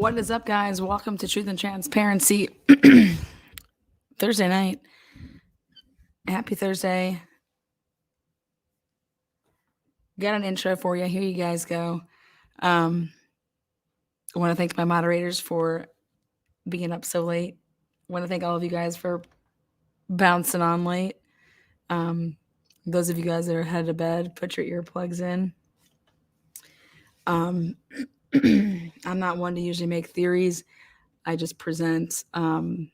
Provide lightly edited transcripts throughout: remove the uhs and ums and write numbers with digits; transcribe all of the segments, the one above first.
What is up, guys? Welcome to Truth and Transparency. Thursday night. Happy Thursday. Got an intro for you. Here you guys go. I want to thank my moderators for being up so late. I want to thank all of you guys for bouncing on late. Those of you guys that are headed to bed, put your earplugs in. I'm not one to usually make theories. I just present, I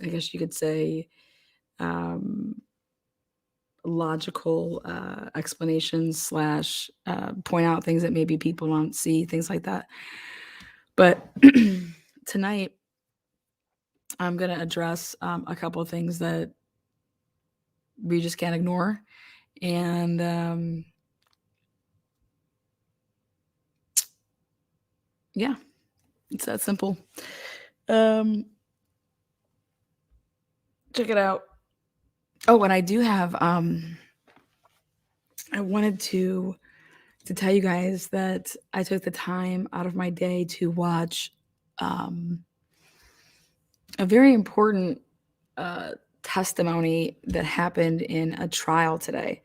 guess you could say, logical explanations / point out things that maybe people don't see, things like that. But tonight, I'm going to address a couple of things that we just can't ignore. And yeah, it's that simple. Check it out. Oh, and I do have, I wanted to tell you guys that I took the time out of my day to watch a very important testimony that happened in a trial today.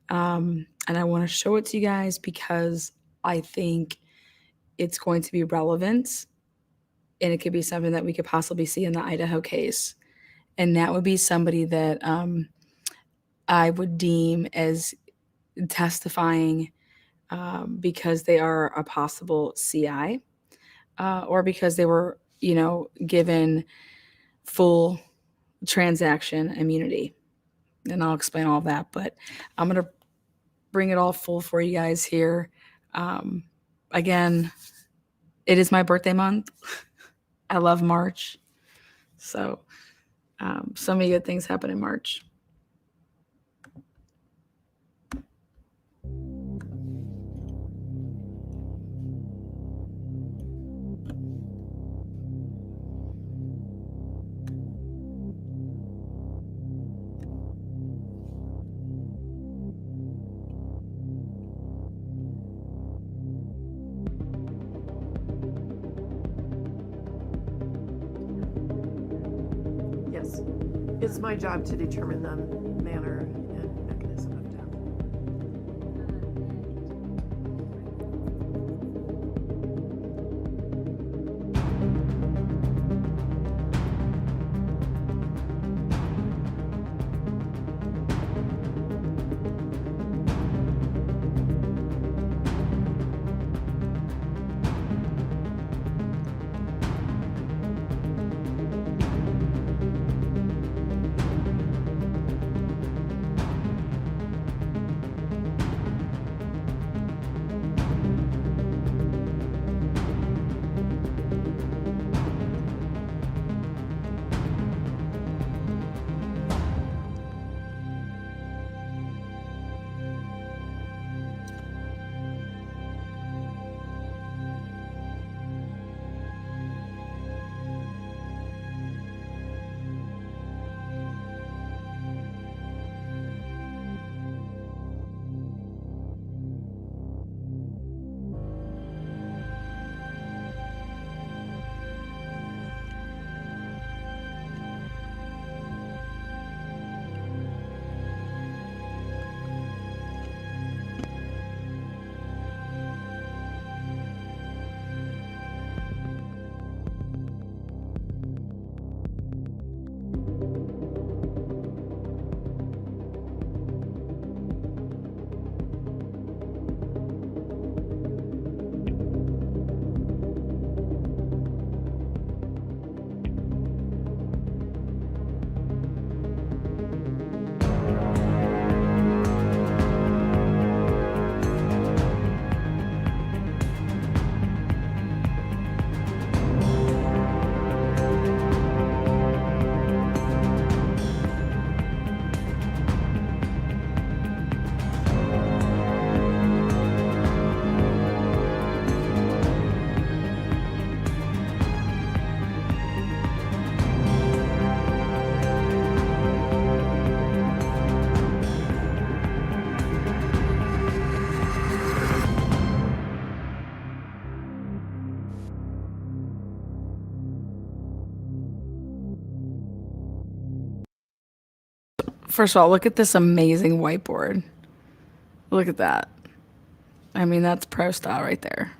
And I want to show it to you guys because I think it's going to be relevant, and it could be something that we could possibly see in the Idaho case. And that would be somebody that I would deem as testifying because they are a possible CI or because they were, given full transaction immunity. And I'll explain all that, but I'm going to bring it all full for you guys here. Again, it is my birthday month. I love March. So many good things happen in March. Yes, it's my job to determine the manner and mechanism of death. First of all, look at this amazing whiteboard. Look at that. I mean, that's pro style right there.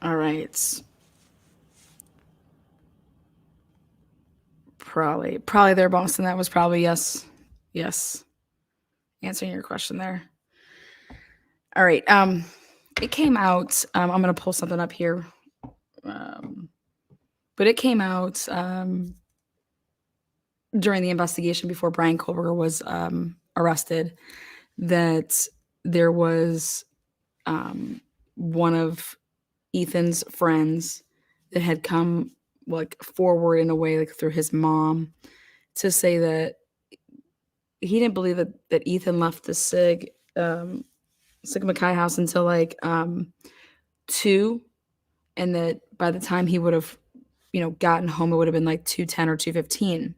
All right. Probably there, Boston. That was probably yes. Yes. Answering your question there. All right. It came out. I'm gonna pull something up here. But it came out during the investigation before Brian Koberger was arrested that there was one of Ethan's friends that had come like forward in a way like through his mom to say that he didn't believe that Ethan left the Sigma Chi house until like 2, and that by the time he would have gotten home it would have been like 2:10 or 2:15.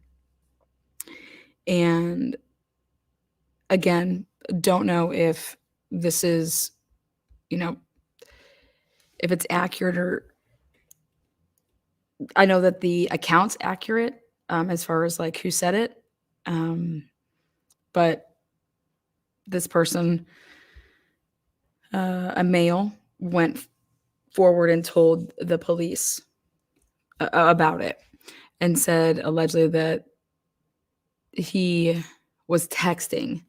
And again, don't know if this is, if it's accurate, or I know that the account's accurate as far as like who said it. But this person, a male, went forward and told the police about it and said allegedly that he was texting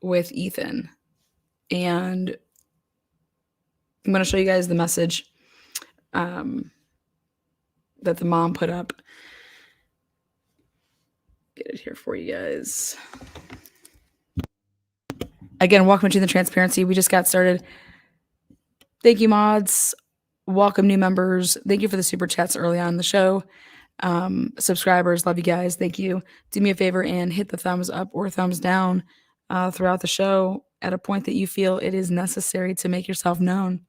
with Ethan. And I'm going to show you guys the message that the mom put up. Get it here for you guys. Again, welcome to the transparency. We just got started. Thank you, mods. Welcome, new members. Thank you for the super chats early on in the show. Subscribers, love you guys. Thank you. Do me a favor and hit the thumbs up or thumbs down throughout the show at a point that you feel it is necessary to make yourself known.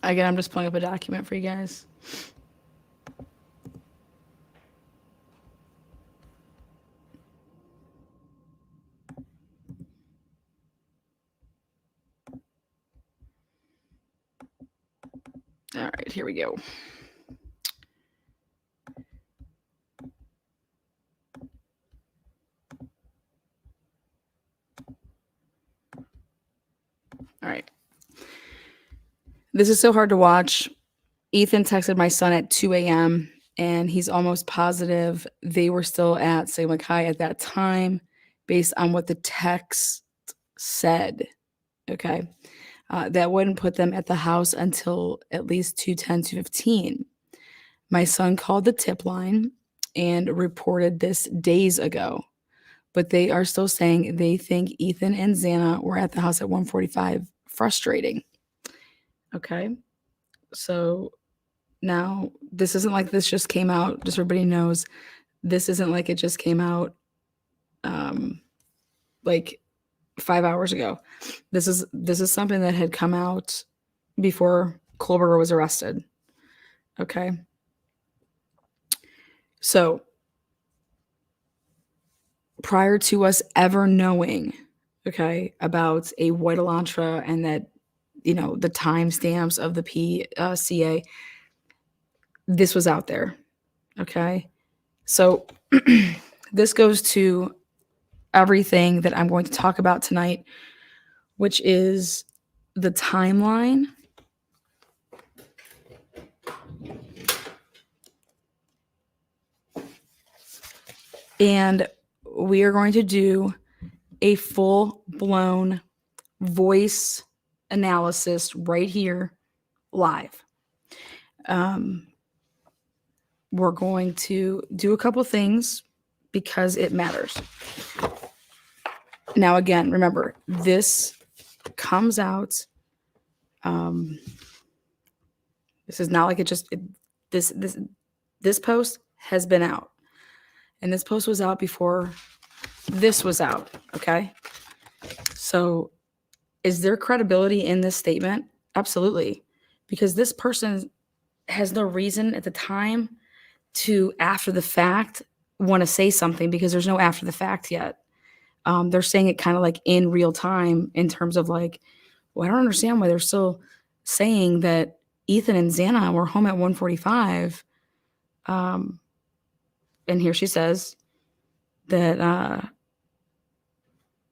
Again, I'm just pulling up a document for you guys. All right, here we go. All right. This is so hard to watch. Ethan texted my son at 2 a.m. and he's almost positive they were still at Salem High at that time based on what the text said. Okay. That wouldn't put them at the house until at least 2:10, 2:15. My son called the tip line and reported this days ago, but they are still saying they think Ethan and Xana were at the house at 1:45. Frustrating. Okay. So now, this isn't like this just came out, just so everybody knows. This isn't like it just came out like 5 hours ago. This is something that had come out before Kohlberger was arrested. Okay. So, prior to us ever knowing, okay, about a white Elantra and that, the timestamps of the PCA, this was out there. Okay. So, this goes to everything that I'm going to talk about tonight, which is the timeline and we are going to do a full-blown voice analysis right here live. We're going to do a couple things because it matters. Now, again, remember, this comes out. This is not like this post has been out, and this post was out before this was out. Okay, so is there credibility in this statement? Absolutely, because this person has no reason at the time to, after the fact, want to say something because there's no after the fact yet. They're saying it kind of like in real time in terms of like, well, I don't understand why they're still saying that Ethan and Xana were home at 1:45. And here she says that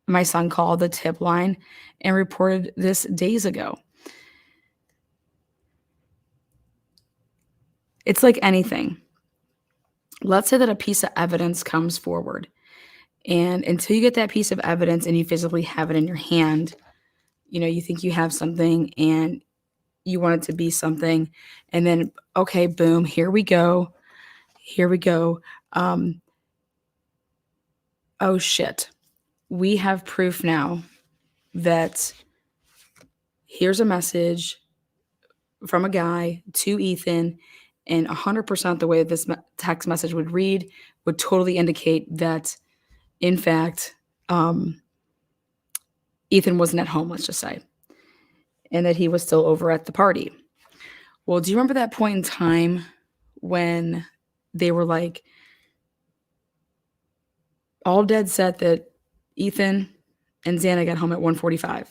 my son called the tip line and reported this days ago. It's like anything. Let's say that a piece of evidence comes forward. And until you get that piece of evidence and you physically have it in your hand, you think you have something and you want it to be something. And then, okay, boom, here we go. Here we go. Oh, shit. We have proof now that here's a message from a guy to Ethan, and 100% the way this text message would read would totally indicate that, in fact, Ethan wasn't at home, let's just say, and that he was still over at the party. Well, do you remember that point in time when they were like all dead set that Ethan and Xana got home at 1:45?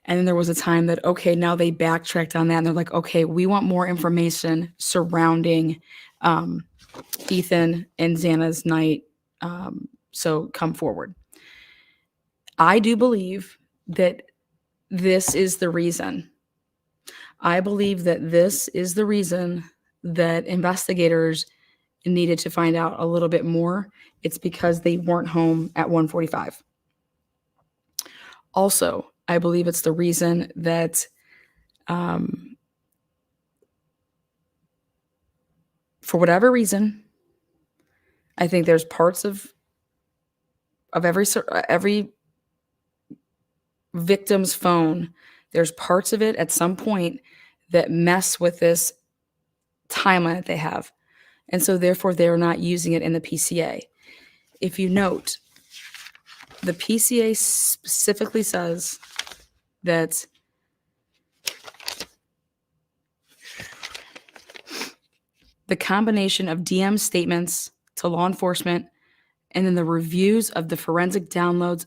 And then there was a time that, okay, now they backtracked on that and they're like, okay, we want more information surrounding Ethan and Xana's night. So come forward. I do believe that this is the reason. I believe that this is the reason that investigators needed to find out a little bit more. It's because they weren't home at 1:45. Also, I believe it's the reason that for whatever reason, I think there's parts of every victim's phone, there's parts of it at some point that mess with this timeline that they have. And so therefore they're not using it in the PCA. If you note, the PCA specifically says that the combination of DM statements to law enforcement and then the reviews of the forensic downloads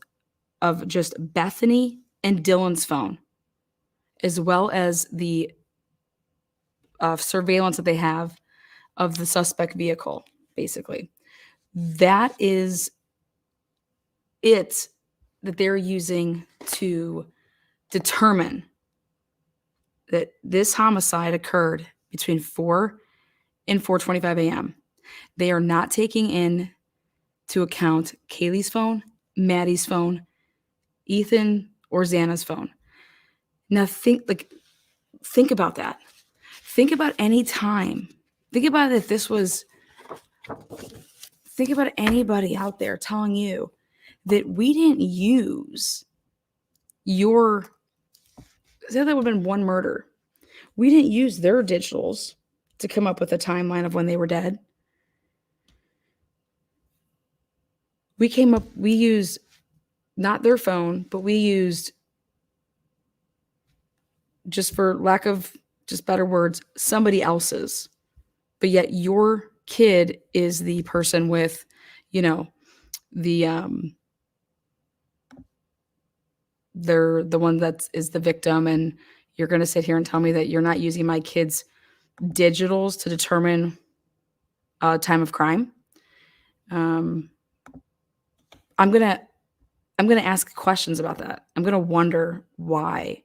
of just Bethany and Dylan's phone, as well as the surveillance that they have of the suspect vehicle, basically. That is it that they're using to determine that this homicide occurred between 4 and 4:25 a.m. They are not taking in to account Kaylee's phone, Maddie's phone, Ethan or Xana's phone. Now think about that. Think about any time. Think about if this was, think about anybody out there telling you that we didn't use your, say that would have been one murder. We didn't use their digitals to come up with a timeline of when they were dead. We used not their phone, but we used, just for lack of just better words, somebody else's. But yet your kid is the person with, they're the one that is the victim, and you're going to sit here and tell me that you're not using my kid's digitals to determine time of crime. I'm gonna ask questions about that. I'm gonna wonder why.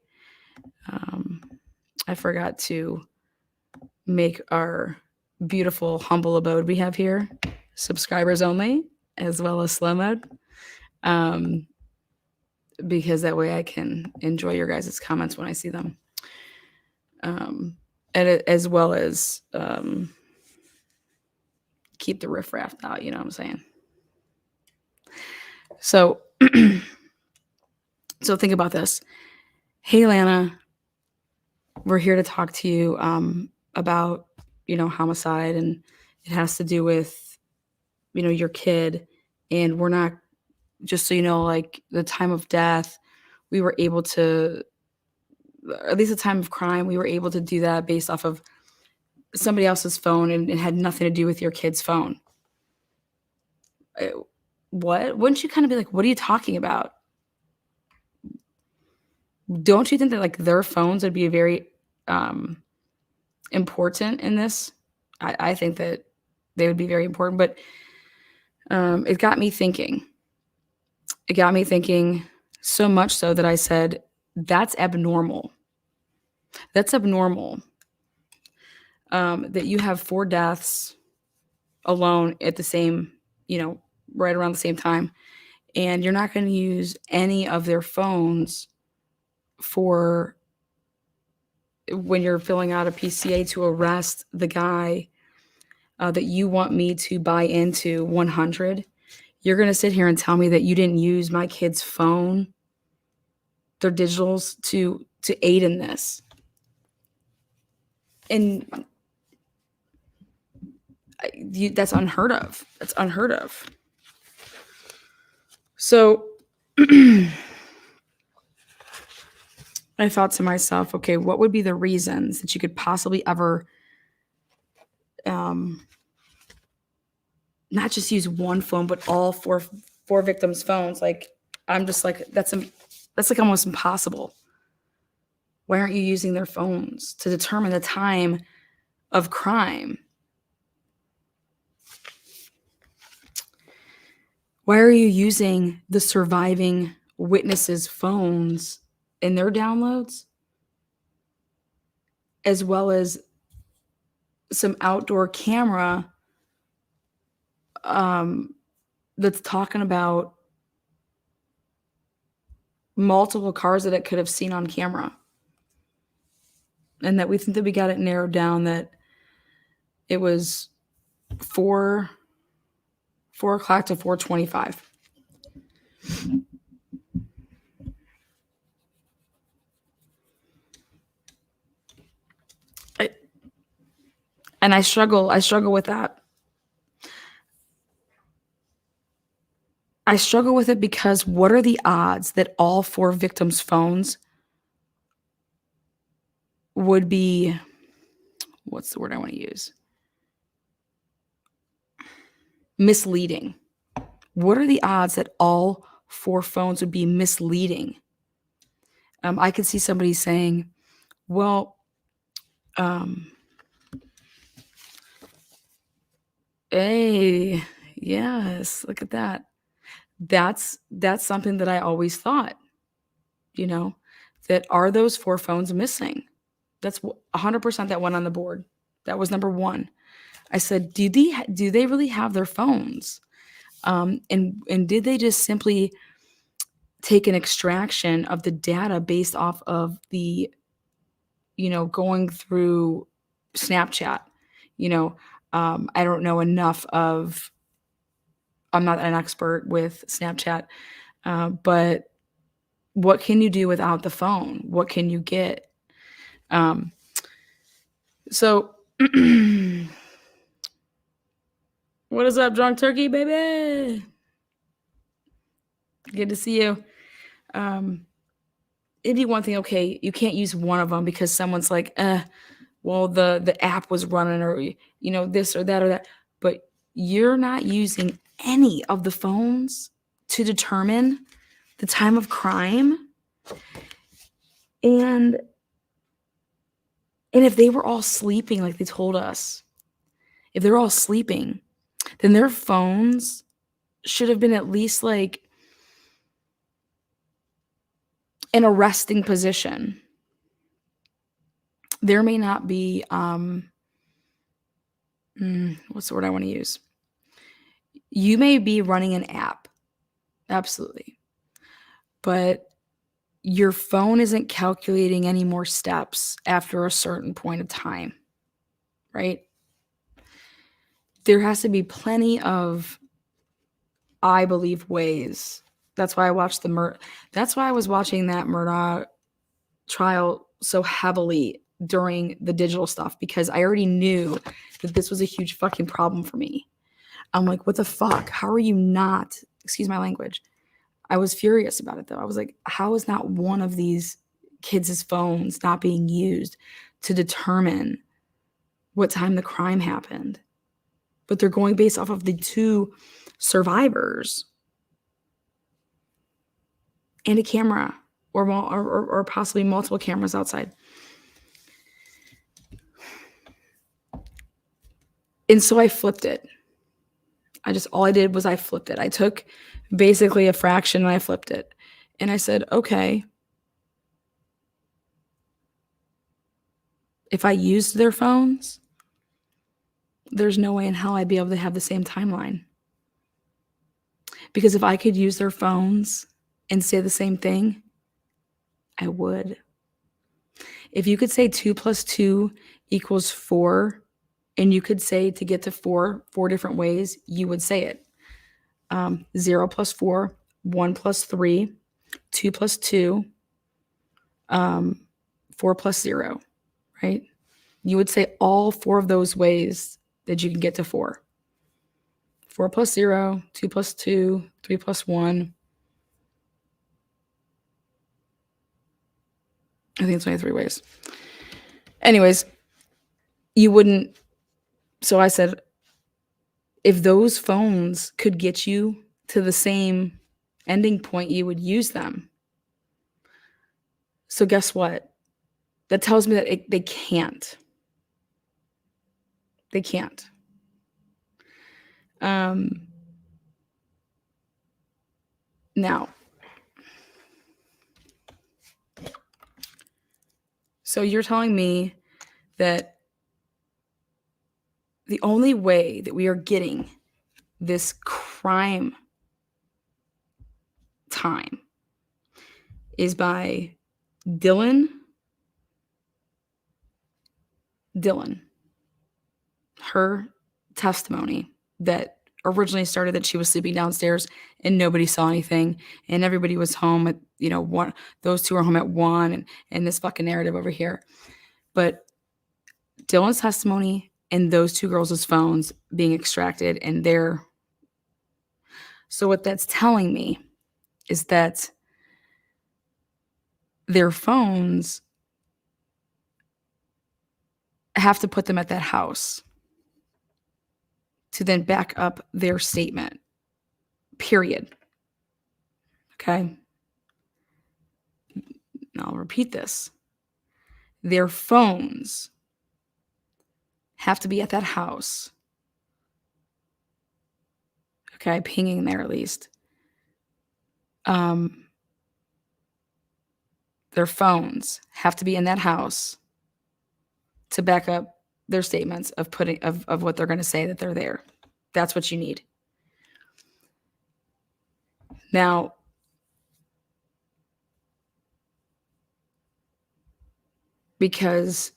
I forgot to make our beautiful humble abode we have here subscribers only, as well as slow mode, because that way I can enjoy your guys' comments when I see them, and as well as keep the riffraff out. You know what I'm saying? So, so think about this. Hey, Lana, we're here to talk to you about, homicide, and it has to do with, your kid. And we're not, just so you know, like the time of death, we were able to, at least the time of crime, we were able to do that based off of somebody else's phone, and it had nothing to do with your kid's phone. What? Wouldn't you kind of be like, what are you talking about? Don't you think that like their phones would be very important in this? I think that they would be very important, but it got me thinking. It got me thinking so much so that I said, that's abnormal. That's abnormal. That you have 4 deaths alone at the same, right around the same time, and you're not going to use any of their phones for when you're filling out a PCA to arrest the guy that you want me to buy into 100. You're going to sit here and tell me that you didn't use my kid's phone, their digitals, to aid in this. And that's unheard of. That's unheard of. So I thought to myself, okay, what would be the reasons that you could possibly ever not just use one phone, but all four victims' phones? Like, I'm just like, that's like almost impossible. Why aren't you using their phones to determine the time of crime? Why are you using the surviving witnesses' phones in their downloads, as well as some outdoor camera that's talking about multiple cars that it could have seen on camera? And that we think that we got it narrowed down, that it was 4 o'clock to 4:25. And I struggle with that. I struggle with it because what are the odds that all 4 victims' phones would be, what's the word I want to use? Misleading. What are the odds that all 4 phones would be misleading? I could see somebody saying, well, hey, yes, look at that. That's something that I always thought, that are those 4 phones missing? That's 100% that went on the board. That was number one. I said, do they really have their phones? And did they just simply take an extraction of the data based off of the, going through Snapchat? I don't know enough of. I'm not an expert with Snapchat, but what can you do without the phone? What can you get? So, what is up, Drunk Turkey, baby? Good to see you. It'd be one thing, okay, you can't use one of them because someone's like, well, the app was running, or this or that, but you're not using any of the phones to determine the time of crime. And if they were all sleeping like they told us, if they're all sleeping, then their phones should have been at least like in a resting position. There may not be what's the word I want to use? You may be running an app, absolutely, but your phone isn't calculating any more steps after a certain point of time, right? There has to be plenty of, I believe, ways. That's why I watched that's why I was watching that Murdaugh trial so heavily during the digital stuff, because I already knew that this was a huge fucking problem for me. I'm like, what the fuck? How are you not, excuse my language. I was furious about it though. I was like, how is not one of these kids' phones not being used to determine what time the crime happened? But they're going based off of the two survivors and a camera, or possibly multiple cameras outside. And so I flipped it. All I did was I flipped it. I took basically a fraction and I flipped it. And I said, okay, if I used their phones, there's no way in hell I'd be able to have the same timeline. Because if I could use their phones and say the same thing, I would. If you could say 2 + 2 = 4, and you could say to get to 4 different ways, you would say it. 0 + 4, 1 + 3, 2 + 2, 4 + 0, right? You would say all 4 of those ways that you can get to 4. 4 + 0, 2 + 2, 3 + 1. I think it's only 3 ways. Anyways, you wouldn't. So I said, if those phones could get you to the same ending point, you would use them. So guess what? That tells me that they can't. They can't. Now, so you're telling me that the only way that we are getting this crime time is by Dylan, her testimony that originally started that she was sleeping downstairs and nobody saw anything and everybody was home at, those two are home at 1, and this fucking narrative over here. But Dylan's testimony and those two girls' phones being extracted and so what that's telling me is that their phones have to put them at that house to then back up their statement, period. Okay? Now I'll repeat this. Their phones have to be at that house. Okay, pinging there at least. Their phones have to be in that house to back up their statements of what they're going to say that they're there. That's what you need. Now, because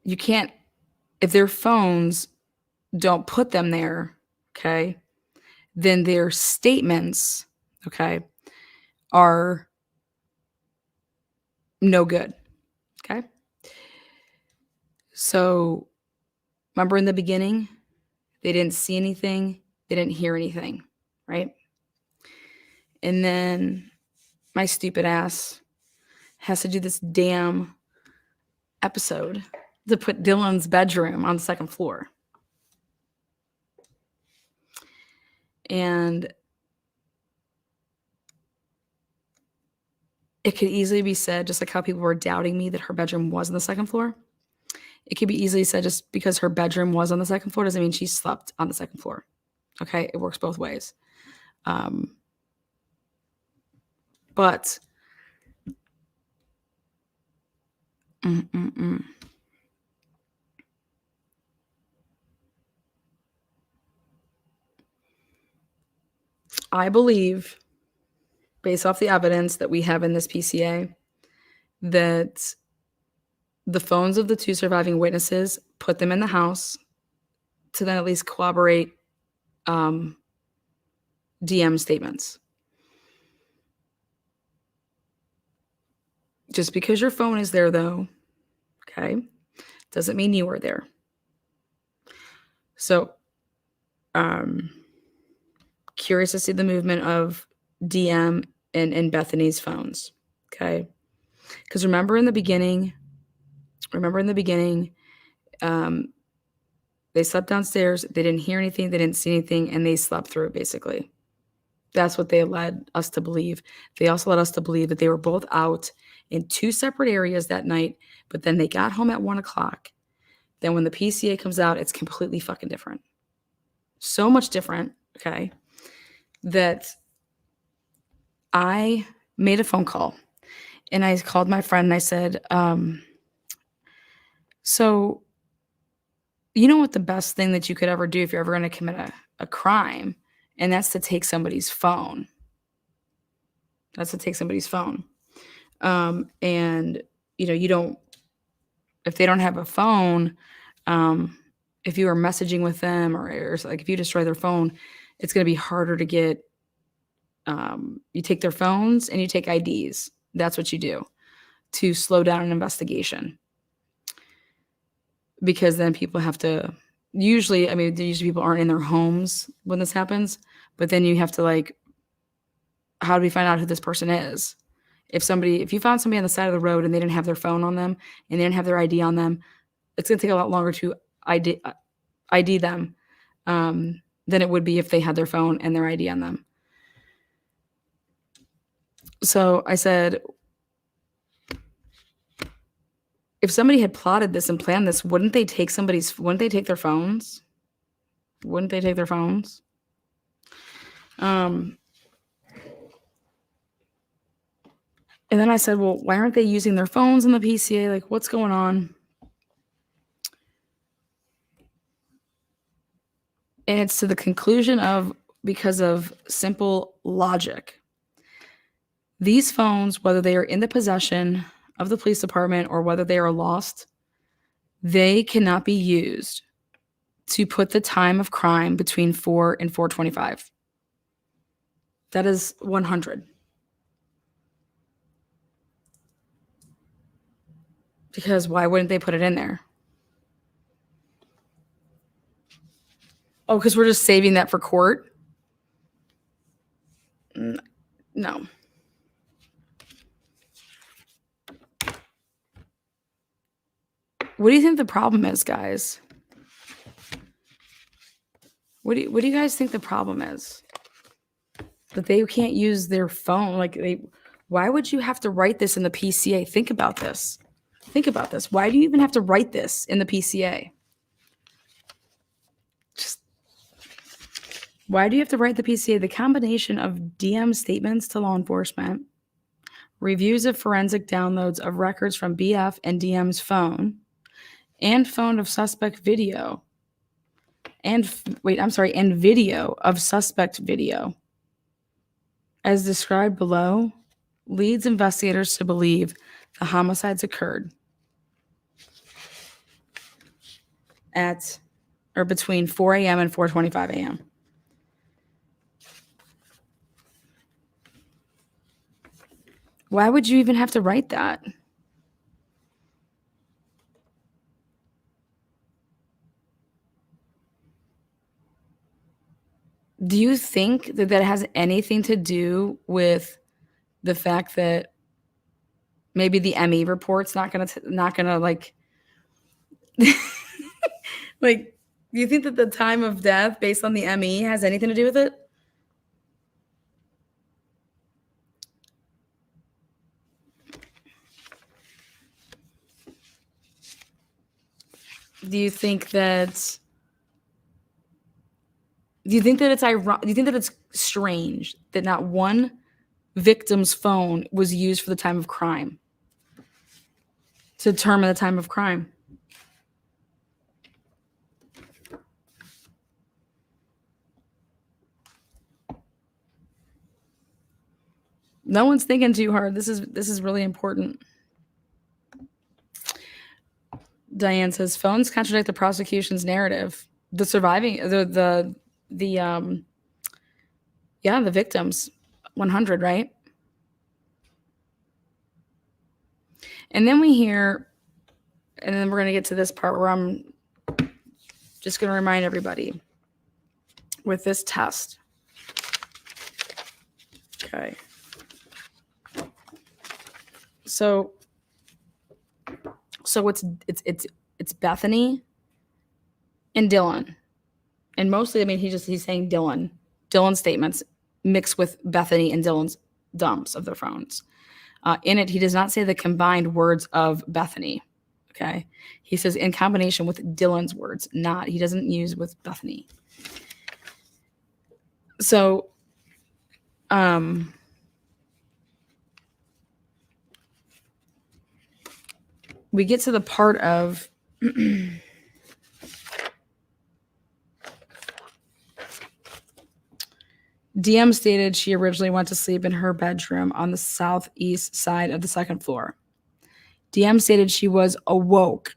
you can't, if their phones don't put them there, okay, then their statements, okay, are no good, okay? So remember in the beginning, they didn't see anything, they didn't hear anything, right? And then my stupid ass has to do this damn episode to put Dylan's bedroom on the second floor. And it could easily be said, just like how people were doubting me that her bedroom was on the second floor. It could be easily said just because her bedroom was on the second floor doesn't mean she slept on the second floor. Okay, it works both ways. But I believe, based off the evidence that we have in this PCA, that the phones of the two surviving witnesses put them in the house to then at least corroborate DM statements. Just because your phone is there, though, okay, doesn't mean you were there. So, curious to see the movement of DM and Bethany's phones, okay? Because remember in the beginning, they slept downstairs, they didn't hear anything, they didn't see anything, and they slept through, basically. That's what they led us to believe. They also led us to believe that they were both out in two separate areas that night, but then they got home at 1 o'clock. Then when the PCA comes out, it's completely fucking different. So much different, okay, that I made a phone call and I called my friend and I said, so you know what the best thing that you could ever do if you're ever going to commit a crime, and that's to take somebody's phone. That's to take somebody's phone. And, you know, you don't, if they don't have a phone, if you are messaging with them or like if you destroy their phone, it's going to be harder to get, you take their phones and you take IDs. That's what you do to slow down an investigation. Because then people have to, usually people aren't in their homes when this happens, but then you have to like, how do we find out who this person is? If you found somebody on the side of the road and they didn't have their phone on them and they didn't have their ID on them, it's going to take a lot longer to ID them than it would be if they had their phone and their ID on them. So I said, if somebody had plotted this and planned this, wouldn't they take their phones? Wouldn't they take their phones? And then I said, well, why aren't they using their phones in the PCA? Like, what's going on? And it's to the conclusion of, because of simple logic. These phones, whether they are in the possession of the police department or whether they are lost, they cannot be used to put the time of crime between 4 and 4:25. That is 100. Because why wouldn't they put it in there? Oh, because we're just saving that for court? No. What do you think the problem is, guys? What do you guys think the problem is? That they can't use their phone? Why would you have to write this in the PCA? Think about this. Why do you even have to write this in the PCA? Why do you have to write the PCA? The combination of DM statements to law enforcement, reviews of forensic downloads of records from BF and DM's phone and phone of suspect video and video of suspect video as described below leads investigators to believe the homicides occurred at or between 4 a.m. and 4:25 a.m. Why would you even have to write that? Do you think that that has anything to do with the fact that maybe the ME report's not gonna like like, do you think that the time of death based on the ME has anything to do with it? Do you think that it's strange that not one victim's phone was used for the time of crime to determine the time of crime? No one's thinking too hard. This is really important. Diane says phones contradict the prosecution's narrative. The surviving the victims 100, right? And then we hear, and then we're going to get to this part where I'm just going to remind everybody with this test. Okay. So it's Bethany and Dylan. And mostly, I mean, he's saying Dylan's statements mixed with Bethany and Dylan's dumps of their phones. In it, he does not say the combined words of Bethany. Okay. He says in combination with Dylan's words, he doesn't use with Bethany. So, we get to the part of DM stated she originally went to sleep in her bedroom on the southeast side of the second floor. DM stated she was awoken.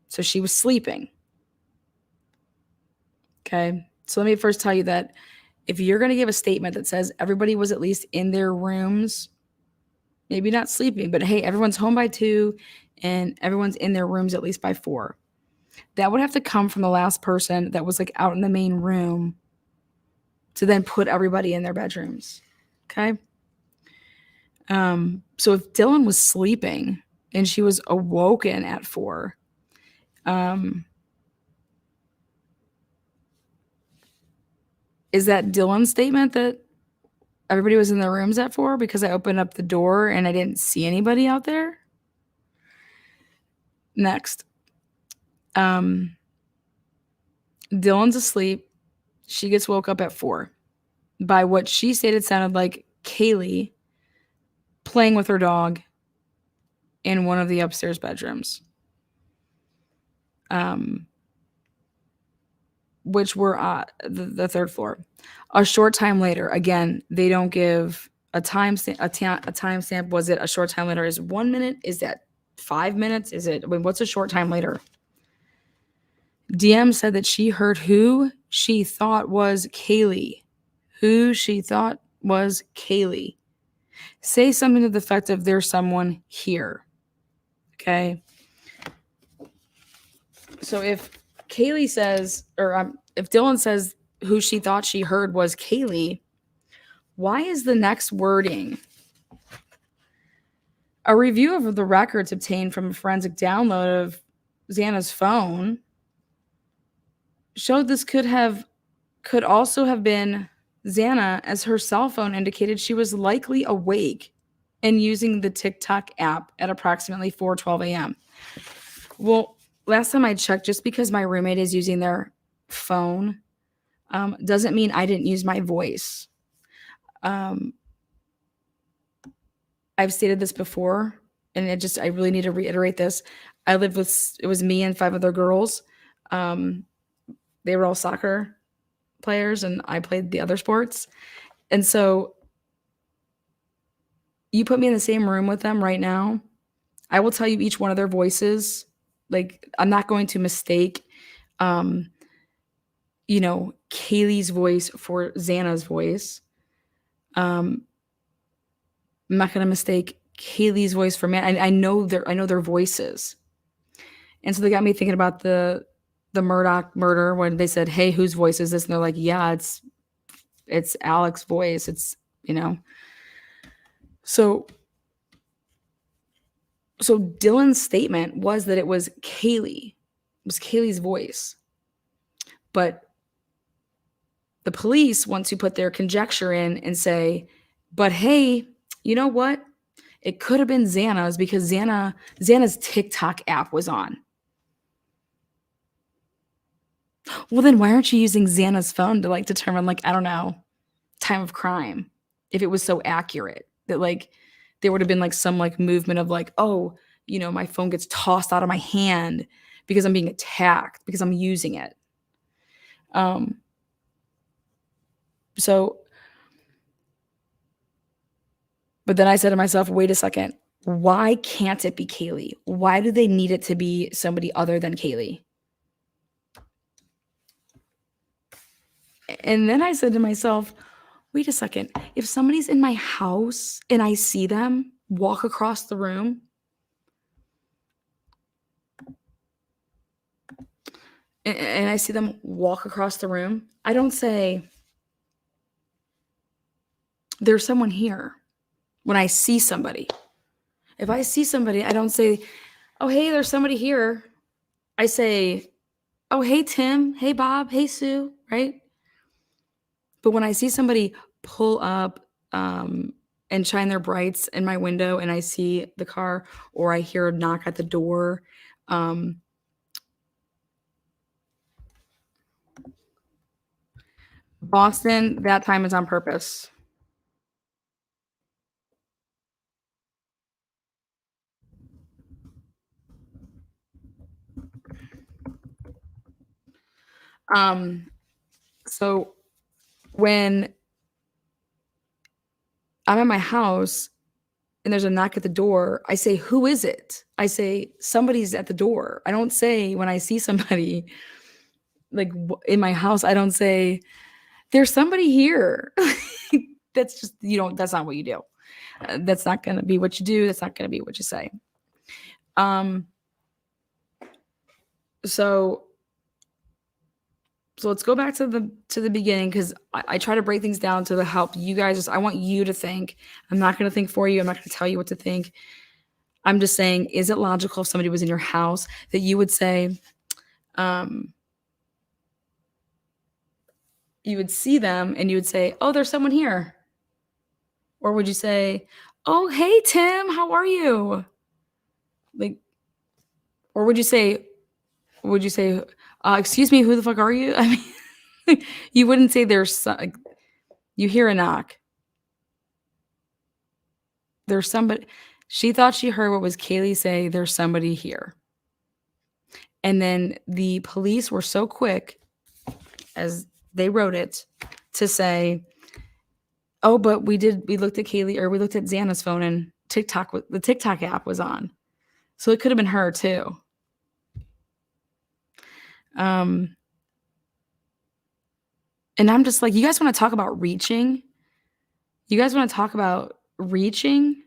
So she was sleeping. Okay. So let me first tell you that if you're going to give a statement that says everybody was at least in their rooms, maybe not sleeping, but hey, everyone's home by 2 and everyone's in their rooms at least by 4. That would have to come from the last person that was like out in the main room to then put everybody in their bedrooms. Okay. So if Dylan was sleeping and she was awoken at 4, is that Dylan's statement that everybody was in their rooms at 4 because I opened up the door and I didn't see anybody out there? Next. Dylan's asleep. She gets woke up at 4 by what she stated sounded like Kaylee playing with her dog in one of the upstairs bedrooms. Which were the third floor. A short time later, again, they don't give a timestamp. Was it a short time later? Is 1 minute? Is that 5 minutes? What's a short time later? DM said that she heard who she thought was Kaylee. Say something to the effect of there's someone here. Okay. So if Kaylee says, or if Dylan says who she thought she heard was Kaylee, why is the next wording? A review of the records obtained from a forensic download of Xana's phone showed this could also have been Xana, as her cell phone indicated she was likely awake and using the TikTok app at approximately 4:12 a.m. Well, last time I checked, just because my roommate is using their phone doesn't mean I didn't use my voice. I've stated this before, and I really need to reiterate this. I lived with, it was me and 5 other girls. They were all soccer players, and I played the other sports. And so you put me in the same room with them right now, I will tell you each one of their voices. Like, I'm not going to mistake, um, Kaylee's voice for Xana's voice. I'm not going to mistake Kaylee's voice for man. I know their voices. And so they got me thinking about the Murdoch murder when they said, "Hey, whose voice is this?" And they're like, "Yeah, it's Alex's voice." So Dylan's statement was that it was Kaylee. It was Kaylee's voice. But the police want to put their conjecture in and say, "But hey, you know what? It could have been Xana's because Xana's TikTok app was on." Well, then why aren't you using Xana's phone to determine, I don't know, time of crime? If it was so accurate that there would have been some movement of oh, my phone gets tossed out of my hand because I'm being attacked because I'm using it. So, but then I said to myself, wait a second, why can't it be Kaylee? Why do they need it to be somebody other than Kaylee? And then I said to myself, wait a second, if somebody's in my house and I see them walk across the room, and I see them walk across the room, I don't say, "There's someone here." When I see somebody, if I see somebody, I don't say, "Oh, hey, there's somebody here." I say, "Oh, hey, Tim. Hey, Bob. Hey, Sue." Right? But when I see somebody pull up and shine their brights in my window and I see the car, or I hear a knock at the door, Boston, that time is on purpose. So when I'm at my house and there's a knock at the door, I say, "Who is it?" I say, "Somebody's at the door." I don't say, when I see somebody in my house, I don't say, "There's somebody here." That's just, that's not what you do. That's not going to be what you do. That's not going to be what you say. So let's go back to the beginning, because I try to break things down to help you guys. I want you to think. I'm not going to think for you. I'm not going to tell you what to think. I'm just saying, is it logical if somebody was in your house that you would say, you would see them and you would say, "Oh, there's someone here"? Or would you say, "Oh, hey, Tim, how are you?" Or would you say, "Excuse me, who the fuck are you?" I mean, you wouldn't say you hear a knock. There's somebody. She thought she heard what was Kaylee say, "There's somebody here." And then the police were so quick, as they wrote it, to say, "Oh, but we looked at Kaylee, or we looked at Xana's phone, and the TikTok app was on. So it could have been her too." And I'm just like, you guys want to talk about reaching? You guys want to talk about reaching?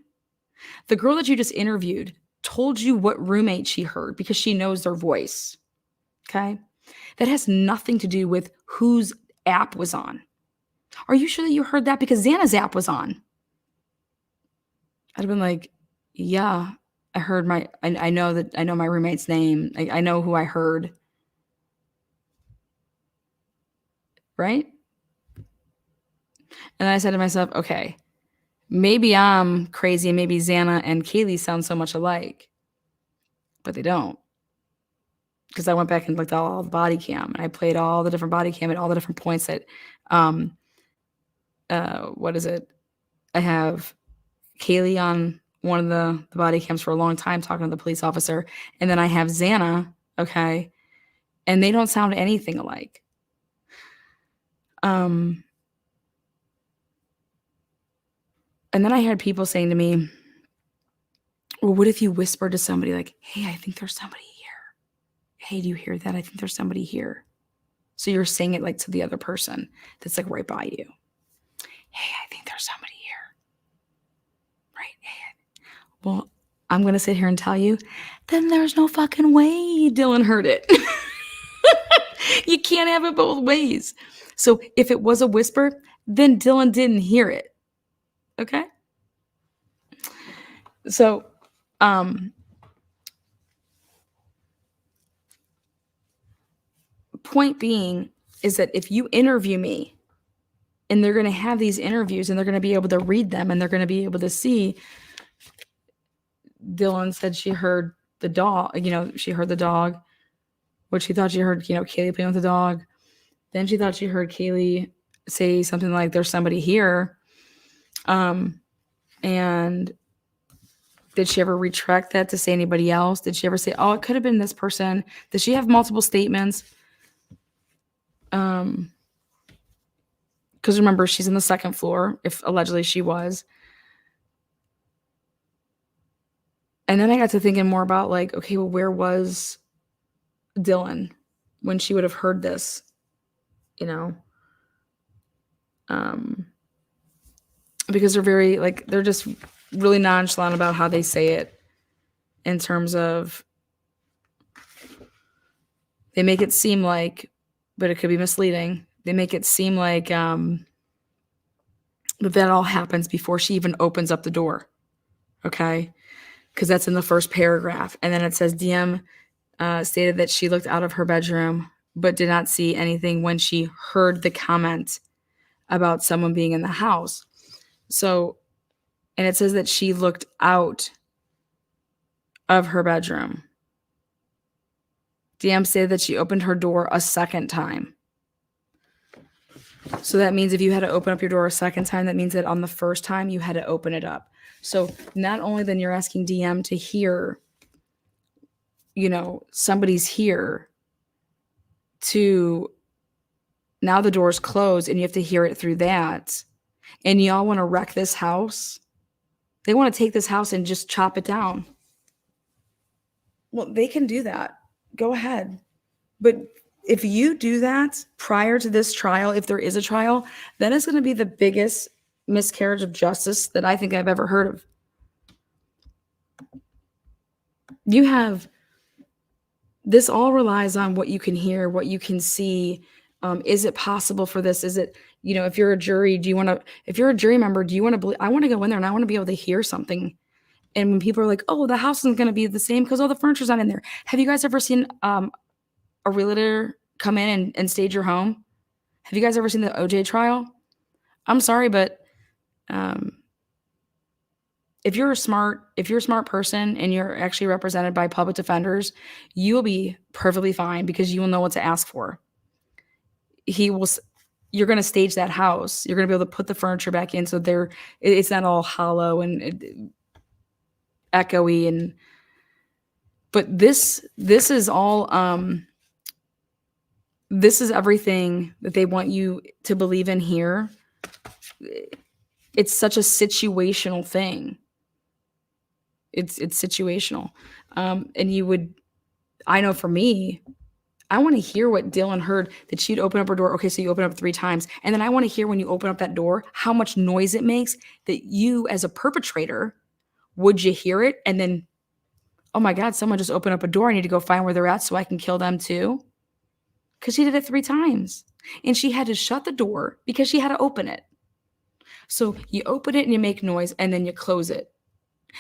The girl that you just interviewed told you what roommate she heard because she knows their voice. Okay? That has nothing to do with whose app was on. Are you sure that you heard that because Xana's app was on? I'd have been like, yeah, I heard I know my roommate's name. I know who I heard. Right? And I said to myself, okay, maybe I'm crazy and maybe Xana and Kaylee sound so much alike, but they don't. Because I went back and looked at all the body cam, and I played all the different body cam at all the different points that, what is it? I have Kaylee on one of the body cams for a long time talking to the police officer. And then I have Xana, okay? And they don't sound anything alike. And then I had people saying to me, well, what if you whisper to somebody like, hey, I think there's somebody here. Hey, do you hear that? I think there's somebody here. So you're saying it like to the other person that's like right by you. Hey, I think there's somebody here. Right? Hey. Well, I'm going to sit here and tell you, then there's no fucking way Dylan heard it. You can't have it both ways. So if it was a whisper, then Dylan didn't hear it. Okay? So, point being is that if you interview me, and they're going to have these interviews and they're going to be able to read them and they're going to be able to see, Dylan said she heard the dog, she heard the dog, which she thought she heard, Kaylee playing with the dog. Then she thought she heard Kaylee say something like, there's somebody here. And did she ever retract that to say anybody else? Did she ever say, oh, it could have been this person? Did she have multiple statements? Because remember, she's in the second floor, if allegedly she was. And then I got to thinking more about like, okay, well, where was Dylan when she would have heard this? Because they're just really nonchalant about how they say it in terms of, they make it seem like, but it could be misleading. They make it seem like that all happens before she even opens up the door. Okay? Because that's in the first paragraph. And then it says DM stated that she looked out of her bedroom but did not see anything when she heard the comment about someone being in the house. So, and it says that she looked out of her bedroom. DM said that she opened her door a second time. So that means if you had to open up your door a second time, that means that on the first time you had to open it up. So not only then you're asking DM to hear, somebody's here, to now the door's closed and you have to hear it through that. And y'all want to wreck this house. They want to take this house and just chop it down. Well, they can do that. Go ahead. But if you do that prior to this trial, if there is a trial, then it's going to be the biggest miscarriage of justice that I think I've ever heard of. This all relies on what you can hear, what you can see. Is it possible for this? Is it, if you're a jury, if you're a jury member, do you want to believe, I want to go in there and I want to be able to hear something. And when people are like, oh, the house isn't going to be the same because all the furniture's not in there. Have you guys ever seen a realtor come in and stage your home? Have you guys ever seen the OJ trial? I'm sorry, but if you're a smart person and you're actually represented by public defenders, you will be perfectly fine because you will know what to ask for. You're going to stage that house. You're going to be able to put the furniture back in so it's not all hollow and echoey. But this is all this is everything that they want you to believe in here. It's such a situational thing. It's situational. And I know for me, I want to hear what Dylan heard, that she'd open up her door. Okay, so you open up 3 times. And then I want to hear when you open up that door, how much noise it makes, that you as a perpetrator, would you hear it? And then, oh my God, someone just opened up a door. I need to go find where they're at so I can kill them too. Because she did it 3 times. And she had to shut the door because she had to open it. So you open it and you make noise and then you close it.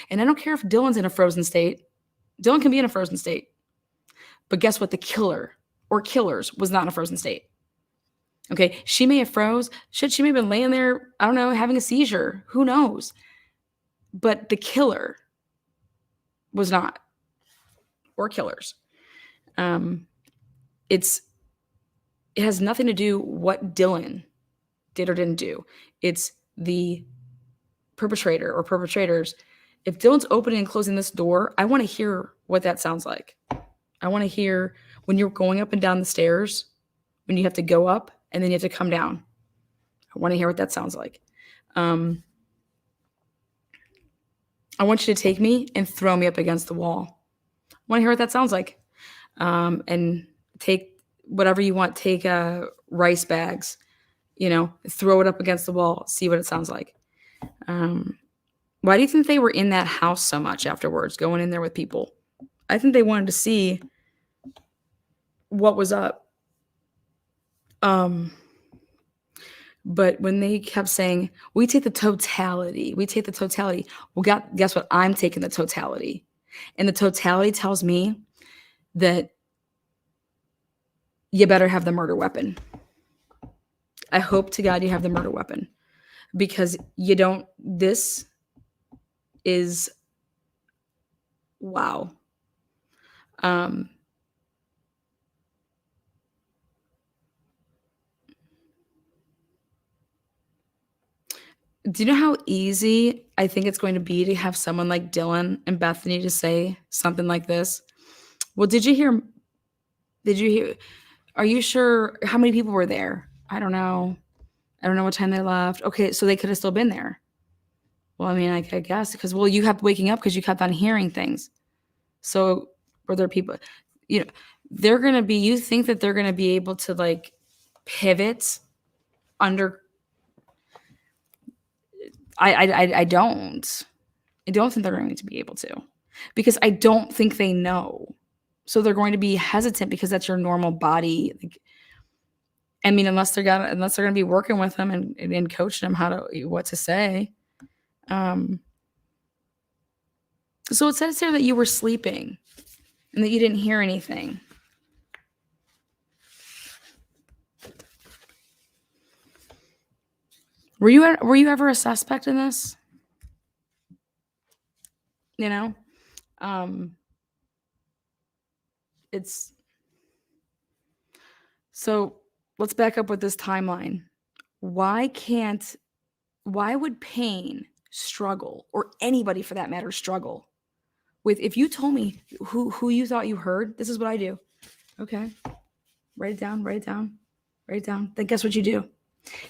And I don't care if Dylan's in a frozen state. Dylan can be in a frozen state. But guess what? The killer or killers was not in a frozen state. Okay, she may have froze. She may have been laying there, I don't know, having a seizure. Who knows? But the killer was not. Or killers. It has nothing to do what Dylan did or didn't do. It's the perpetrator or perpetrators, if Dylan's opening and closing this door, I want to hear what that sounds like. I want to hear when you're going up and down the stairs, when you have to go up and then you have to come down. I want to hear what that sounds like. I want you to take me and throw me up against the wall. I want to hear what that sounds like. And take whatever you want. Take rice bags, throw it up against the wall, see what it sounds like. Why do you think they were in that house so much afterwards, going in there with people? I think they wanted to see what was up. But when they kept saying, we take the totality, well, guess what? I'm taking the totality. And the totality tells me that you better have the murder weapon. I hope to God you have the murder weapon, because you don't. This is wow. Do you know how easy I think it's going to be to have someone like Dylan and Bethany to say something like this? Well, did you hear? Are you sure? How many people were there? I don't know. I don't know what time they left. Okay, so they could have still been there. Well, I mean, I guess because, well, you kept waking up because you kept on hearing things. So were there people, they're going to be, you think that they're going to be able to like pivot under, I don't think they're going to be able to, because I don't think they know. So they're going to be hesitant because that's your normal body. Like, I mean, unless they're going to be working with them and coaching them what to say. So it says here that you were sleeping and that you didn't hear anything. Were you ever a suspect in this? It's so let's back up with this timeline. Why would Payne struggle, or anybody for that matter struggle with, if you told me who you thought you heard, this is what I do. Okay. Write it down. Then guess what you do?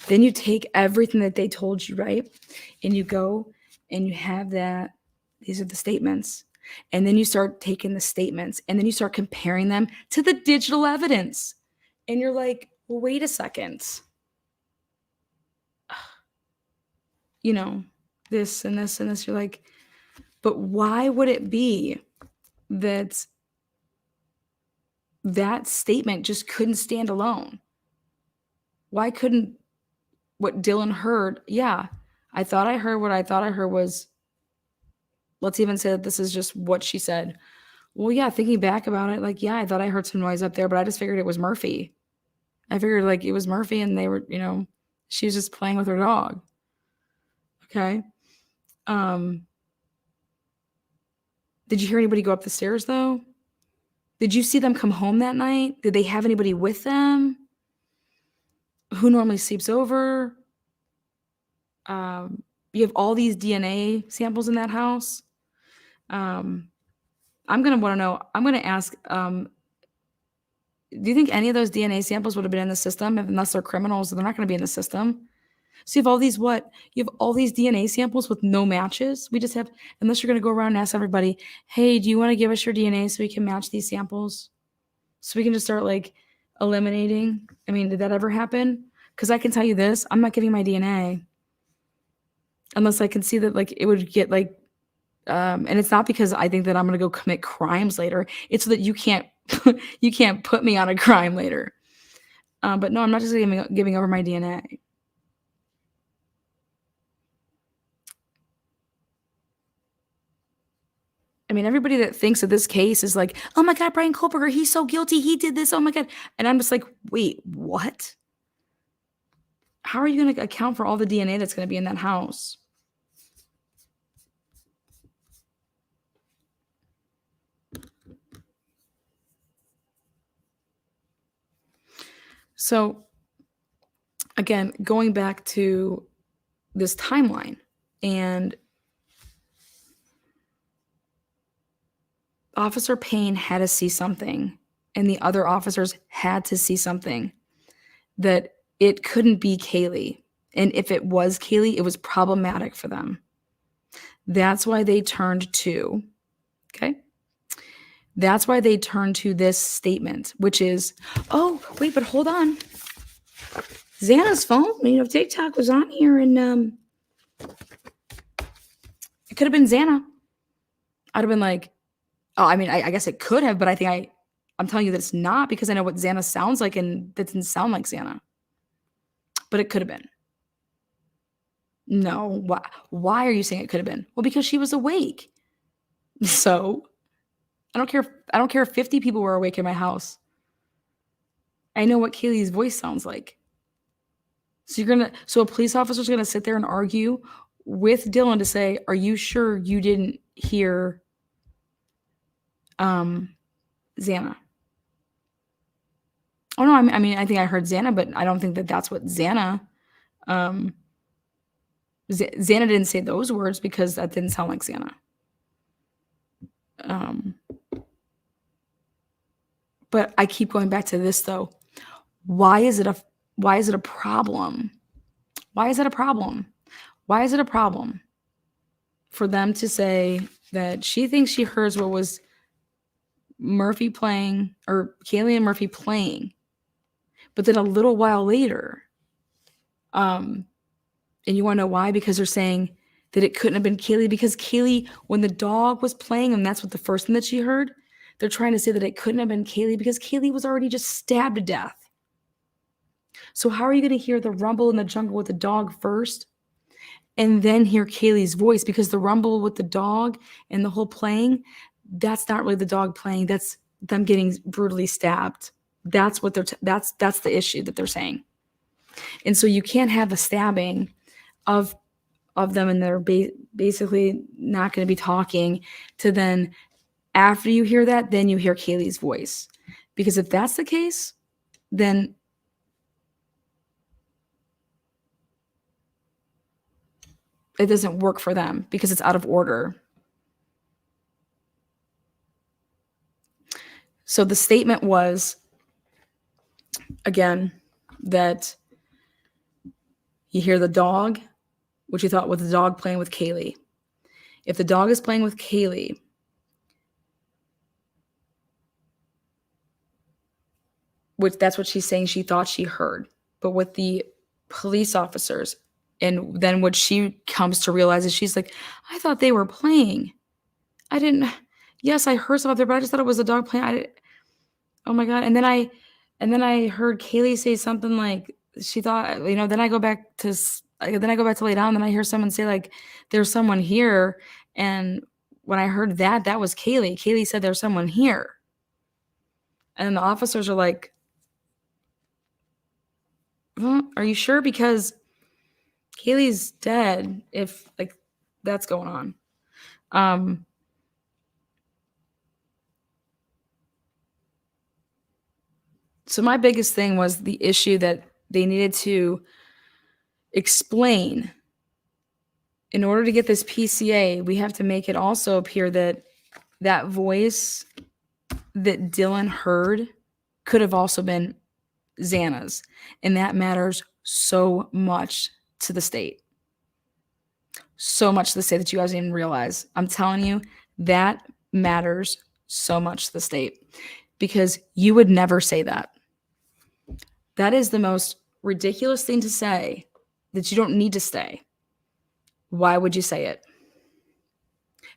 Then you take everything that they told you, right? And you go and you have that. These are the statements. And then you start taking the statements and then you start comparing them to the digital evidence. And you're like, well, wait a second. This and this and this. You're like, but why would it be that statement just couldn't stand alone? Why couldn't what Dylan heard? Yeah, I thought I heard what I thought I heard was, let's even say that this is just what she said. Well, yeah, thinking back about it, like, yeah, I thought I heard some noise up there, but I just figured it was Murphy. I figured like it was Murphy and they were, she was just playing with her dog. Okay. Did you hear anybody go up the stairs though? Did you see them come home that night? Did they have anybody with them? Who normally sleeps over? You have all these DNA samples in that house. I'm going to want to know, I'm going to ask, do you think any of those DNA samples would have been in the system? Unless they're criminals, they're not going to be in the system. So you have all these You have all these DNA samples with no matches. We just have, unless you're going to go around and ask everybody, hey, do you want to give us your DNA so we can match these samples? So we can just start like eliminating. I mean, did that ever happen? Because I can tell you this, I'm not giving my DNA unless I can see that like it would get like, and it's not because I think that I'm going to go commit crimes later. It's so that you can't put me on a crime later. But no, I'm not just giving over my DNA. I mean, everybody that thinks of this case is like, oh my God, Brian Kohlberger, he's so guilty. He did this. Oh my God. And I'm just like, wait, what? How are you going to account for all the DNA that's going to be in that house? So again, going back to this timeline, And Officer Payne had to see something, and the other officers had to see something, that it couldn't be Kaylee. And if it was Kaylee, it was problematic for them. That's why they turned to, okay? That's why they turned to this statement, which is, oh, wait, but hold on. Xana's phone, TikTok was on here, and it could have been Xana. I'd have been like, oh, I guess it could have, but I'm telling you that it's not, because I know what Xana sounds like, and that didn't sound like Xana. But it could have been. No. Why are you saying it could have been? Well, because she was awake. So I don't care if 50 people were awake in my house. I know what Kaylee's voice sounds like. So a police officer's gonna sit there and argue with Dylan to say, are you sure you didn't hear Xana? Oh no, I think I heard Xana, but I don't think that that's what Xana. Xana didn't say those words, because that didn't sound like Xana. But I keep going back to this though. Why is it a problem? Why is it a problem? Why is it a problem for them to say that she thinks she heard what was Murphy playing, or Kaylee and Murphy playing, but then a little while later, and you want to know why? Because they're saying that it couldn't have been Kaylee, because Kaylee, when the dog was playing, and that's what the first thing that she heard, they're trying to say that it couldn't have been Kaylee because Kaylee was already just stabbed to death. So how are you going to hear the rumble in the jungle with the dog first, and then hear Kaylee's voice? Because the rumble with the dog and the whole playing, that's not really the dog playing. That's them getting brutally stabbed. That's what that's the issue that they're saying. And so you can't have a stabbing of them, and they're basically not going to be talking, to then after you hear that, then you hear Kaylee's voice. Because if that's the case, then it doesn't work for them, because it's out of order. So the statement was, again, that you hear the dog, which you thought was the dog playing with Kaylee. If the dog is playing with Kaylee, which that's what she's saying she thought she heard, but with the police officers, and then what she comes to realize is, she's like, I thought they were playing. Yes, I heard stuff out there, but I just thought it was a dog playing. Oh my God. And then I heard Kaylee say something like, she thought, then I go back to lay down, then I hear someone say, like, there's someone here. And when I heard that was Kaylee. Kaylee said there's someone here. And then the officers are like, are you sure? Because Kaylee's dead, if like that's going on. So my biggest thing was the issue that they needed to explain. In order to get this PCA, we have to make it also appear that that voice that Dylan heard could have also been Xana's. And that matters so much to the state. So much to the state that you guys didn't even realize. I'm telling you, that matters so much to the state, because you would never say that. That is the most ridiculous thing to say, that you don't need to say. Why would you say it?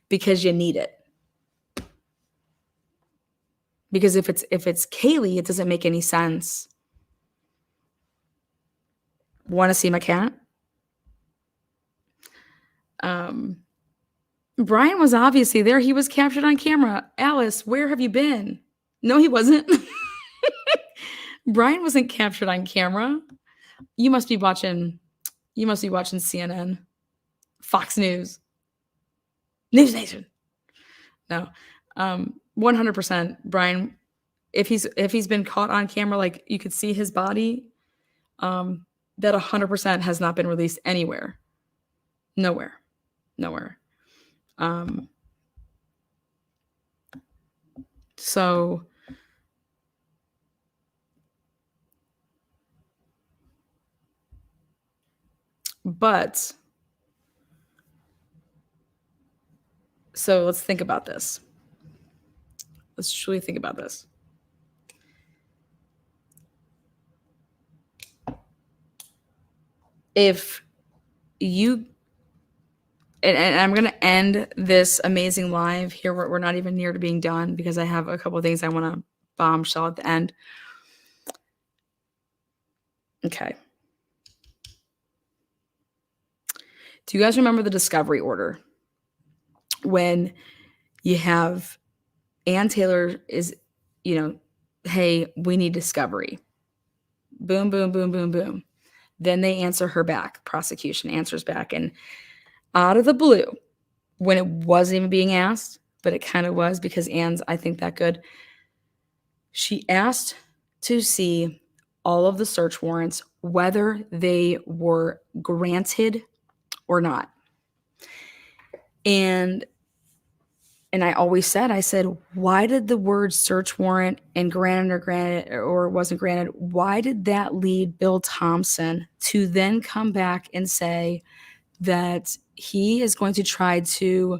Because you need it. Because if it's Kaylee, it doesn't make any sense. Want to see my cat? Brian was obviously there. He was captured on camera. Alice, where have you been? No, he wasn't. Brian wasn't captured on camera. You must be watching CNN, Fox News, News Nation. No, 100%. Brian, if he's been caught on camera, like you could see his body, that 100% has not been released anywhere, nowhere. Nowhere. So but so let's think about this. Let's truly think about this. If you and I'm going to end this amazing live here. We're not even near to being done because I have a couple of things I want to bombshell at the end. Okay. Do you guys remember the discovery order? When you have Ann Taylor is, hey, we need discovery. Boom, boom, boom, boom, boom. Then they answer her back. Prosecution answers back. And out of the blue, when it wasn't even being asked, but it kind of was because Ann's, I think, that good. She asked to see all of the search warrants, whether they were granted or not. And I always said, why did the word search warrant and granted or wasn't granted, why did that lead Bill Thompson to then come back and say that he is going to try to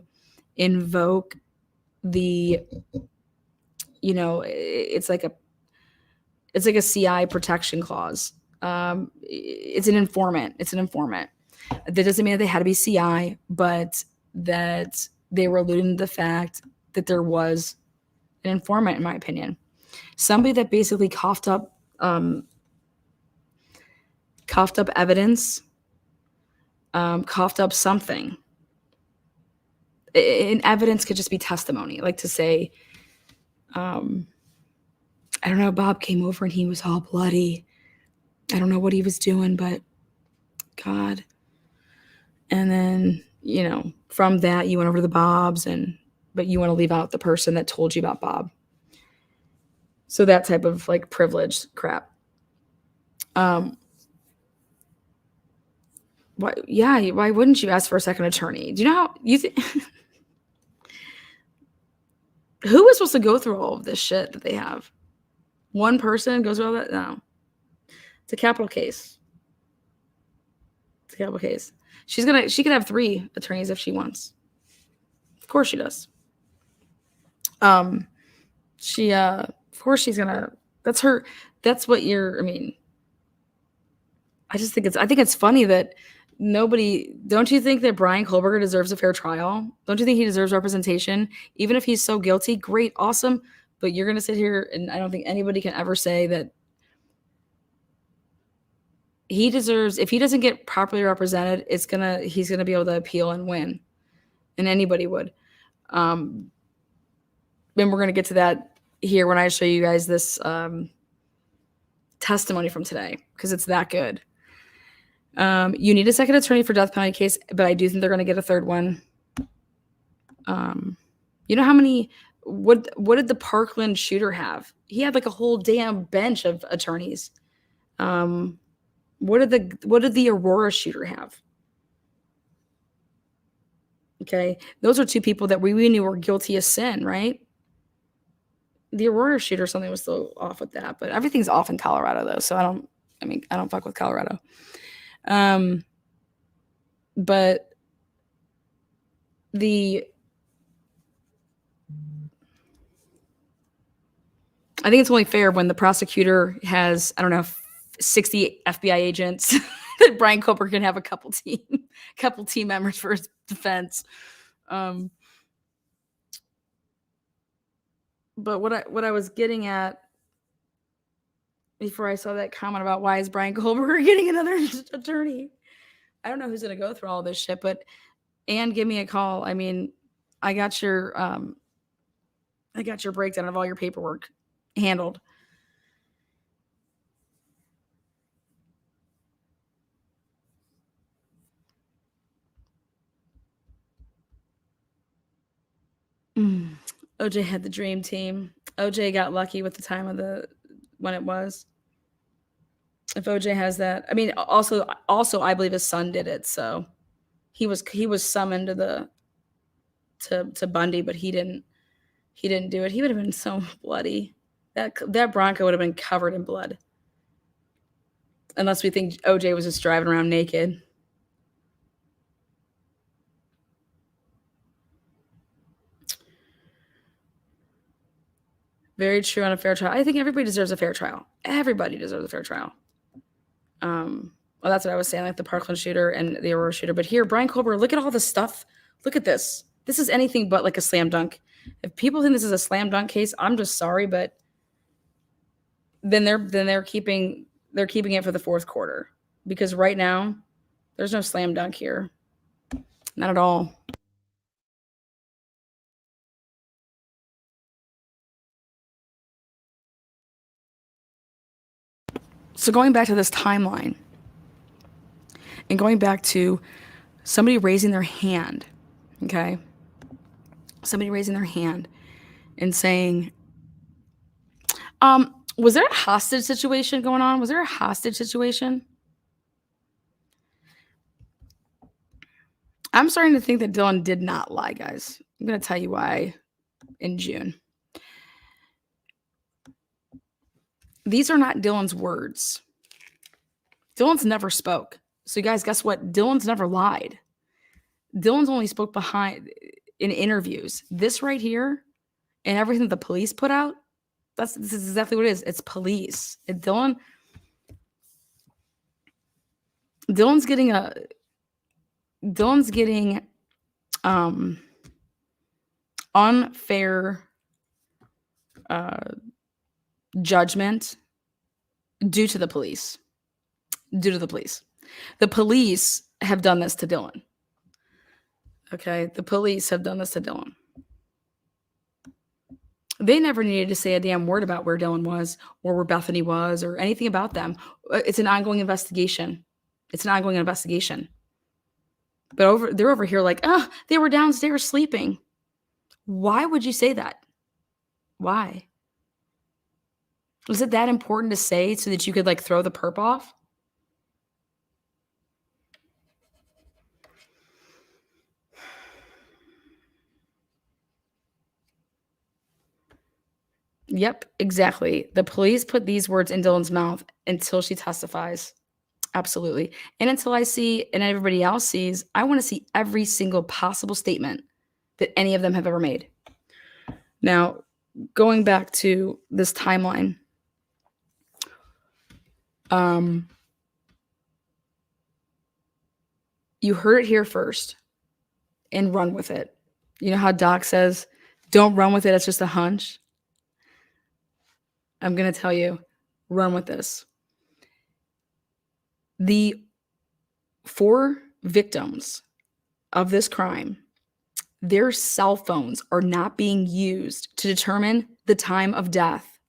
invoke the, it's like a CI protection clause. It's an informant. That doesn't mean that they had to be CI, but that they were alluding to the fact that there was an informant, in my opinion. Somebody that basically coughed up evidence, coughed up something. And evidence could just be testimony, like to say, I don't know, Bob came over and he was all bloody. I don't know what he was doing, but God. And then, from that, you went over to the Bobs, but you want to leave out the person that told you about Bob. So that type of like privileged crap. Why wouldn't you ask for a second attorney? Do you know how you think? Who is supposed to go through all of this shit that they have? One person goes through all that? No. It's a capital case. She could have 3 attorneys if she wants. Of course she does. Of course she's gonna, that's what I think it's funny that don't you think that Brian Kohlberger deserves a fair trial? Don't you think he deserves representation? Even if he's so guilty, great, awesome. But you're going to sit here and I don't think anybody can ever say that he deserves, if he doesn't get properly represented, he's going to be able to appeal and win. And anybody would. And we're going to get to that here when I show you guys this testimony from today, because it's that good. You need a second attorney for death penalty case, but I do think they're going to get a third one. You know how many? What did the Parkland shooter have? He had like a whole damn bench of attorneys. What did the Aurora shooter have? Okay, those are 2 people that we knew were guilty of sin, right? The Aurora shooter, something was still off with that, but everything's off in Colorado though, so I don't fuck with Colorado. But I think it's only fair when the prosecutor has, 60 FBI agents that Brian Kohlberger can have a couple team members for his defense. But what I was getting at before I saw that comment about why is Brian Kohlberger getting another attorney, I don't know who's going to go through all this shit, but Ann, give me a call. I got your breakdown of all your paperwork handled. OJ had the dream team. OJ got lucky with the time of when it was. If OJ has that, also I believe his son did it. So He was summoned to Bundy, but he didn't do it. He would have been so bloody. That Bronco would have been covered in blood. Unless we think OJ was just driving around naked. Very true on a fair trial. I think everybody deserves a fair trial. Everybody deserves a fair trial. Well, that's what I was saying, like the Parkland shooter and the Aurora shooter. But here, Brian Colbert, look at all this stuff. Look at this. This is anything but like a slam dunk. If people think this is a slam dunk case, I'm just sorry, but then they're keeping it for the fourth quarter, because right now there's no slam dunk here. Not at all. So going back to this timeline and going back to somebody raising their hand, okay? Somebody raising their hand and saying, was there a hostage situation going on? Was there a hostage situation? I'm starting to think that Dylan did not lie, guys. I'm going to tell you why in June. These are not Dylan's words. Dylan's never spoke. So you guys, guess what? Dylan's never lied. Dylan's only spoke behind in interviews. This right here and everything the police put out, this is exactly what it is. It's police. Dylan's getting unfair judgment due to the police. The police have done this to Dylan. Okay, the police have done this to Dylan. They never needed to say a damn word about where Dylan was or where Bethany was or anything about them. It's an ongoing investigation. But they're over here like, oh, they were downstairs sleeping. Why would you say that? Why? Was it that important to say so that you could like throw the perp off? Yep, exactly. The police put these words in Dylan's mouth until she testifies. Absolutely. And until I see and everybody else sees, I want to see every single possible statement that any of them have ever made. Now, going back to this timeline, you heard it here first and run with it. You know how Doc says, don't run with it, it's just a hunch? I'm going to tell you, run with this. The 4 victims of this crime, their cell phones are not being used to determine the time of death.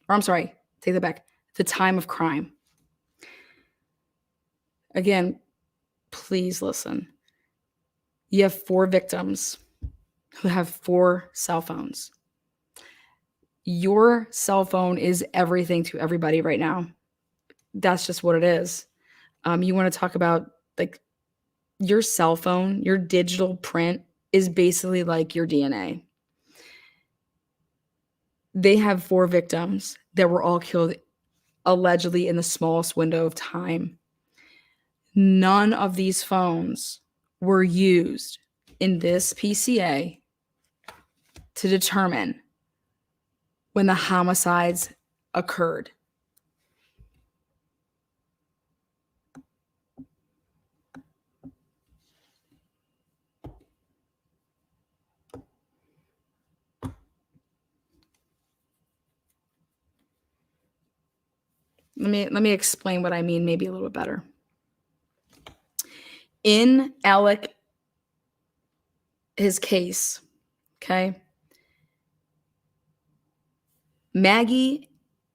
Or I'm sorry, take that back. The time of crime. Again, please listen. You have 4 victims who have 4 cell phones. Your cell phone is everything to everybody right now. That's just what it is. You want to talk about like your cell phone, your digital print is basically like your DNA. They have 4 victims that were all killed allegedly in the smallest window of time. None of these phones were used in this PCA to determine when the homicides occurred. Let me explain what I mean maybe a little bit better. In Alec, his case, okay, Maggie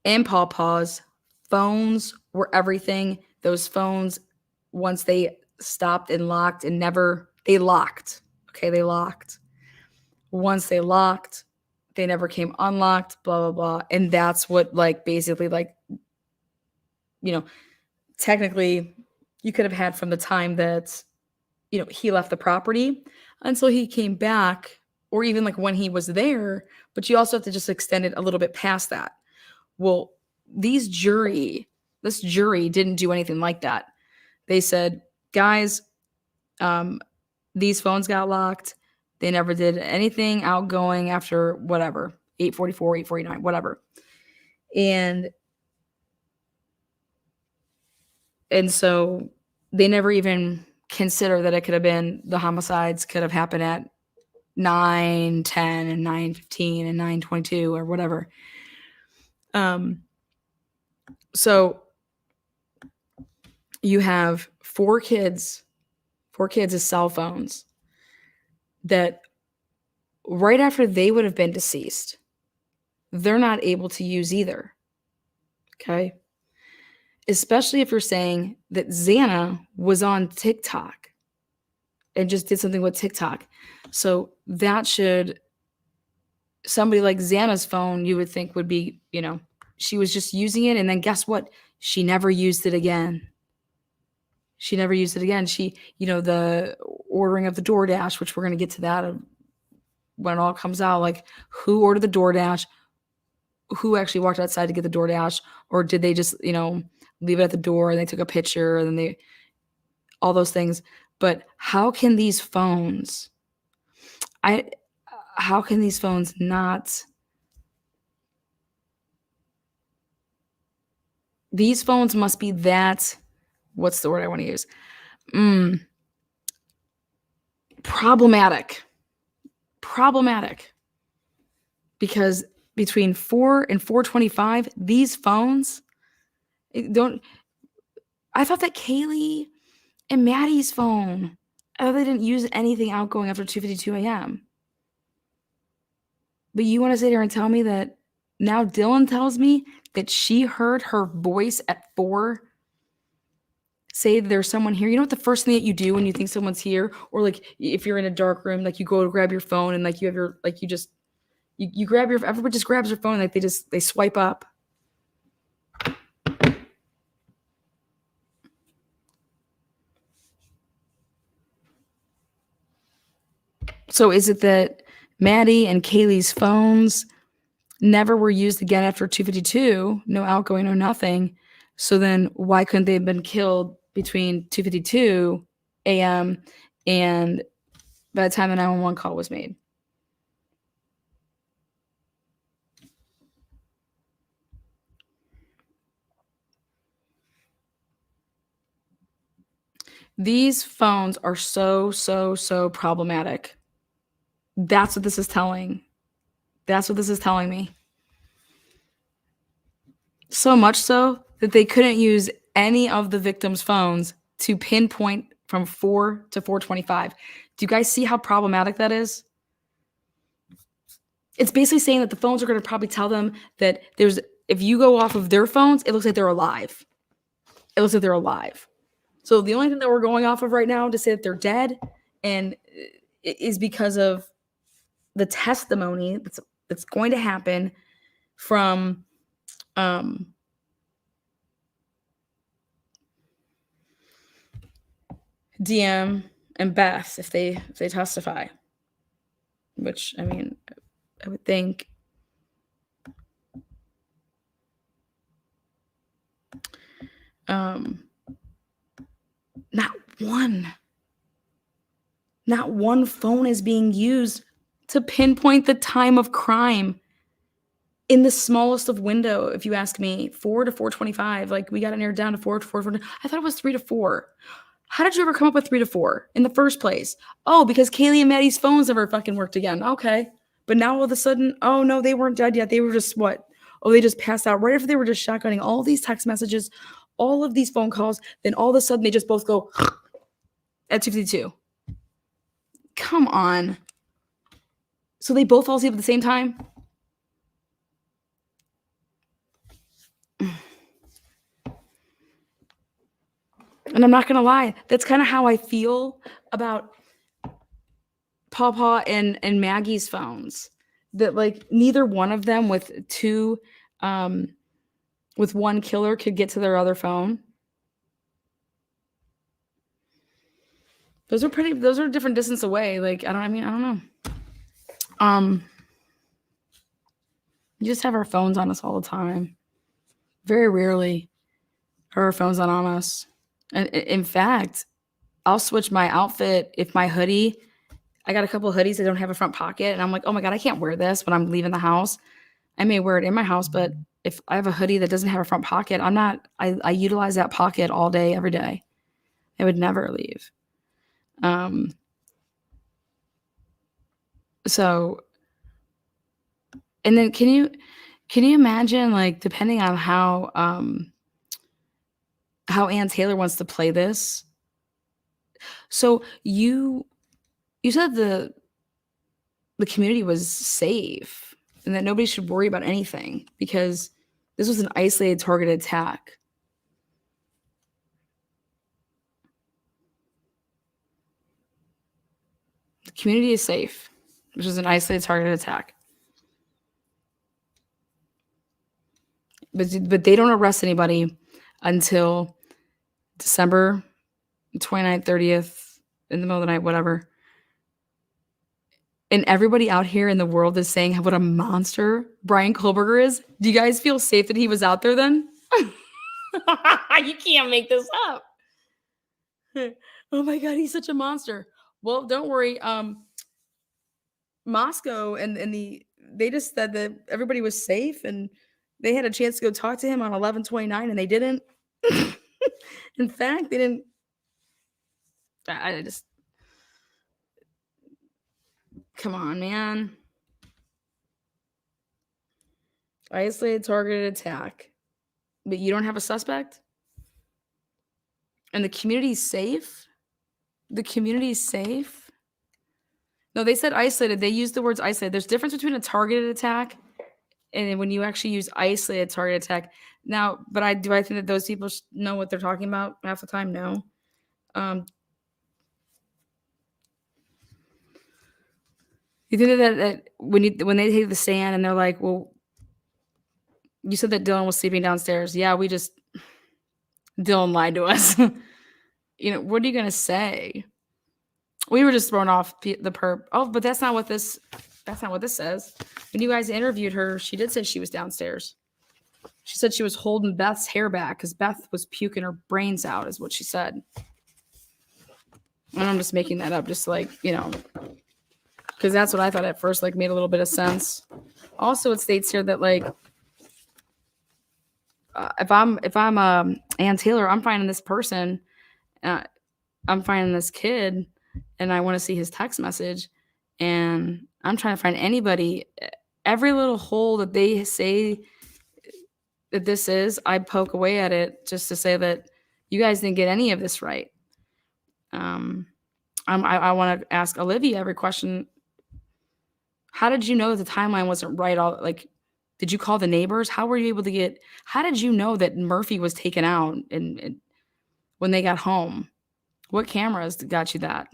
and Pawpaw's phones were everything. Those phones, once they stopped and locked and they locked. Okay, they locked. Once they locked, they never came unlocked, blah, blah, blah. And that's what like basically like, you know, technically you could have had from the time that he left the property until he came back, or even like when he was there, but you also have to just extend it a little bit past that. Well, this jury didn't do anything like that. They said, guys, these phones got locked. They never did anything outgoing after whatever, 8:44, 8:49, whatever. And so they never even consider that it could have been, the homicides could have happened at 9:10 and 9:15 and 9:22 or whatever. So you have four kids with cell phones that right after they would have been deceased, they're not able to use either. Okay. Especially if you're saying that Xana was on TikTok and just did something with TikTok. So that should, somebody like Xana's phone, you would think would be, she was just using it. And then guess what? She never used it again. She, the ordering of the DoorDash, which we're going to get to that when it all comes out, like who ordered the DoorDash, who actually walked outside to get the DoorDash, or did they just, leave it at the door and they took a picture and then all those things. But how can these phones not, these phones must be that, what's the word I want to use? Problematic. Because between 4 and 4:25, these phones I thought that Kaylee and Maddie's phone, they didn't use anything outgoing after 2:52 a.m. But you want to sit here and tell me that now Dylan tells me that she heard her voice at 4 say there's someone here. You know what the first thing that you do when you think someone's here? Or like if you're in a dark room, like you go to grab your phone and like you have your, like you grab your, everybody just grabs their phone, like they swipe up. So is it that Maddie and Kaylee's phones never were used again after 2:52, no outgoing, no nothing? So then why couldn't they have been killed between 2:52 a.m. and by the time the 911 call was made? These phones are so problematic. That's what this is telling. That's what this is telling me. So much so that they couldn't use any of the victims' phones to pinpoint from 4 to 4:25. Do you guys see how problematic that is? It's basically saying that the phones are going to probably tell them that if you go off of their phones, it looks like they're alive. So the only thing that we're going off of right now to say that they're dead and is because of the testimony that's going to happen from DM and Beth if they testify, which I mean, I would think not one phone is being used to pinpoint the time of crime in the smallest of window. If you ask me, 4 to 4:25, like we got it narrowed down to 4 to 4:40. I thought it was 3 to 4. How did you ever come up with 3 to 4 in the first place? Oh, because Kaylee and Maddie's phones never fucking worked again. Okay. But now all of a sudden, oh no, they weren't dead yet. They were just what? Oh, they just passed out right after they were just shotgunning all these text messages, all of these phone calls. Then all of a sudden they just both go at 2:52. Come on. So they both fall asleep at the same time? And I'm not going to lie, that's kind of how I feel about Pawpaw and Maggie's phones. That like neither one of them with one killer could get to their other phone. Those are a different distance away. Like, I don't know. You just have our phones on us all the time. Very rarely are our phones not on us. And in fact, I'll switch my outfit if my hoodie, I got a couple of hoodies that don't have a front pocket, and I'm like, oh my God, I can't wear this when I'm leaving the house. I may wear it in my house, but if I have a hoodie that doesn't have a front pocket, I utilize that pocket all day, every day. I would never leave. So, and then can you imagine, like, depending on how Ann Taylor wants to play this? So you said the community was safe and that nobody should worry about anything because this was an isolated, targeted attack. The community is safe. This was an isolated, targeted attack. But they don't arrest anybody until December 29th, 30th, in the middle of the night, whatever. And everybody out here in the world is saying what a monster Brian Kohlberger is. Do you guys feel safe that he was out there then? You can't make this up. Oh my God, he's such a monster. Well, don't worry. Moscow and they just said that everybody was safe and they had a chance to go talk to him on 11/29 and they didn't. In fact, they didn't. I just, come on, man. Isolated, targeted attack. But you don't have a suspect? And the community's safe? The community's safe? No, they said isolated. They used the words isolated. There's a difference between a targeted attack and when you actually use isolated targeted attack. Now, but I think that those people know what they're talking about half the time? No. You think that when they take the stand and they're like, well, you said that Dylan was sleeping downstairs. Yeah, Dylan lied to us. What are you going to say? We were just thrown off the perp. Oh, but that's not what this says. When you guys interviewed her, she did say she was downstairs. She said she was holding Beth's hair back because Beth was puking her brains out, is what she said. And I'm just making that up, just like, because that's what I thought at first, like, made a little bit of sense. Also, it states here that, like, if I'm Ann Taylor, I'm finding this person, I'm finding this kid, and I want to see his text message, and I'm trying to find anybody, every little hole that they say that this is, I poke away at it just to say that you guys didn't get any of this right. I want to ask Olivia every question. How did you know the timeline wasn't right? Did you call the neighbors? How were you able to how did you know that Murphy was taken out and when they got home? What cameras got you that?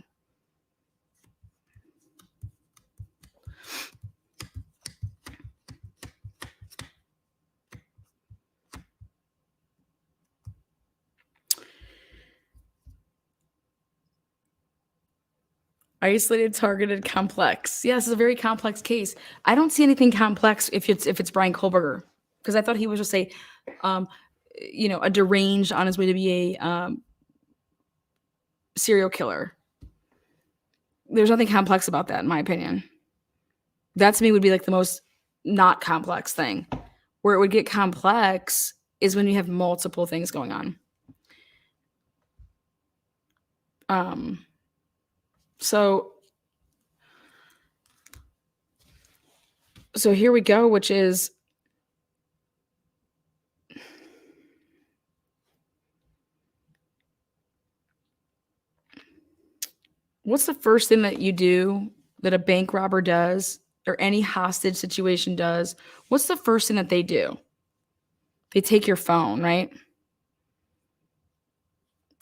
Isolated, targeted, complex. Yes, it's a very complex case. I don't see anything complex if it's Brian Kohlberger, because I thought he was just a deranged on his way to be a serial killer. There's nothing complex about that, in my opinion. That to me would be like the most not complex thing. Where it would get complex is when you have multiple things going on. So here we go, which is what's the first thing that you do that a bank robber does or any hostage situation does? What's the first thing that they do? They take your phone, right?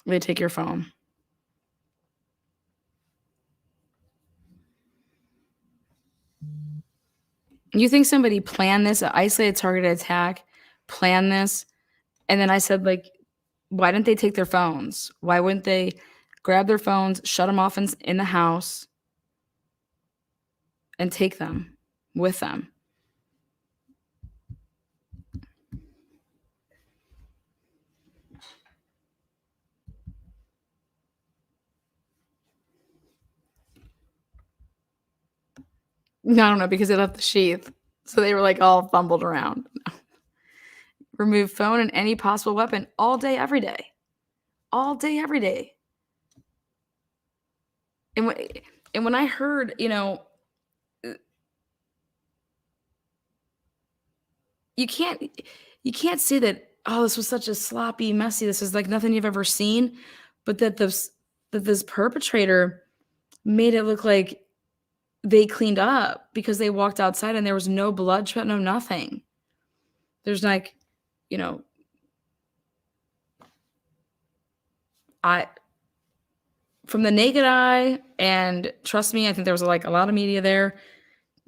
They take your phone. You think somebody planned this, an isolated targeted attack, planned this? And then I said, like, why didn't they take their phones? Why wouldn't they grab their phones, shut them off in the house, and take them with them. I don't know, because they left the sheath. So they were like all fumbled around. Remove phone and any possible weapon all day, every day. All day, every day. And when I heard, you can't say that, oh, this was such a sloppy, messy, this is like nothing you've ever seen, but that this perpetrator made it look like they cleaned up because they walked outside and there was no blood, no nothing. There's like, from the naked eye, and trust me, I think there was like a lot of media there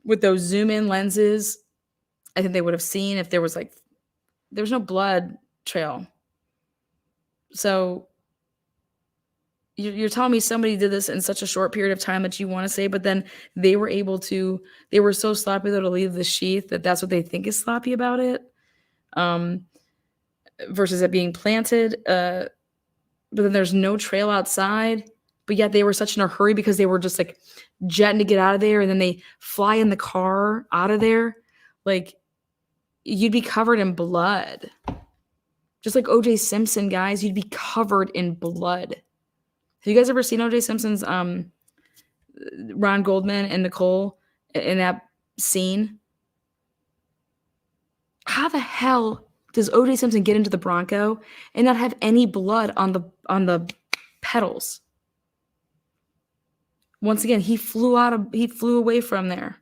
with those zoom in lenses. I think they would have seen if there was no blood trail. So you're telling me somebody did this in such a short period of time that you want to say, but then they were so sloppy to leave the sheath that's what they think is sloppy about it, versus it being planted. But then there's no trail outside, but yet they were such in a hurry because they were just like jetting to get out of there. And then they fly in the car out of there. Like, you'd be covered in blood. Just like O.J. Simpson, guys, you'd be covered in blood. Have you guys ever seen O.J. Simpson's Ron Goldman and Nicole in that scene? How the hell does O.J. Simpson get into the Bronco and not have any blood on the pedals? Once again, he flew away from there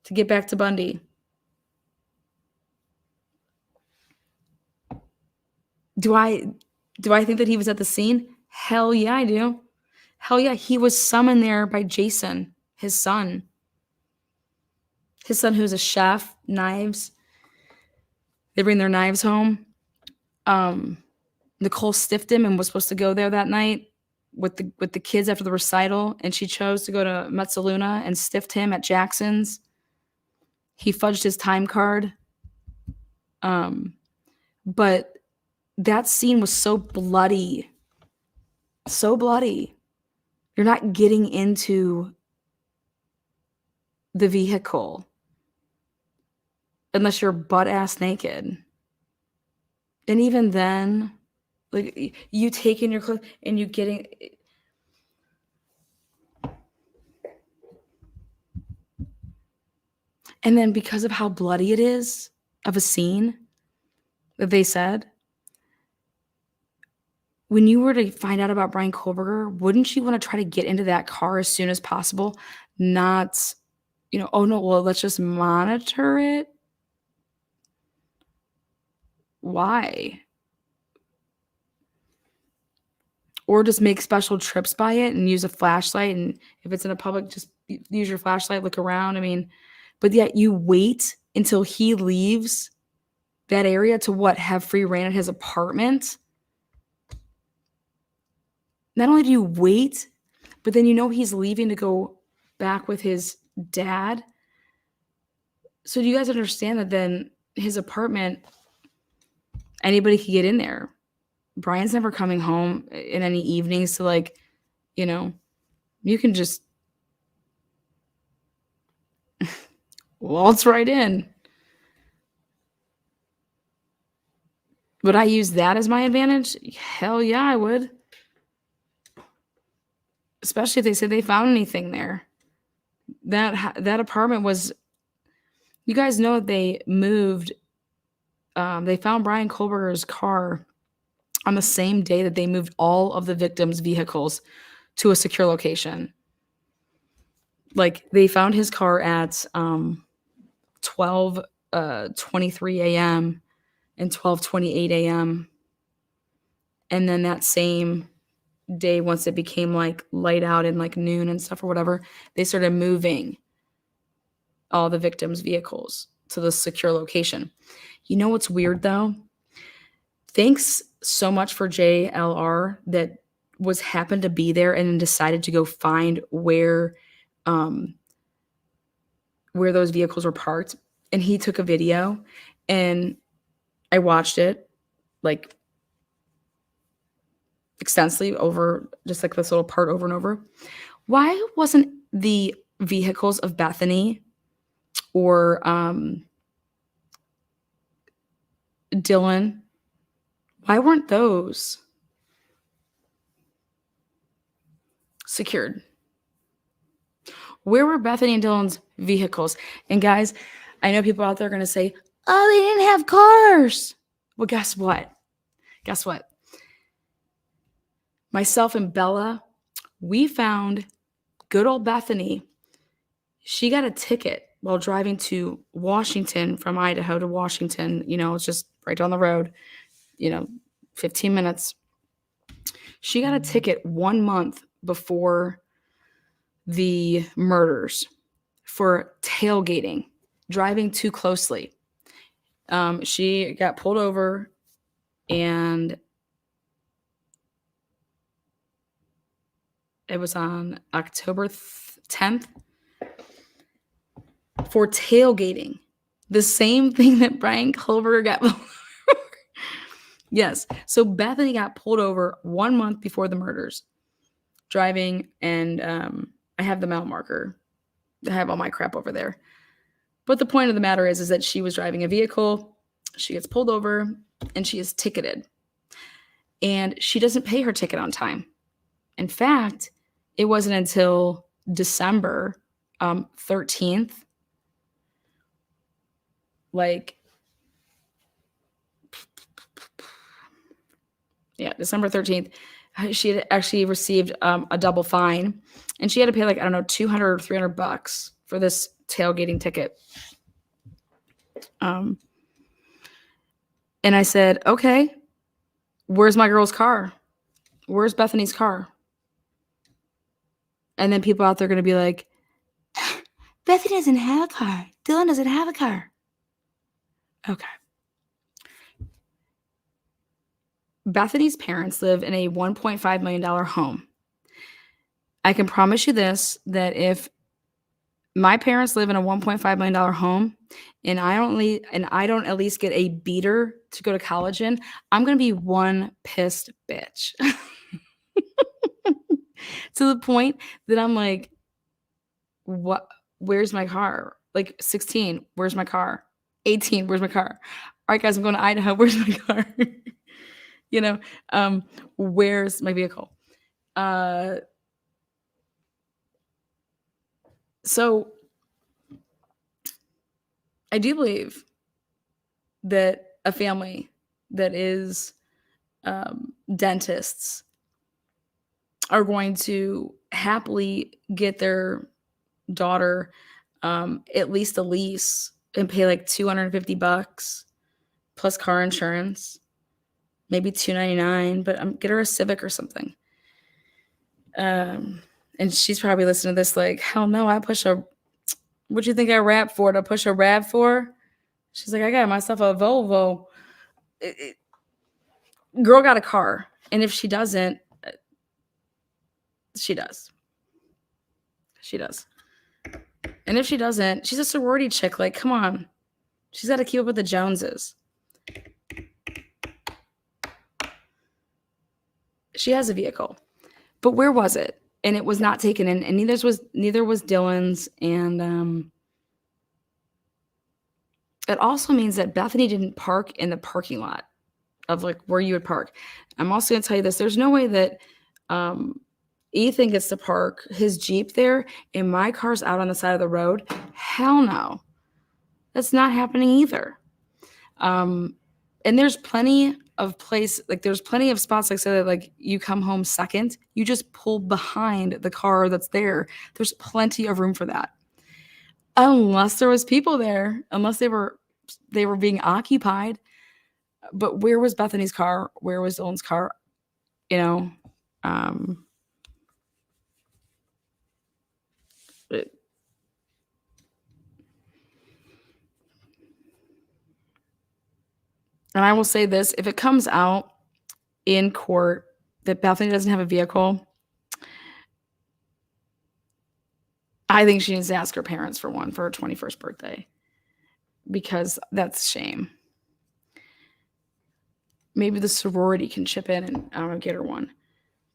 to get back to Bundy. Do I think that he was at the scene? Hell yeah, I do. Hell yeah, he was summoned there by Jason, his son. His son, who's a chef, knives. They bring their knives home. Nicole stiffed him and was supposed to go there that night with the kids after the recital, and she chose to go to Metzaluna and stiffed him at Jackson's. He fudged his time card. But that scene was so bloody. So bloody. You're not getting into the vehicle unless you're butt-ass naked. And even then, like, you taking your clothes and you getting... And then because of how bloody it is of a scene that they said, when you were to find out about Brian Kohlberger, wouldn't you want to try to get into that car as soon as possible? Not, oh no, well, let's just monitor it. Why? Or just make special trips by it and use a flashlight. And if it's in a public, just use your flashlight, look around. I mean, but yet you wait until he leaves that area to have free reign at his apartment. Not only do you wait, but then he's leaving to go back with his dad. So do you guys understand that then his apartment, anybody could get in there? Brian's never coming home in any evenings to you can just waltz right in. Would I use that as my advantage? Hell yeah, I would. Especially if they said they found anything there. That apartment was, you guys know they moved, they found Brian Kohlberger's car on the same day that they moved all of the victims' vehicles to a secure location. Like, they found his car at 12:23 a.m. and 12:28 a.m. And then that same day, once it became like light out and like noon and stuff or whatever, they started moving all the victims' vehicles to the secure location. You know what's weird though? Thanks so much for JLR that was happened to be there and then decided to go find where those vehicles were parked, and he took a video, and I watched it like extensively over just like this little part over and over. Why wasn't the vehicles of Bethany or Dylan, why weren't those secured? Where were Bethany and Dylan's vehicles? And guys, I know people out there are going to say, oh, they didn't have cars. Well, guess what? Guess what? Myself and Bella, we found good old Bethany. She got a ticket while driving to Washington from Idaho to Washington. You know, it's just right down the road, 15 minutes. She got a ticket 1 month before the murders for tailgating, driving too closely. She got pulled over, and it was on October 10th for tailgating. The same thing that Brian Culver got pulled over. Yes. So Bethany got pulled over 1 month before the murders, driving, and I have the mile marker. I have all my crap over there. But the point of the matter is that she was driving a vehicle. She gets pulled over, and she is ticketed. And she doesn't pay her ticket on time. In fact, it wasn't until December 13th, December 13th, she had actually received a double fine, and she had to pay like, I don't know, $200 or $300 for this tailgating ticket. And I said, okay, where's my girl's car? Where's Bethany's car? And then people out there are going to be like, Bethany doesn't have a car. Dylan doesn't have a car. Okay. Bethany's parents live in a $1.5 million home. I can promise you this, that if my parents live in a $1.5 million home and I don't at least get a beater to go to college in, I'm going to be one pissed bitch. To the point that I'm like, what? Where's my car? Like 16, where's my car? 18, where's my car? All right, guys, I'm going to Idaho. Where's my car? Where's my vehicle? So I do believe that a family that is dentists are going to happily get their daughter at least a lease and pay like $250 plus car insurance, maybe $299, but get her a Civic or something. And she's probably listening to this like, hell no, what do you think I rap for? To push a RAV for? She's like, I got myself a Volvo. Girl got a car. And if she doesn't, she does. She does. And if she doesn't, she's a sorority chick. Like, come on. She's got to keep up with the Joneses. She has a vehicle. But where was it? And it was not taken in. And neither was Dylan's. And it also means that Bethany didn't park in the parking lot of like where you would park. I'm also going to tell you this. There's no way that Ethan gets to park his Jeep there and my car's out on the side of the road. Hell no. That's not happening either. And there's plenty of there's plenty of spots like so that like you come home second, you just pull behind the car that's there. There's plenty of room for that. Unless there was people there, unless they were being occupied. But where was Bethany's car? Where was Dylan's car? And I will say this, if it comes out in court that Bethany doesn't have a vehicle, I think she needs to ask her parents for one for her 21st birthday, because that's shame. Maybe the sorority can chip in and, I don't know, get her one.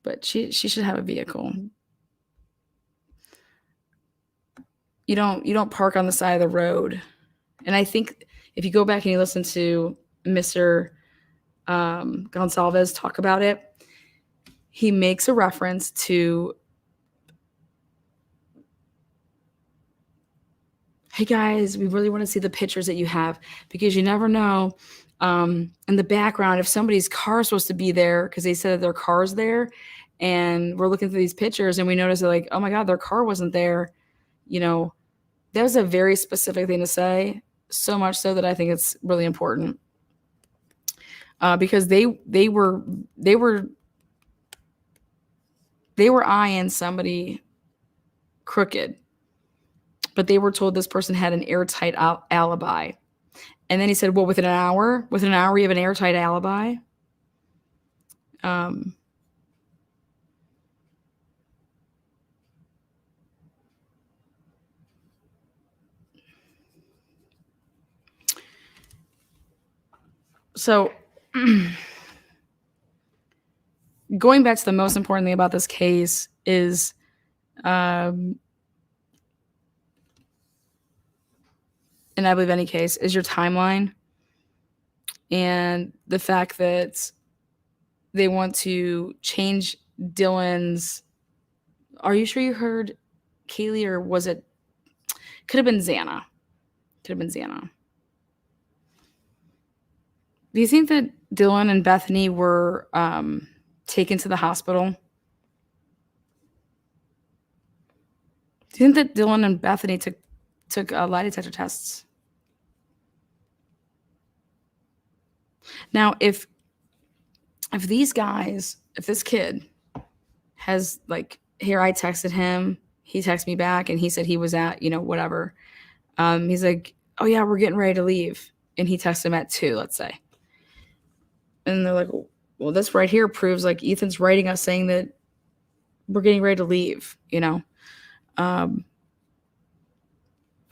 But she should have a vehicle. You don't park on the side of the road. And I think if you go back and you listen to Mr. Gonsalves talk about it, he makes a reference to, hey guys, we really want to see the pictures that you have, because you never know in the background if somebody's car is supposed to be there, because they said that their car's there, and we're looking through these pictures and we notice that, like, oh my God, their car wasn't there. That was a very specific thing to say, so much so that I think it's really important, because they were eyeing somebody crooked, but they were told this person had an airtight alibi. And then he said, well, within an hour you have an airtight alibi. So going back to the most important thing about this case is, and I believe any case, is your timeline, and the fact that they want to change Dylan's. Are you sure you heard Kaylee, or was it? Could have been Xana. Do you think that Dylan and Bethany were taken to the hospital? Do you think that Dylan and Bethany took lie detector tests? Now, if these guys, if this kid has, like, here, I texted him, he texted me back, and he said he was at, whatever. He's like, oh yeah, we're getting ready to leave. And he texted him at 2, let's say. And they're like, well, this right here proves, like, Ethan's writing us saying that we're getting ready to leave, I'm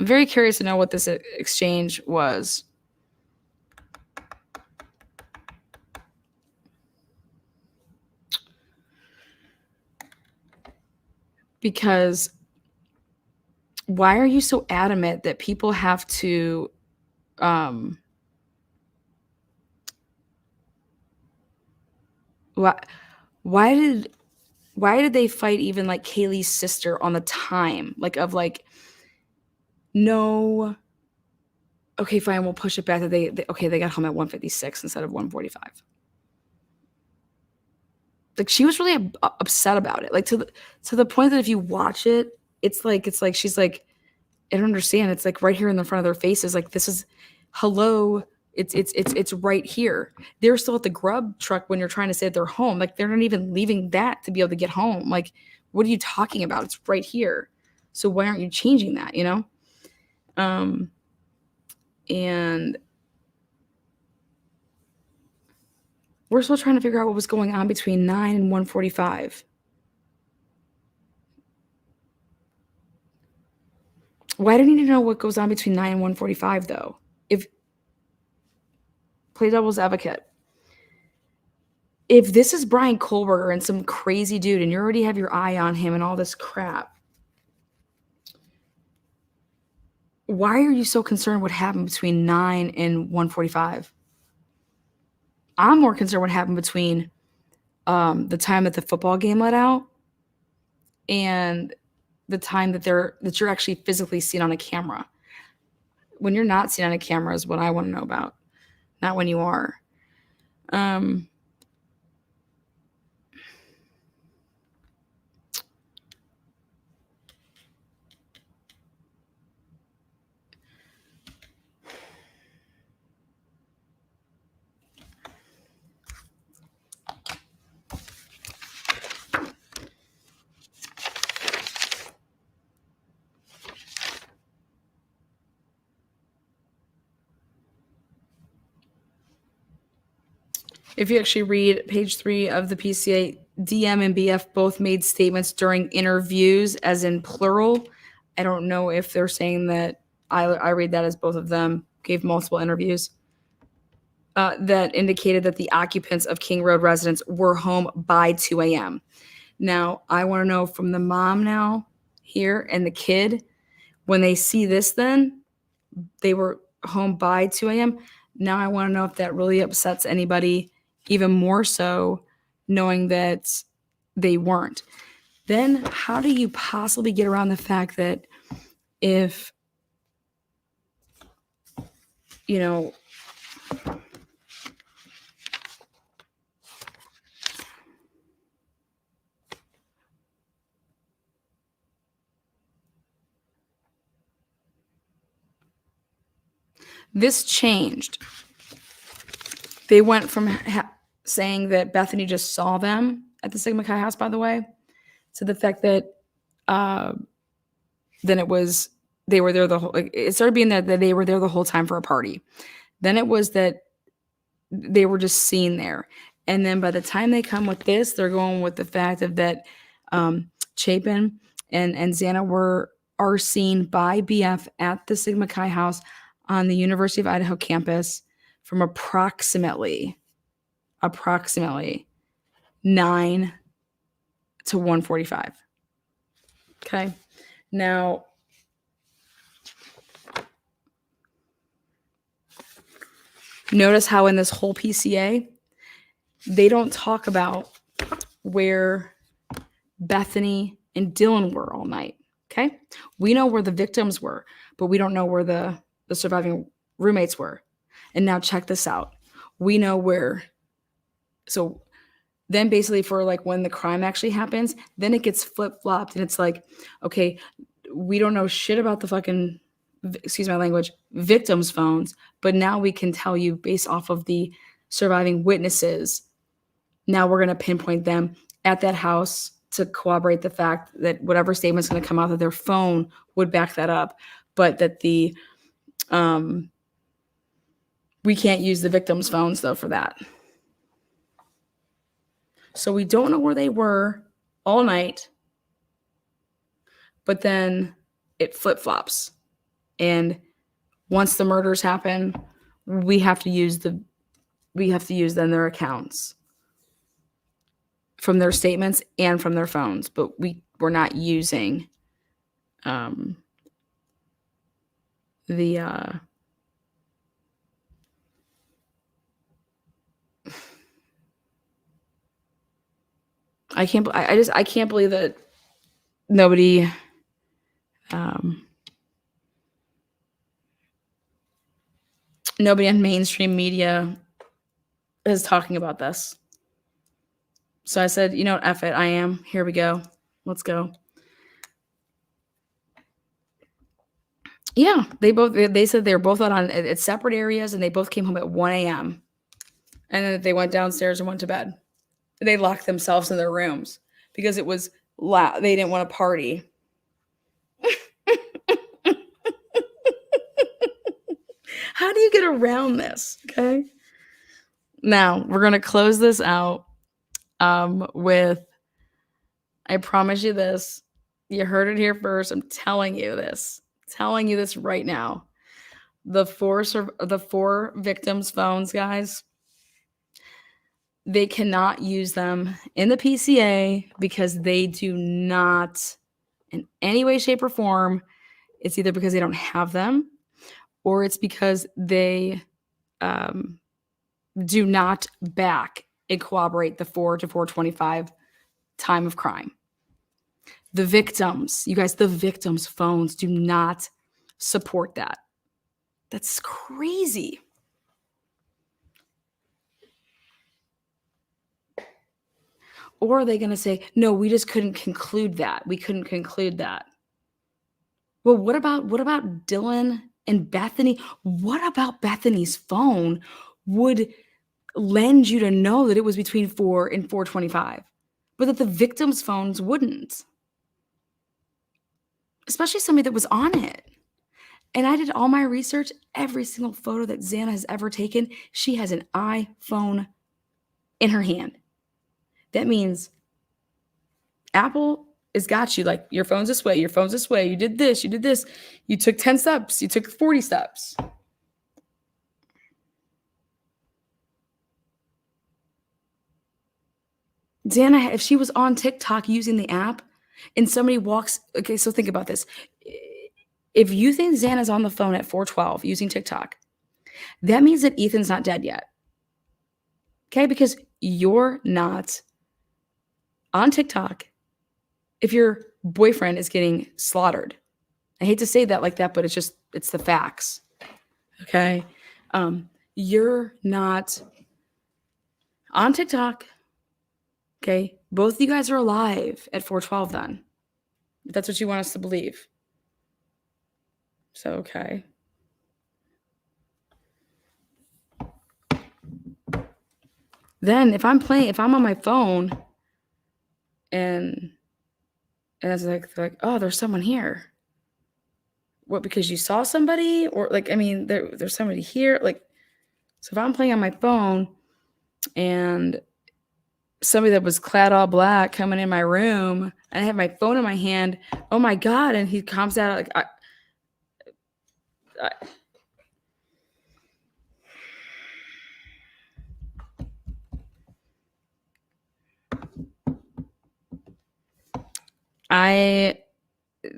very curious to know what this exchange was. Because why are you so adamant that people have to why did they fight even, like, Kaylee's sister on the time, like, of, like, no, okay, fine, we'll push it back that they got home at 1:56 instead of 1:45. Like, she was really upset about it, like, to the point that if you watch it, it's like she's like, I don't understand. It's like right here in the front of their faces. Like, this is, hello. It's right here. They're still at the grub truck when you're trying to say that they're home. Like, they're not even leaving that to be able to get home. Like, what are you talking about? It's right here. So why aren't you changing that? And we're still trying to figure out what was going on between 9 and 1:45. Why do you need to know what goes on between 9 and 1:45 though? If play devil's advocate. If this is Brian Kohlberger and some crazy dude, and you already have your eye on him and all this crap, why are you so concerned what happened between 9 and 1:45? I'm more concerned what happened between the time that the football game let out and the time that you're actually physically seen on a camera. When you're not seen on a camera is what I want to know about, not when you are. If you actually read page 3 of the PCA, DM and BF both made statements during interviews, as in plural. I don't know if they're saying that. I read that as both of them gave multiple interviews that indicated that the occupants of King Road residence were home by 2 a.m. Now, I want to know from the mom now here and the kid, when they see this, then they were home by 2 a.m. Now I want to know if that really upsets anybody even more so, knowing that they weren't. Then how do you possibly get around the fact that if, you know, this changed. They went from saying that Bethany just saw them at the Sigma Chi house, by the way, to the fact that then it was they were there the whole. Like, it started being that they were there the whole time for a party. Then it was that they were just seen there, and then by the time they come with this, they're going with the fact of that Chapin and Xana are seen by BF at the Sigma Chi house on the University of Idaho campus from approximately 9 to 1:45. Okay. Now, notice how in this whole PCA, they don't talk about where Bethany and Dylan were all night. Okay. We know where the victims were, but we don't know where the surviving roommates were. And now check this out. We know where. So then basically for like when the crime actually happens, then it gets flip-flopped and it's like, okay, we don't know shit about the fucking, excuse my language, victims' phones, but now we can tell you based off of the surviving witnesses. Now we're going to pinpoint them at that house to corroborate the fact that whatever statement's going to come out that their phone would back that up, but that the we can't use the victims' phones though for that. So we don't know where they were all night, but then it flip-flops. And once the murders happen, we have to use then their accounts from their statements and from their phones, but we're not using the I can't believe that nobody nobody on mainstream media is talking about this. So I said, you know what, F it, I am. Here we go. Let's go. Yeah, they said they were both out at separate areas and they both came home at 1 a.m. And then they went downstairs and went to bed. They locked themselves in their rooms because it was loud. They didn't want to party. How do you get around this? Okay. Now we're going to close this out with, I promise you this. You heard it here first. I'm telling you this right now. The four victims' phones, guys, they cannot use them in the PCA because they do not, in any way, shape, or form, it's either because they don't have them or it's because they do not back and corroborate the 4 to 4:25 time of crime. The victims, you guys, the victims' phones do not support that. That's crazy. Or are they going to say, no, we just couldn't conclude that. We couldn't conclude that. Well, what about Dylan and Bethany? What about Bethany's phone would lend you to know that it was between 4 and 4:25, but that the victims' phones wouldn't? Especially somebody that was on it. And I did all my research. Every single photo that Xana has ever taken, she has an iPhone in her hand. That means Apple has got you. Like, your phone's this way, your phone's this way. You did this, you took 10 steps, you took 40 steps. Xana, if she was on TikTok using the app and somebody walks, okay, so think about this. If you think Xana's on the phone at 4:12 using TikTok, that means that Ethan's not dead yet. Okay, because you're not on TikTok if your boyfriend is getting slaughtered. I hate to say that like that, but it's the facts. Okay. You're not on TikTok. Okay. Both of you guys are alive at 4:12 then. If that's what you want us to believe. So, okay. Then if I'm on my phone and it's like, oh, there's someone here. What, because you saw somebody? Or like, I mean, there's somebody here. Like, so if I'm playing on my phone and somebody that was clad all black coming in my room and I have my phone in my hand, oh my God, and he comes out like, I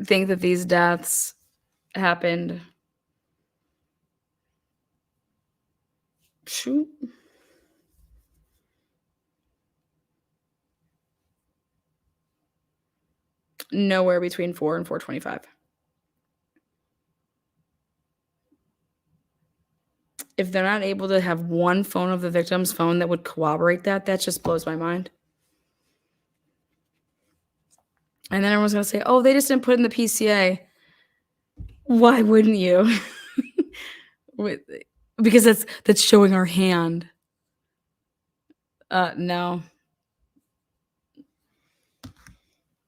think that these deaths happened. Shoot. Nowhere between 4 and 4:25. If they're not able to have one phone of the victim's phone that would corroborate that just blows my mind. And then everyone's going to say, oh, they just didn't put in the PCA. Why wouldn't you? Because that's showing our hand. No.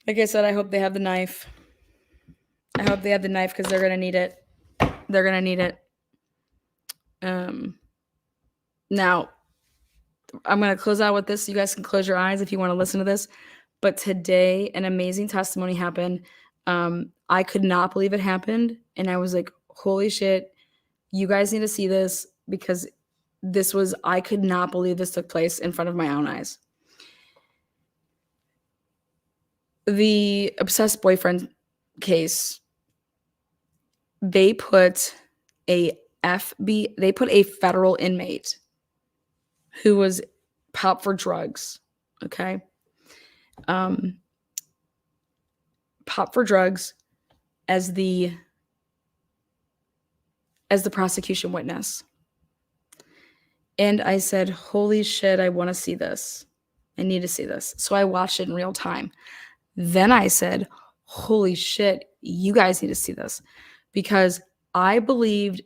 Like I said, I hope they have the knife. I hope they have the knife because they're going to need it. They're going to need it. Now, I'm going to close out with this. You guys can close your eyes if you want to listen to this. But today, an amazing testimony happened. I could not believe it happened. And I was like, holy shit, you guys need to see this because I could not believe this took place in front of my own eyes. The obsessed boyfriend case, they put a federal inmate who was popped for drugs. Okay. Popped for drugs as the prosecution witness. And I said, holy shit, I want to see this. I need to see this. So I watched it in real time. Then I said, holy shit, you guys need to see this. Because I believed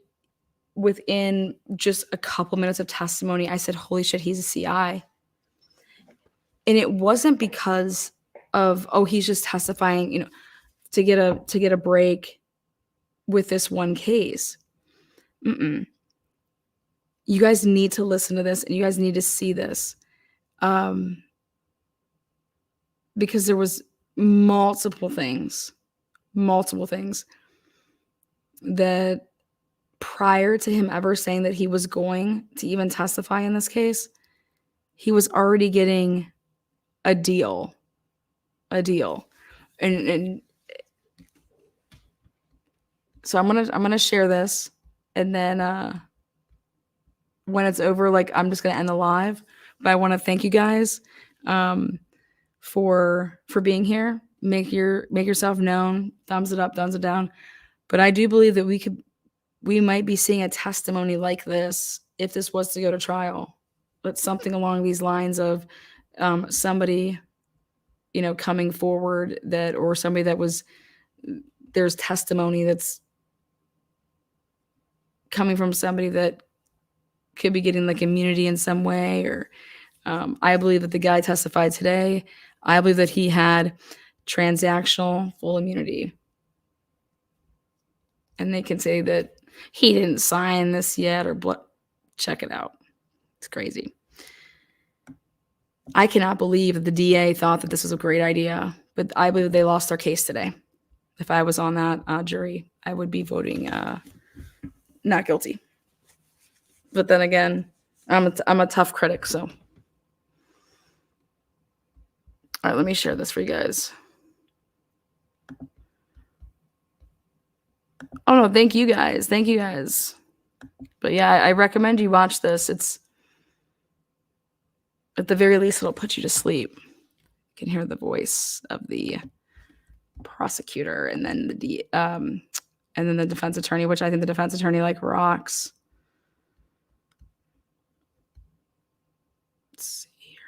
within just a couple minutes of testimony, I said, holy shit, he's a CI. And it wasn't because of, oh, he's just testifying, to get a break with this one case. You guys need to listen to this and you guys need to see this. Because there was multiple things that prior to him ever saying that he was going to even testify in this case, he was already getting a deal. And so I'm gonna share this, and then when it's over, like, I'm just gonna end the live. But I want to thank you guys for being here. Make yourself known. Thumbs it up, thumbs it down. But I do believe that we might be seeing a testimony like this if this was to go to trial. But something along these lines of somebody, coming forward or somebody that there's testimony that's coming from somebody that could be getting like immunity in some way. Or I believe that the guy testified today. I believe that he had transactional full immunity. And they can say that he didn't sign this yet or check it out. It's crazy. I cannot believe that the DA thought that this was a great idea, but I believe they lost their case today. If I was on that jury, I would be voting not guilty. But then again, I'm a tough critic, so. All right, let me share this for you guys. Oh no, thank you guys. Thank you guys. But yeah, I recommend you watch this. It's at the very least it'll put you to sleep. You can hear the voice of the prosecutor and then the defense attorney, which I think the defense attorney like rocks. Let's see here.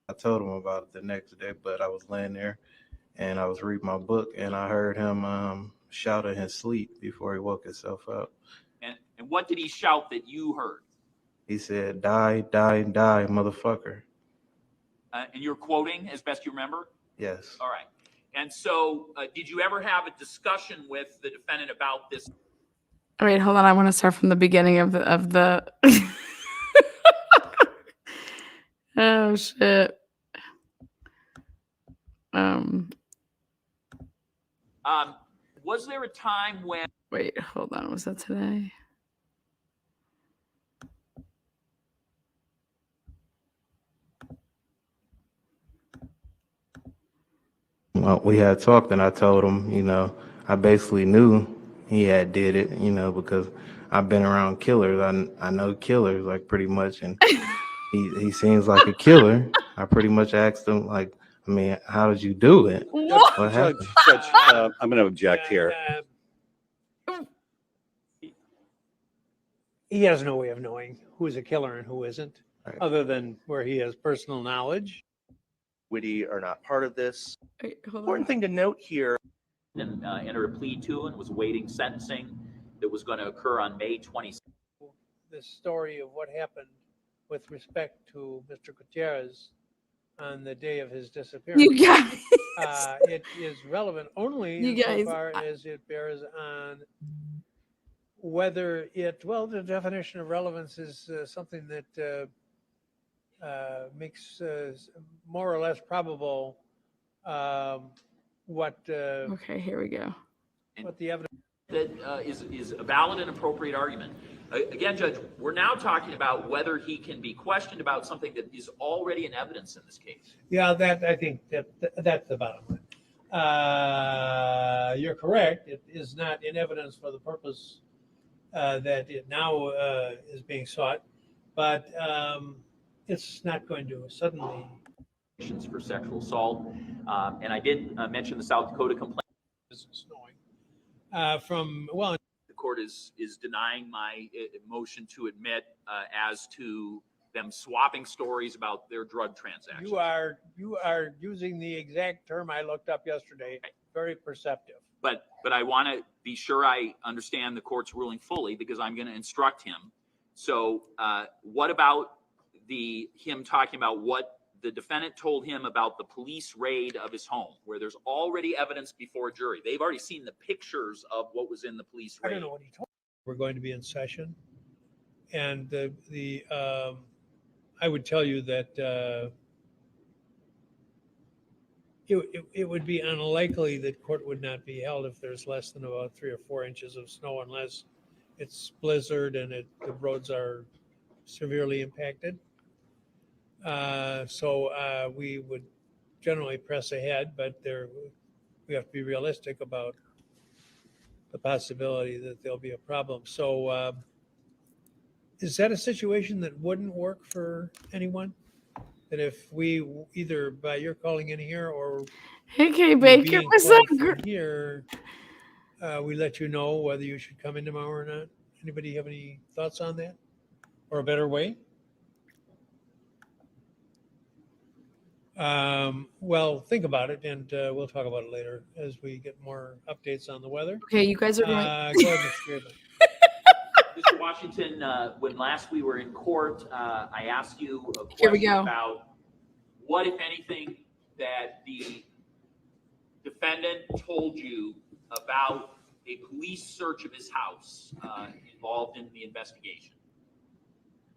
I told him about it the next day, but I was laying there and I was reading my book and I heard him shout in his sleep before he woke himself up. And what did he shout that you heard? He said, "Die, die, die, motherfucker." And you're quoting as best you remember? Yes. All right. And so did you ever have a discussion with the defendant about this? All right, hold on. I want to start from the beginning of the Oh shit. Was there a time when Wait, hold on. Was that today? Well, we had talked and I told him, I basically knew he had did it, because I've been around killers. I know killers like pretty much, and he seems like a killer. I pretty much asked him like, how did you do it? What? What happened? Judge, I'm going to object here. He has no way of knowing who's a killer and who isn't, Right. other than where he has personal knowledge. Witty are not part of this. Wait, hold on. Important thing to note here. and entered a plea to and was awaiting sentencing that was going to occur on May 26th. The story of what happened with respect to Mr. Gutierrez on the day of his disappearance. You guys. It is relevant only You guys, insofar as it bears on whether the definition of relevance is something that makes more or less probable what Okay, here we go. the evidence. That is a valid and appropriate argument. Again, Judge, we're now talking about whether he can be questioned about something that is already in evidence in this case. Yeah, I think that's the bottom line. You're correct. It is not in evidence for the purpose that it now is being sought, but it's not going to suddenly. For sexual assault. And I did mention the South Dakota complaint. Snowing. The court is denying my motion to admit as to them swapping stories about their drug transactions. You are using the exact term I looked up yesterday. Very perceptive. But I want to be sure I understand the court's ruling fully because I'm going to instruct him. So what about him talking about what the defendant told him about the police raid of his home, where there's already evidence before a jury? They've already seen the pictures of what was in the police raid. I don't know what he told me. We're going to be in session, and I would tell you that it would be unlikely that court would not be held if there's less than about 3 or 4 inches of snow, unless it's blizzard and the roads are severely impacted. So we would generally press ahead, but we have to be realistic about the possibility that there'll be a problem. So is that a situation that wouldn't work for anyone? that if we, either by your calling in here or Okay, you Baker, being what's called up? from here, we let you know whether you should come in tomorrow or not. Anybody have any thoughts on that? Or a better way? Well, think about it, and we'll talk about it later as we get more updates on the weather. Okay, you guys are going. Go ahead, Mr. Graveman. Mr. Washington, when last we were in court, I asked you a Here we question go. about what, if anything, that the defendant told you about a police search of his house involved in the investigation.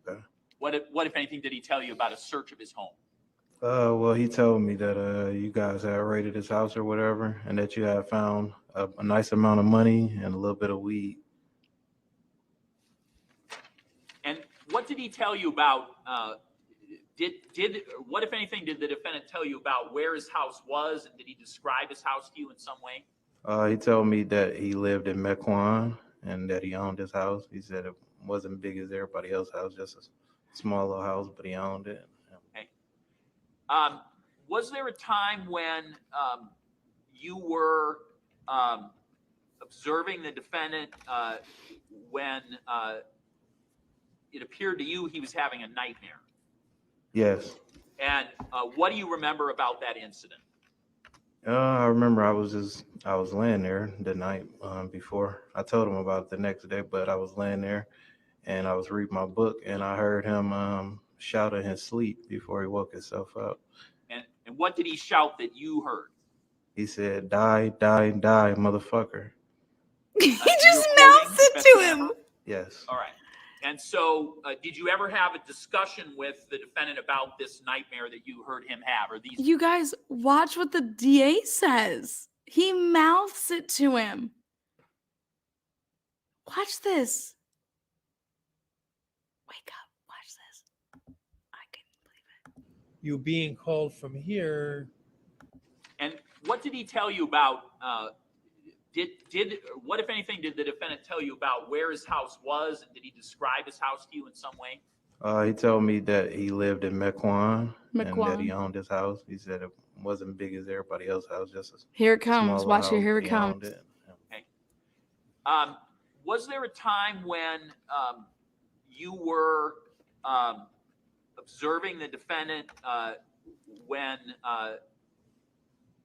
Okay. What, if anything, did he tell you about a search of his home? Well, he told me that you guys had raided his house or whatever, and that you had found a nice amount of money and a little bit of weed. And what did he tell you about? What, if anything, did the defendant tell you about where his house was, and did he describe his house to you in some way? He told me that he lived in Mequon and that he owned his house. He said it wasn't big as everybody else's house, just a small little house, but he owned it. Okay. Was there a time when you were observing the defendant when it appeared to you he was having a nightmare? Yes. And what do you remember about that incident? I remember I was laying there the night before. I told him about it the next day, but I was laying there and I was reading my book and I heard him shout in his sleep before he woke himself up. And what did he shout that you heard? He said, "Die, die, die, motherfucker." He You're just quoting mouths it to Inspector him. Hammer? Yes. All right. And so, did you ever have a discussion with the defendant about this nightmare that you heard him have, or these? You guys, watch what the DA says. He mouths it to him. Watch this. Wake up. Watch this. I couldn't believe it. You being called from here, And what did he tell you about? What, if anything, did the defendant tell you about where his house was, and did he describe his house to you in some way? He told me that he lived in Mequon and that he Mequon. owned his house. He said it wasn't big as everybody else's house, just a Here it comes. smaller Watch it. house, Here but it he owned comes. it. Was there a time when you were observing the defendant when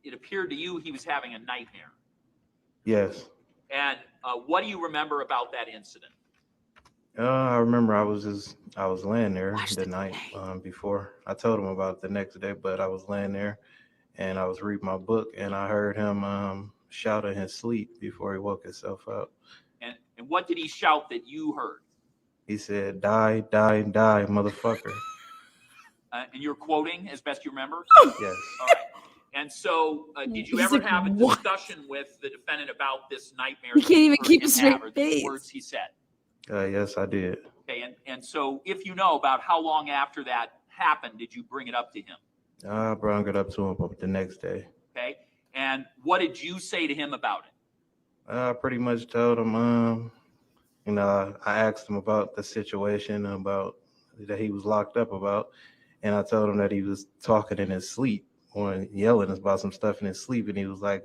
it appeared to you he was having a nightmare? Yes. And what do you remember about that incident? I remember I was laying there Watch the the night DA. before. I told him about it the next day, but I was laying there and I was reading my book and I heard him shout in his sleep before he woke himself up. And what did he shout that you heard? He said, "Die, die, die, motherfucker." And you're quoting as best you remember? Yes. All right. And so, did you He's ever like, have a "What?" discussion with the defendant about this nightmare? He that can't you even heard keep him a straight have, or these face. words he said? Yes, I did. Okay. And so, if you know, about how long after that happened did you bring it up to him? I brought it up to him the next day. Okay. And what did you say to him about it? I pretty much told him, I asked him about the situation about that he was locked up about, and I told him that he was talking in his sleep or yelling about some stuff in his sleep, and he was like,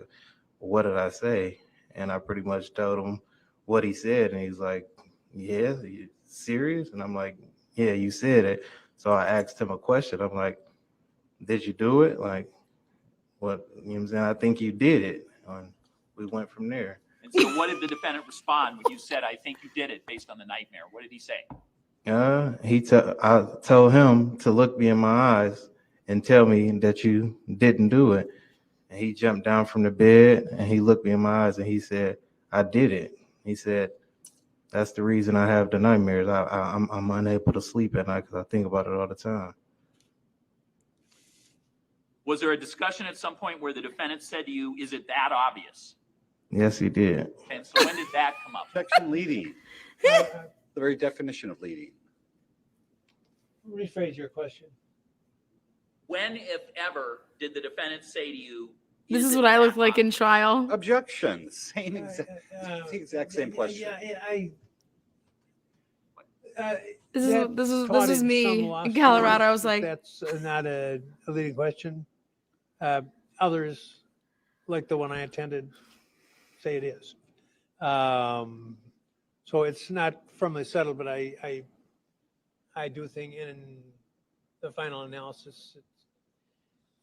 "What did I say?" And I pretty much told him what he said, and he's like, "Yeah, are you serious?" And I'm like, "Yeah, you said it." So I asked him a question. I'm like, "Did you do it?" Like, what? You know what I'm saying? I think you did it. And we went from there. And so, what did the defendant respond when you said, "I think you did it," based on the nightmare? What did he say? I told him to look me in my eyes and tell me that you didn't do it. And he jumped down from the bed and he looked me in my eyes and he said, "I did it." He said, "That's the reason I have the nightmares. I'm unable to sleep at night because I think about it all the time." Was there a discussion at some point where the defendant said to you, "Is it that obvious?" Yes, he did. And so, when did that come up? Objection leading, the very definition of leading. rephrase your question. When, if ever, did the defendant say to you, This is it what I that look like in obvious?" trial. Objection, same exact same question. Yeah, This That is taught this is in some me law in Colorado. I schools was that like, that's not a leading question. Others, like the one I attended, say it is. So it's not firmly settled, but I do think in the final analysis,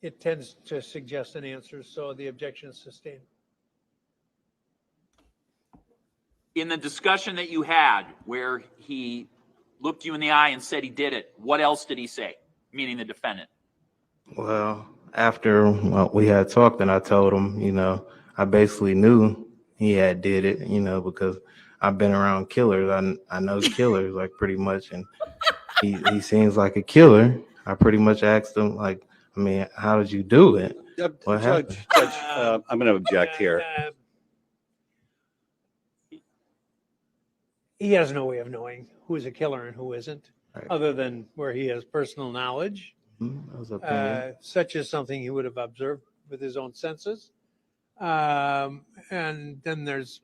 it tends to suggest an answer, so the objection is sustained. In the discussion that you had where he looked you in the eye and said he did it, what else did he say? Meaning the defendant. Well, after we had talked, and I told him, I basically knew he had did it, because I've been around killers. I know killers like pretty much, and he seems like a killer. I pretty much asked him like, I mean, how did you do it? What happened? Judge, I'm going to object here. He has no way of knowing who's a killer and who isn't, Right. other than where he has personal knowledge, That was opinion. such as something he would have observed with his own senses. And then there's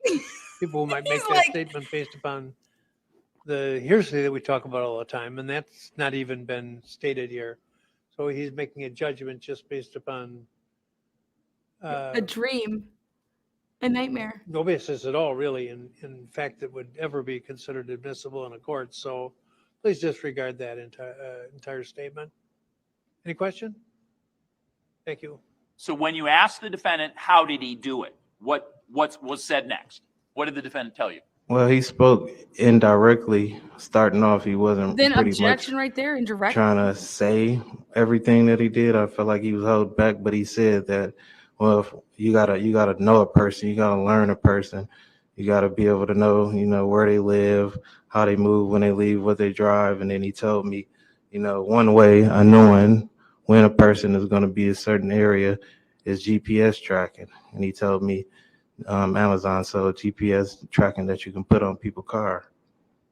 people who might make He's that like- statement based upon the hearsay that we talk about all the time, and that's not even been stated here. So he's making a judgment just based upon a dream, a nightmare. no basis at all, really, in fact, that would ever be considered admissible in a court. So please disregard that entire statement. Any question? Thank you. So when you asked the defendant, how did he do it? What was said next? What did the defendant tell you? Well, he spoke indirectly. Starting off, he wasn't Then pretty objection much right there, indirect. trying to say everything that he did. I felt like he was held back, but he said that, well, if you gotta know a person, you gotta learn a person, you gotta be able to know, where they live, how they move when they leave, what they drive. And then he told me, one way of knowing when a person is going to be a certain area is GPS tracking. And he told me Amazon sold GPS tracking that you can put on people's car.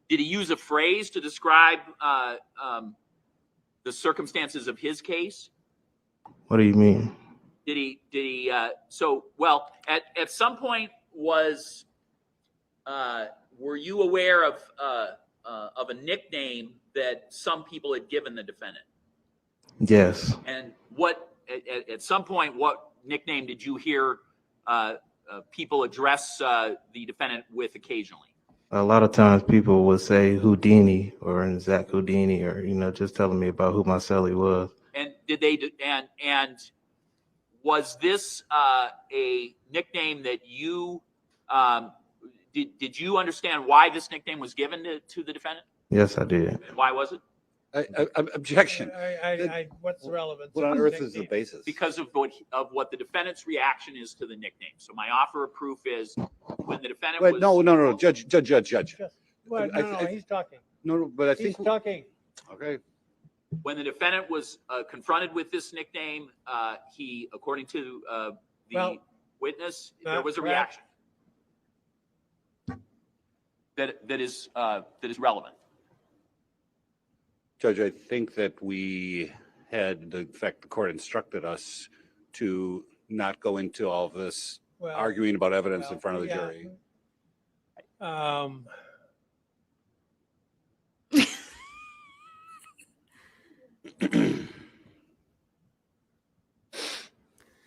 Did he use a phrase to describe the circumstances of his case? What do you mean? Did he so well at some point were you aware of a nickname that some people had given the defendant? Yes. And what at some point what nickname did you hear people address the defendant with occasionally? A lot of times people would say Houdini or Zach Houdini, or just telling me about who my cellie was. And did they and was this a nickname that you did you understand why this nickname was given to the defendant? Yes, I did. And why was it? Objection. What's the relevance? What on earth is the basis? Because of what the defendant's reaction is to the nickname. So my offer of proof is when the defendant Wait, was no, judge. Well, I- no, he's talking. No, but I He's think, talking. okay, when the defendant was confronted with this nickname, he, according to the Well, witness, there was a perhaps- reaction that is relevant. Judge, I think that we had, in fact, the court instructed us to not go into all this Well, arguing about evidence in well, front of the yeah. jury.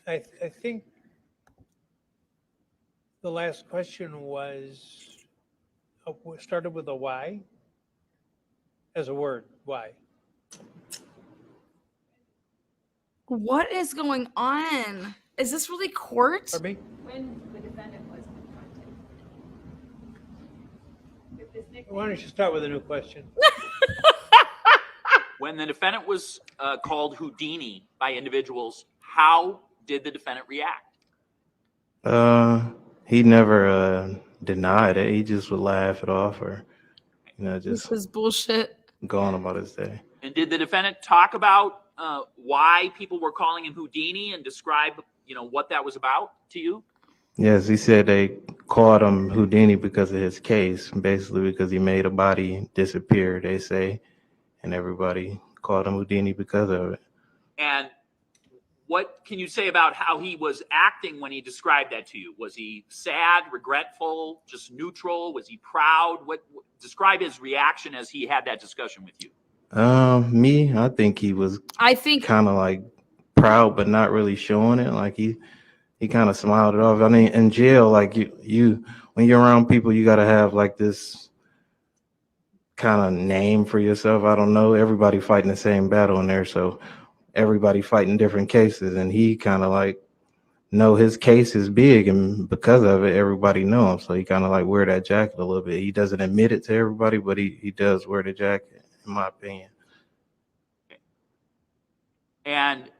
I think the last question was started with a why as a word. Why? What is going on? Is this really court? Pardon me? When the defendant was confronted with this nickname. Why don't you start with a new question? When the defendant was called Houdini by individuals, how did the defendant react? He never denied it. He just would laugh it off, or This just is bullshit. go on about his day. And did the defendant talk about why people were calling him Houdini and describe, what that was about to you? Yes, he said they called him Houdini because of his case, basically because he made a body disappear, they say, and everybody called him Houdini because of it. And What can you say about how he was acting when he described that to you? Was he sad, regretful, just neutral? Was he proud? Describe his reaction as he had that discussion with you. Me, I think he was I think kind of like proud, but not really showing it. Like he kind of smiled it off. I mean, in jail, like you when you're around people, you got to have like this kind of name for yourself. I don't know. Everybody fighting the same battle in there, so everybody fighting different cases, and he kind of like know his case is big, and because of it, everybody know him. So he kind of like wear that jacket a little bit. He doesn't admit it to everybody, but he does wear the jacket, in my opinion. And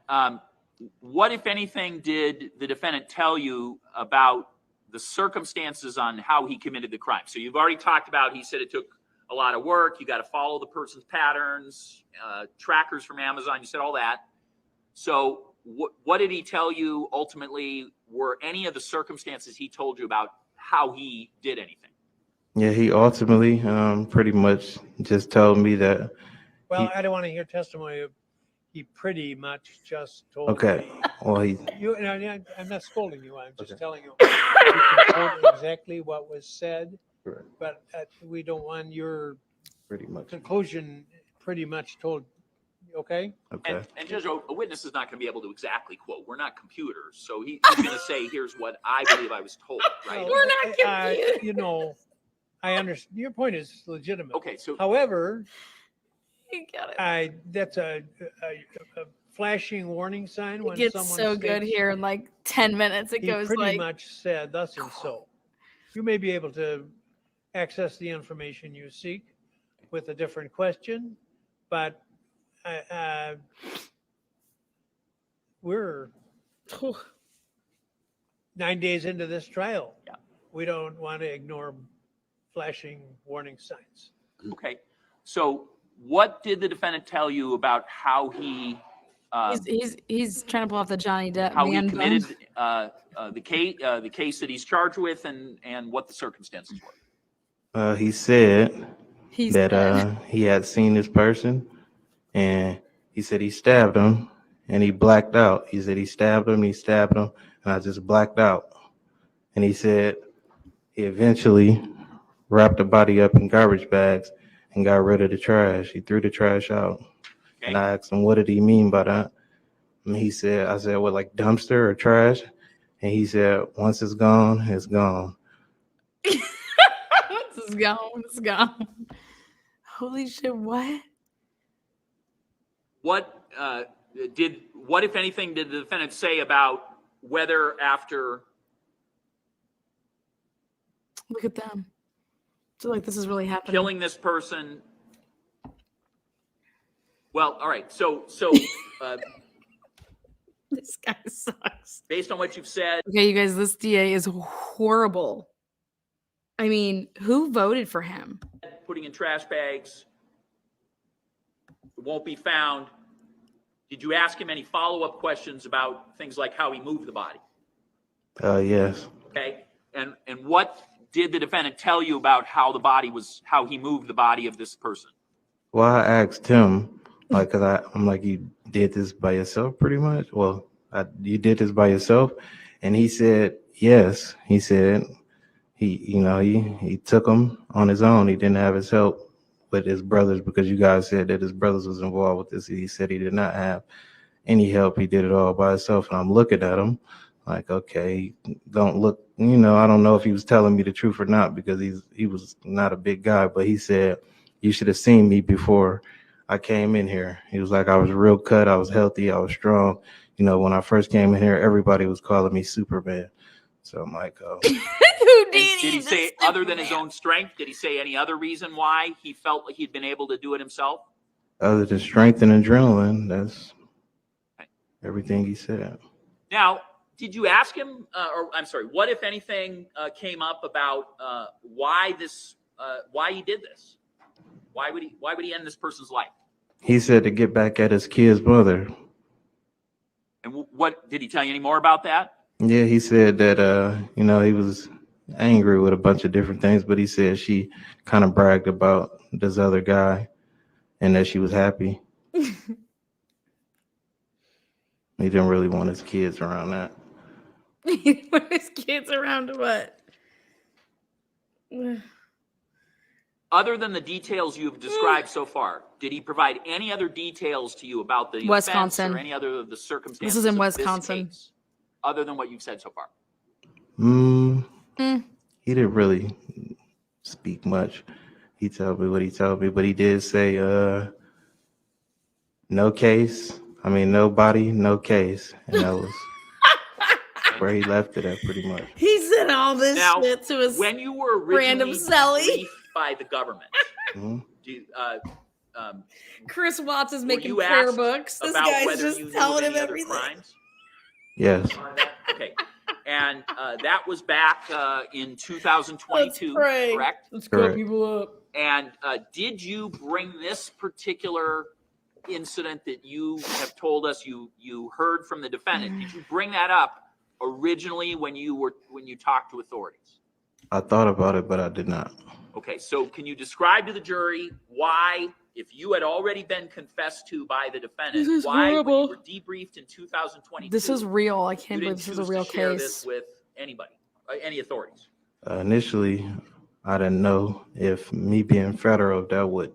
what, if anything, did the defendant tell you about the circumstances on how he committed the crime? So you've already talked about, he said it took a lot of work. You got to follow the person's patterns, trackers from Amazon. You said all that. So what did he tell you ultimately? Were any of the circumstances he told you about how he did anything? Yeah, he ultimately pretty much just told me that. Well, I don't want to hear testimony. He pretty much just told Okay, me. well, he I'm not scolding you. I'm just Okay. telling you. You can quote exactly what was said, Right. but we don't want your pretty much. conclusion pretty much told. Okay. Okay. And Judge, a witness is not going to be able to exactly quote. We're not computers. So he's going to say, here's what I believe I was told, right? Well, We're not confused. You know, I understand. Your point is legitimate. Okay, so However, you got it. that's a flashing warning sign when It gets someone so good states, here in like 10 minutes. It he goes pretty like much said thus and so. You may be able to access the information you seek with a different question, but we're 9 days into this trial. Yeah. We don't want to ignore flashing warning signs. okay. So what did the defendant tell you about how he he's trying to pull off the Johnny Depp how he man committed bun. the case that he's charged with, and what the circumstances were? He said He's that he had seen this person, and he said he stabbed him, and he blacked out. He said he stabbed him, and I just blacked out. And he said he eventually wrapped the body up in garbage bags and got rid of the trash. He threw the trash out. And I asked him, what did he mean by that? And I said, what, like dumpster or trash? And he said, once it's gone, it's gone. It's gone. It's gone. Holy shit! What? What if anything did the defendant say about whether after Look at them. So like this is really happening. killing this person? Well, all right. So This guy sucks. based on what you've said, Okay, you guys, this DA is horrible. I mean, who voted for him? putting in trash bags, it won't be found. Did you ask him any follow-up questions about things like how he moved the body? Yes. Okay. And what did the defendant tell you about how he moved the body of this person? Well, I asked him, like, cause I'm like, you did this by yourself, pretty much. Well, you did this by yourself, and he said yes. He said he took him on his own. He didn't have his help with his brothers, because you guys said that his brothers was involved with this. He said he did not have any help. He did it all by himself. And I'm looking at him like, okay, don't look. I don't know if he was telling me the truth or not, because he was not a big guy, but he said, you should have seen me before I came in here. He was like, I was real cut. I was healthy. I was strong. When I first came in here, everybody was calling me Superman. So I'm like, oh. Who Did he say, other than his own strength, did he say any other reason why he felt like he'd been able to do it himself? Other than strength and adrenaline, that's everything he said. Now, did you ask him, what, if anything, came up about why he did this? Why would he end this person's life? He said to get back at his kid's mother. And what did he tell you any more about that? Yeah, he said that he was angry with a bunch of different things, but he said she kind of bragged about this other guy and that she was happy. He didn't really want his kids around that. When his kids around what? Other than the details you've described so far, did he provide any other details to you about the offense Wisconsin. or any other of the circumstances This is in of Wisconsin. this case, other than what you've said so far? He didn't really speak much. He told me what he told me, but he did say, no case. I mean, no body, no case. And that was where he left it at pretty much. He said all this Now, shit to his when you were random originally celly. briefed by the government, Mhm. Chris Watts is were making you prayer asked books. This about guy's whether just you knew of telling him any other everything. crimes? Yes. Okay. And that was back in 2022, Let's pray. correct? Let's Correct. cut people up. And did you bring this particular incident that you have told us you heard from the defendant? Did you bring that up originally when you talked to authorities? I thought about it, but I did not. Okay, so can you describe to the jury why, if you had already been confessed to by the defendant, This is why when horrible. you were debriefed in 2022, This is real. I you can't believe didn't this is choose a real to share case. this with anybody, any authorities? Initially, I didn't know if me being federal, that would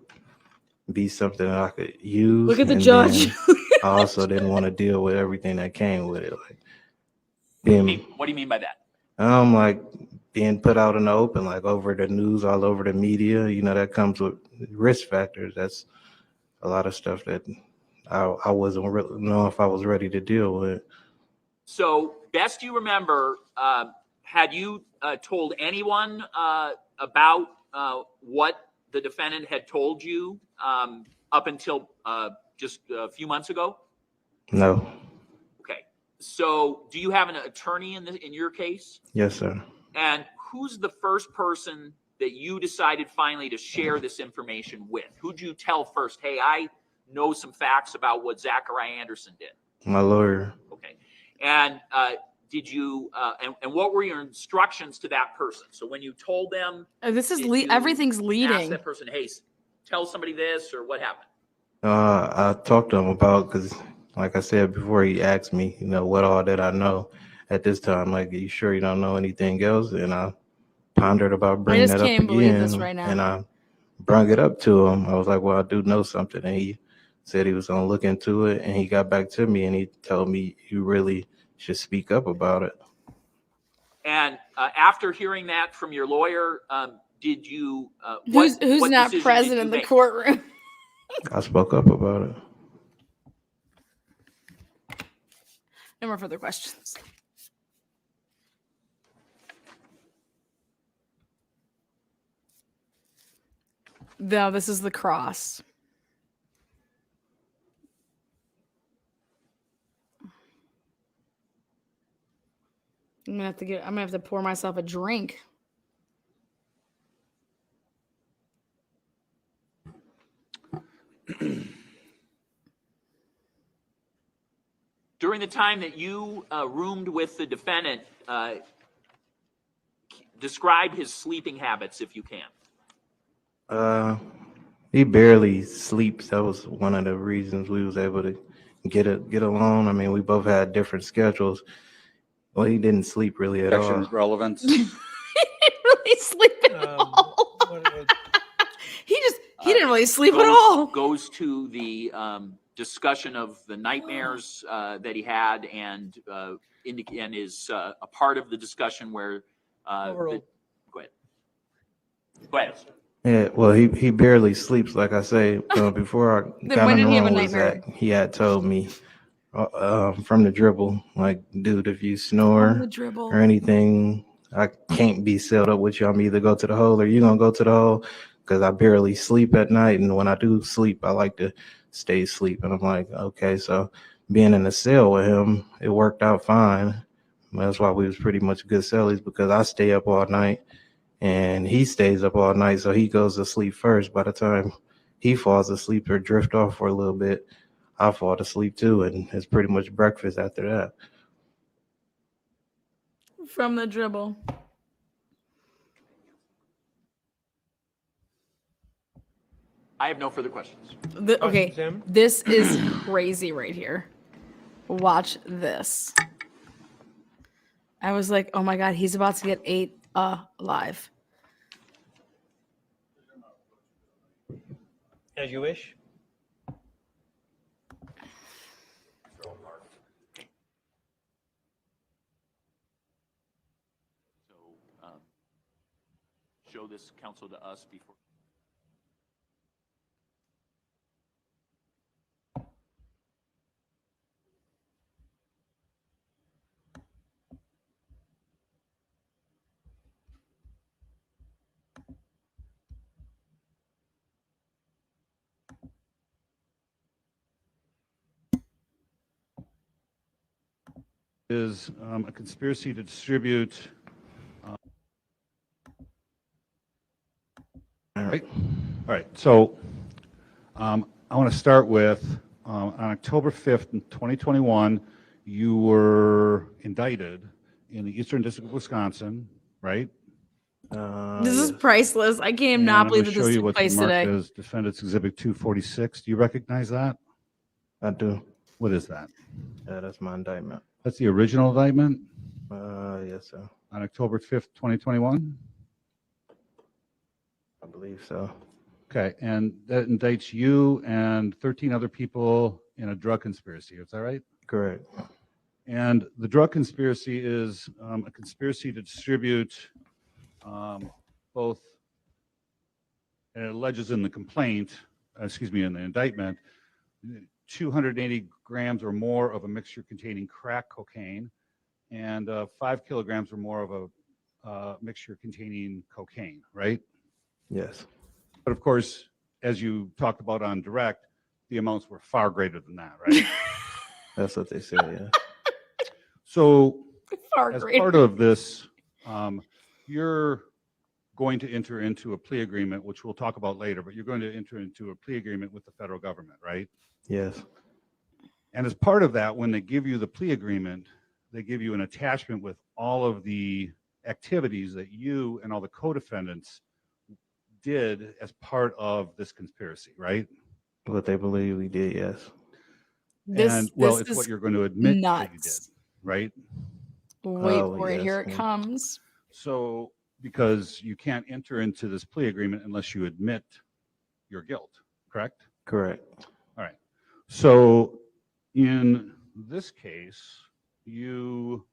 be something that I could use. Look at the and judge. then I also didn't want to deal with everything that came with it. Like What do you mean by that? like being put out in the open, like over the news, all over the media, that comes with risk factors. That's a lot of stuff that I wasn't really know if I was ready to deal with. So, best you remember, had you told anyone about what the defendant had told you up until just a few months ago? No. Okay. So, do you have an attorney in your case? Yes, sir. And who's the first person that you decided finally to share this information with? Who'd you tell first? Hey, I know some facts about what Zachariah Anderson did. My lawyer. Okay. And did you and what were your instructions to that person? So when you told them, This is did you everything's ask leading. that person, hey, tell somebody this, or what happened? I talked to him about, because like I said before, he asked me, what all did I know at this time? Like, are you sure you don't know anything else? And I pondered about bringing just that up can't believe again. this right now. And I brought it up to him. I was like, well, I do know something. And he said he was going to look into it. And he got back to me and he told me, you really should speak up about it. And after hearing that from your lawyer, did you Who's what not decision present did you in the make? courtroom? I spoke up about it. No more further questions. No, this is the cross. I'm gonna have to pour myself a drink. During the time that you roomed with the defendant, describe his sleeping habits if you can. He barely sleeps. That was one of the reasons we was able to get along. I mean, we both had different schedules. Well, he didn't sleep really at all. Objection, relevance. He didn't really sleep at all. He didn't really sleep at all. Goes to the discussion of the nightmares that he had, and is a part of the discussion where. Go ahead. Go ahead. Yeah, well, he barely sleeps. Like I say, before I Then got when in the did he have a room was nightmare? that he had told me from the dribble, like, dude, if you On snore the dribble. or anything, I can't be sealed up with you. I'm either go to the hole or you gonna go to the hole, because I barely sleep at night, and when I do sleep, I like to stay asleep. And I'm like, okay, so being in the cell with him, it worked out fine. That's why we was pretty much good cellies, because I stay up all night and he stays up all night, so he goes to sleep first. By the time he falls asleep or drift off for a little bit, I fall to sleep too, and it's pretty much breakfast after that. From the dribble. I have no further questions. Okay, Tim? this is crazy right here. Watch this. I was like, oh my God, he's about to get ate alive. As you wish. So show this counsel to us before. Is a conspiracy to distribute. Right. All right. So I want to start with on October 5th, 2021, you were indicted in the Eastern District of Wisconsin, right? This is Yes. priceless. I can't And not I'm believe going that to show this you took what's place marked today. as Defendant's Exhibit 246. Do you recognize that? I do. What is that? Yeah, that's my indictment. That's the original indictment Yes, sir. on October 5th, 2021? I believe so. Okay, and that indicts you and 13 other people in a drug conspiracy, is that right? Correct. And the drug conspiracy is a conspiracy to distribute both, and it alleges in the complaint, in the indictment, 280 grams or more of a mixture containing crack cocaine and 5 kilograms or more of a mixture containing cocaine, right? Yes. But of course, as you talked about on direct, the amounts were far greater than that, right? That's what they said, yeah. So Far as greater. part of this, you're going to enter into a plea agreement, which we'll talk about later, but you're going to enter into a plea agreement with the federal government, right? Yes. And as part of that, when they give you the plea agreement, they give you an attachment with all of the activities that you and all the co-defendants did as part of this conspiracy, right? What they believe we did, yes. And well, This it's is what you're going to admit that you did, nuts. right? Wait Oh, for it. yes, Here it yeah. comes. So because you can't enter into this plea agreement unless you admit your guilt, correct? Correct. All right. So in this case, you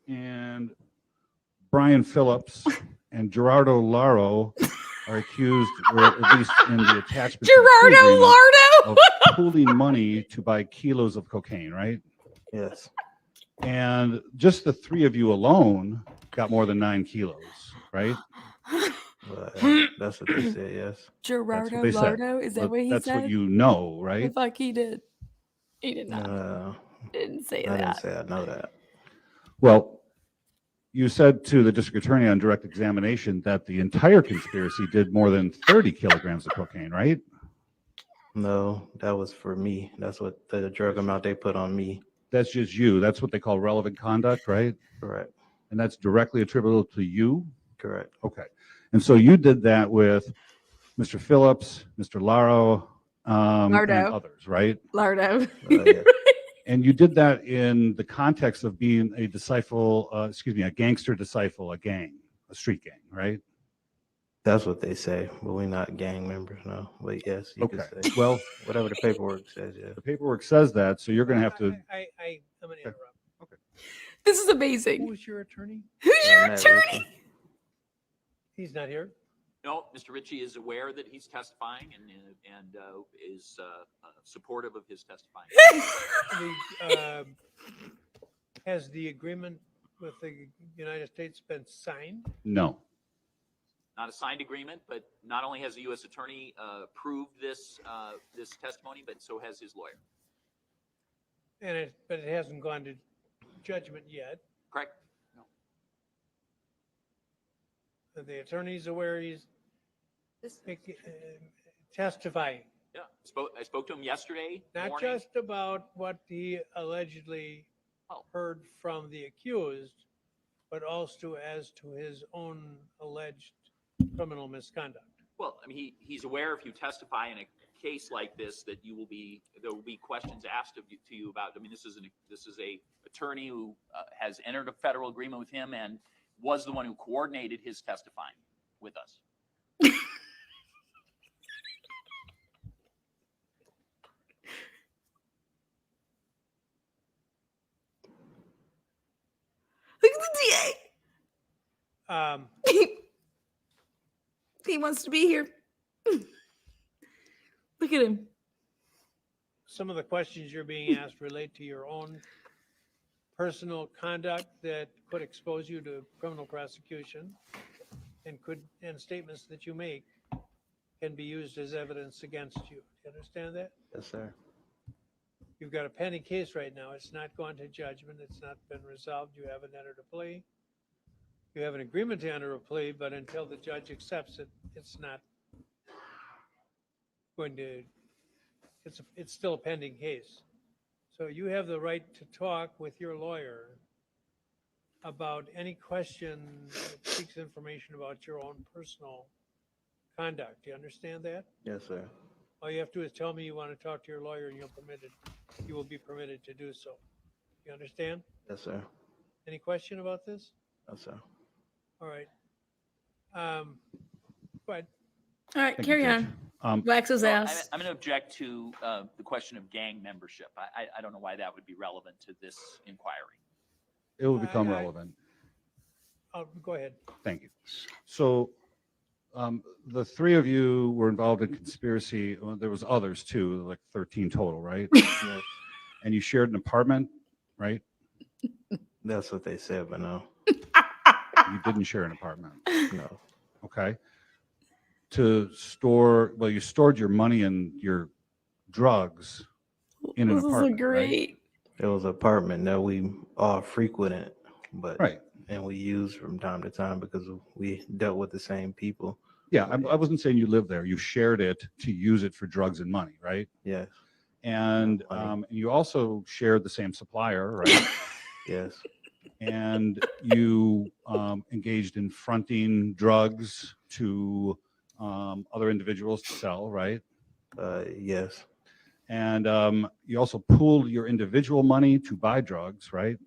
and Brian Phillips and Gerardo Laro are accused, or at least in the attachment to the plea Gerardo agreement, Lardo. of pooling money to buy kilos of cocaine, right? Yes. And just the three of you alone got more than 9 kilos, right? Well, that's what they said, yes. That's Gerardo what they said. Lardo. Is that Well, what he that's said? what you know, The right? fuck he did. He did not. Didn't say I didn't that. say I know that. Well, you said to the district attorney on direct examination that the entire conspiracy did more than 30 kilograms of cocaine, right? No, that was for me. That's what the drug amount they put on me. That's just you. That's what they call relevant conduct, right? Correct. And that's directly attributable to you? Correct. Okay. And so you did that with Mr. Phillips, Mr. Laro, and Lardo. others, right? Lardo. Yeah. And you did that in the context of being a a gangster disciple, a gang, a street gang, right? That's what they say, but we're not gang members, no. But yes, you Okay. could say. Well, Whatever the paperwork says, yeah. the paperwork says that, so you're going to have to. I'm going to interrupt. This is amazing. Who's your attorney? Who's your Matt attorney? Ritchie. He's not here. No, Mr. Ritchie is aware that he's testifying and is supportive of his testifying. Has the agreement with the United States been signed? No. Not a signed agreement, but not only has the U.S. attorney approved this testimony, but so has his lawyer. But it hasn't gone to judgment yet. Correct? Are the attorney's aware he's testifying? Yeah, I spoke to him yesterday Not morning. just about what he allegedly heard from the accused, but also as to his own alleged criminal misconduct. Well, I mean, he's aware if you testify in a case like this that there will be questions asked to you about. I mean, this is a attorney who has entered a federal agreement with him and was the one who coordinated his testifying with us. Look at the Um, DA. He wants to be here. Look at him. some of the questions you're being asked relate to your own personal conduct that could expose you to criminal prosecution, and statements that you make can be used as evidence against you. You understand that? Yes, sir. You've got a pending case right now. It's not gone to judgment. It's not been resolved. You haven't entered a plea. You have an agreement to enter a plea, but until the judge accepts it, it's not going to, it's still a pending case. So you have the right to talk with your lawyer about any question that seeks information about your own personal conduct. Do you understand that? Yes, sir. All you have to do is tell me you want to talk to your lawyer, and you will be permitted to do so. You understand? Yes, sir. Any question about this? Yes, sir. All right. Go ahead. All right, Thank you, carry Judge. on. Wax his Well, ass. I'm going to object to the question of gang membership. I don't know why that would be relevant to this inquiry. It will become I- relevant. Go ahead. Thank you. So the three of you were involved in conspiracy. Well, there was others too, like 13 total, right? Yes, And you shared an apartment, right? that's what they said, but no, You didn't share an apartment. no. Okay. To store, well, you stored your money and your drugs in an This is so apartment, right? great. It was an apartment that we all frequented, but Right. and we used from time to time because we dealt with the same people. Yeah, I wasn't saying you lived there. You shared it to use it for drugs and money, right? Yes, And Money. you also shared the same supplier, right? yes, And you engaged in fronting drugs to other individuals to sell, right? yes, And you also pooled your individual money to buy drugs, right?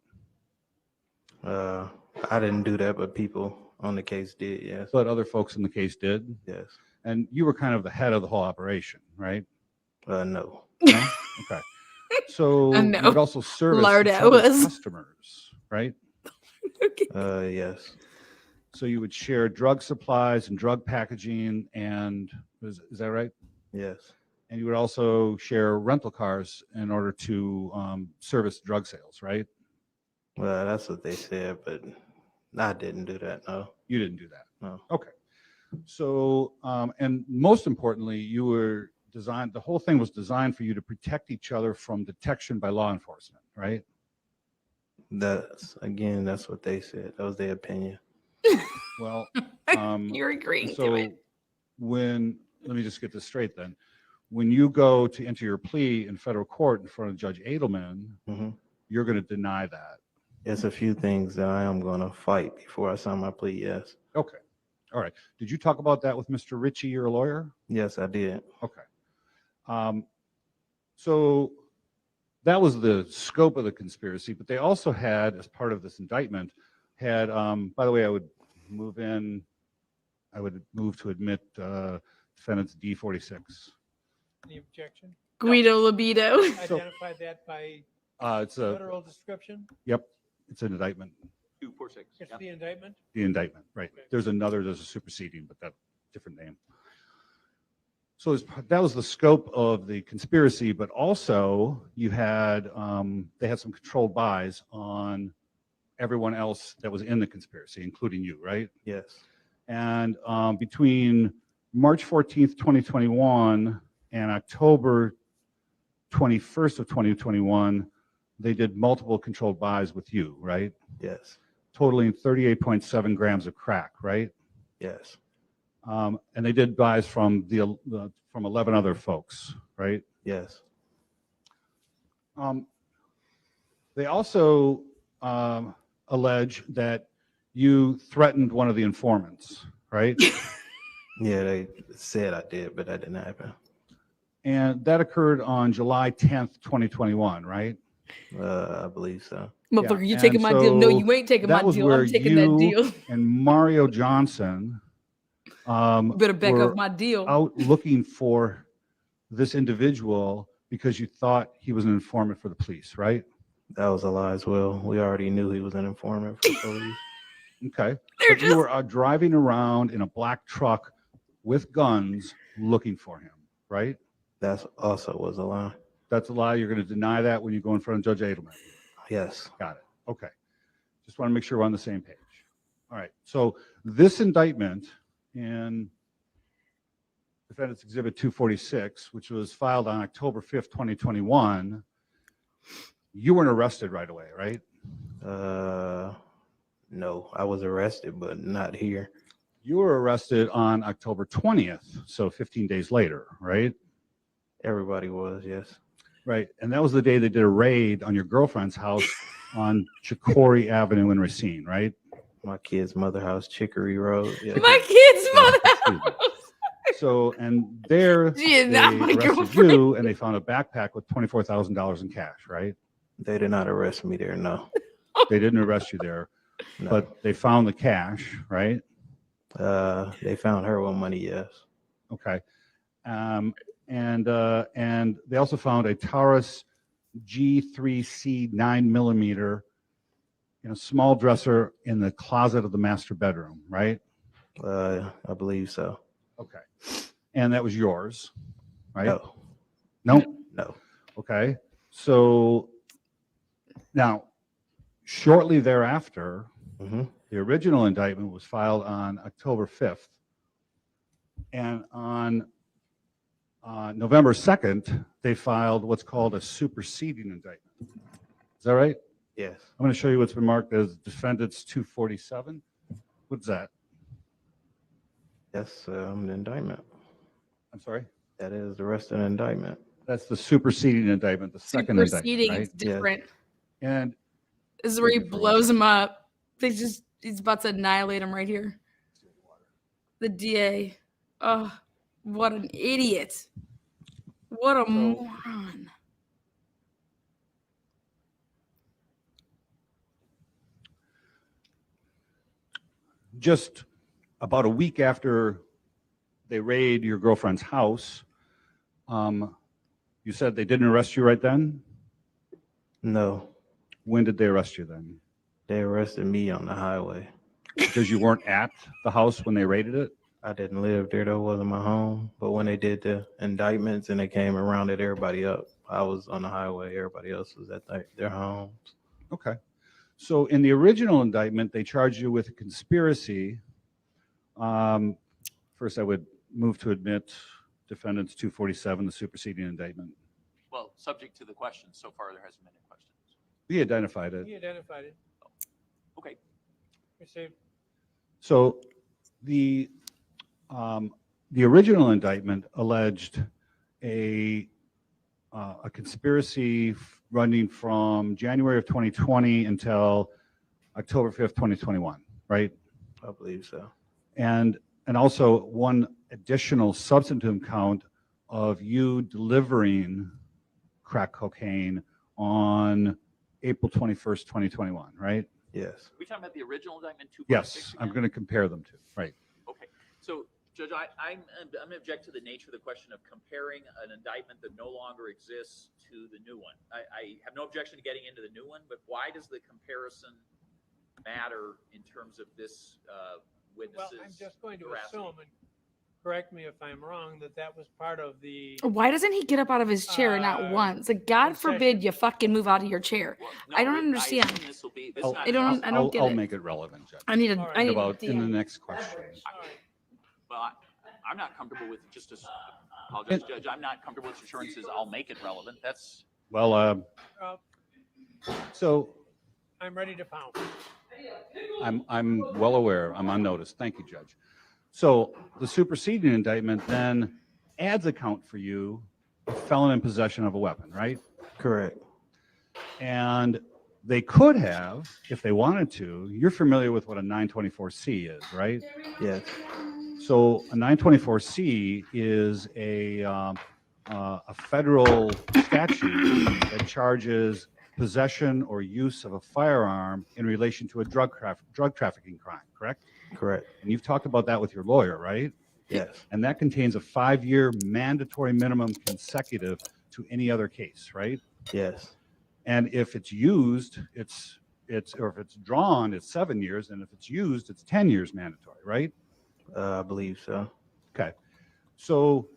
I didn't do that, but people on the case did. Yes, But other folks in the case did. yes. And you were kind of the head of the whole operation, right? No, No? Okay. So No. you would also service Lardo each other's was. customers, right? Okay. yes, So you would share drug supplies and drug packaging, and is that right? yes, And you would also share rental cars in order to service drug sales, right? well, that's what they said, but I didn't do that. No, You didn't do that. no, Okay. So, and most importantly, the whole thing was designed for you to protect each other from detection by law enforcement, right? that's what they said. That was their opinion. Well, You're agreeing to so it. let me just get this straight then. When you go to enter your plea in federal court in front of Judge Edelman, hmm you're going to deny that. It's a few things that I am going to fight before I sign my plea. Yes, Okay. All right. Did you talk about that with Mr. Ritchie, your lawyer? yes, I did. Okay. So that was the scope of the conspiracy, but they also had, as part of this indictment, by the way, I would move to admit defendants D46. Any objection? Guido Libido. Identify that by It's a, federal description? yep, it's an indictment, 246. It's Yeah. the indictment? the indictment, right. Okay. There's a superseding, but that different name. So that was the scope of the conspiracy, but also you had, they had some controlled buys on everyone else that was in the conspiracy, including you, right? Yes, And between March 14th, 2021 and October 21st of 2021, they did multiple controlled buys with you, right? yes, Totaling 38.7 grams of crack, right? yes, And they did buys from from 11 other folks, right? yes, They also allege that you threatened one of the informants, right? Yeah, they said I did, but that didn't happen. And that occurred on July 10th, 2021, right? I believe so. Motherfucker, you and taking my deal? No, so you ain't taking my that was deal. where I'm taking that you deal. and Mario Johnson You better back were off my deal. out looking for this individual because you thought he was an informant for the police, right? That was a lie as well. We already knew he was an informant for police. Okay. They're But you were driving around in a black truck with guns looking for him, right? That also was a lie. That's a lie. You're going to deny that when you go in front of Judge Edelman. Yes. Got it. Okay. Just want to make sure we're on the same page. All right. So this indictment in Defendant's Exhibit 246, which was filed on October 5th, 2021, you weren't arrested right away, right? No, I was arrested, but not here. You were arrested on October 20th, so 15 days later, right? Everybody was, yes. Right. And that was the day they did a raid on your girlfriend's house on Chicory Avenue in Racine, right? My kid's mother house, Chicory Road. Yeah. My kid's mother. Excuse me. So, and there She is they not my arrested girlfriend. you, and they found a backpack with $24,000 in cash, right? They did not arrest me there, no. They didn't arrest you there, No. but they found the cash, right? They found her money, yes. Okay. And they also found a Taurus G3C 9mm in a small dresser in the closet of the master bedroom, right? I believe so. Okay. And that was yours, right? No. No? No. Okay. So now, shortly thereafter, Mm-hmm. the original indictment was filed on October 5th. And on November 2nd, they filed what's called a superseding indictment. Is that right? Yes. I'm going to show you what's been marked as Defendant's 247. What's that? That's an indictment. I'm sorry? That is the rest of the indictment. That's the superseding indictment, the second indictment, Superseding right? is different. And This is where he Thank you for blows watching. him up. He's about to annihilate him right here. The DA. Oh, what an idiot. What a moron. just about a week after they raid your girlfriend's house, you said they didn't arrest you right then? No, When did they arrest you then? they arrested me on the highway. Because you weren't at the house when they raided it? I didn't live there. That wasn't my home. But when they did the indictments and they came and rounded everybody up, I was on the highway. Everybody else was at their homes. Okay. So in the original indictment, they charged you with a conspiracy. First, I would move to admit Defendant's 247, the superseding indictment. Well, subject to the questions. So far, there hasn't been any questions. We identified it. He identified it. Okay. Received. So the original indictment alleged a conspiracy running from January of 2020 until October 5th, 2021, right? I believe so. And also one additional substantive count of you delivering crack cocaine on April 21st, 2021, right? Yes. Are we talking about the original indictment, 246? Yes, I'm again? going to compare them to, right? Okay, so Judge, I'm going to object to the nature of the question of comparing an indictment that no longer exists to the new one. I have no objection to getting into the new one, but why does the comparison matter in terms of this witness's Well, I'm just going to veracity? assume, and correct me if I'm wrong, that was part of the. Why doesn't he get up out of his chair not once? Like, God forbid you fucking move out of your chair. Well, I don't assume understand. This will be, this I'll- is not I don't- I don't get I'll it. make it relevant, Judge. I need All a, right. I need About in the a next question. All right. Well, I'm not comfortable with just as, apologize, Judge, I'm not comfortable with assurances I'll make it relevant. That's, Well, Uh, so I'm ready to pound. I'm well aware. I'm on notice. Thank you, Judge. So the superseding indictment then adds a count for you, a felon in possession of a weapon, right? Correct. And they could have, if they wanted to, you're familiar with what a 924C is, right? Yes. So a 924C is a federal statute that charges possession or use of a firearm in relation to a drug trafficking crime, correct? Correct. And you've talked about that with your lawyer, right? Yes. And that contains a 5-year mandatory minimum consecutive to any other case, right? Yes. And if it's used, or if it's drawn, it's 7 years, and if it's used, it's 10 years mandatory, right? I believe so. Okay. So,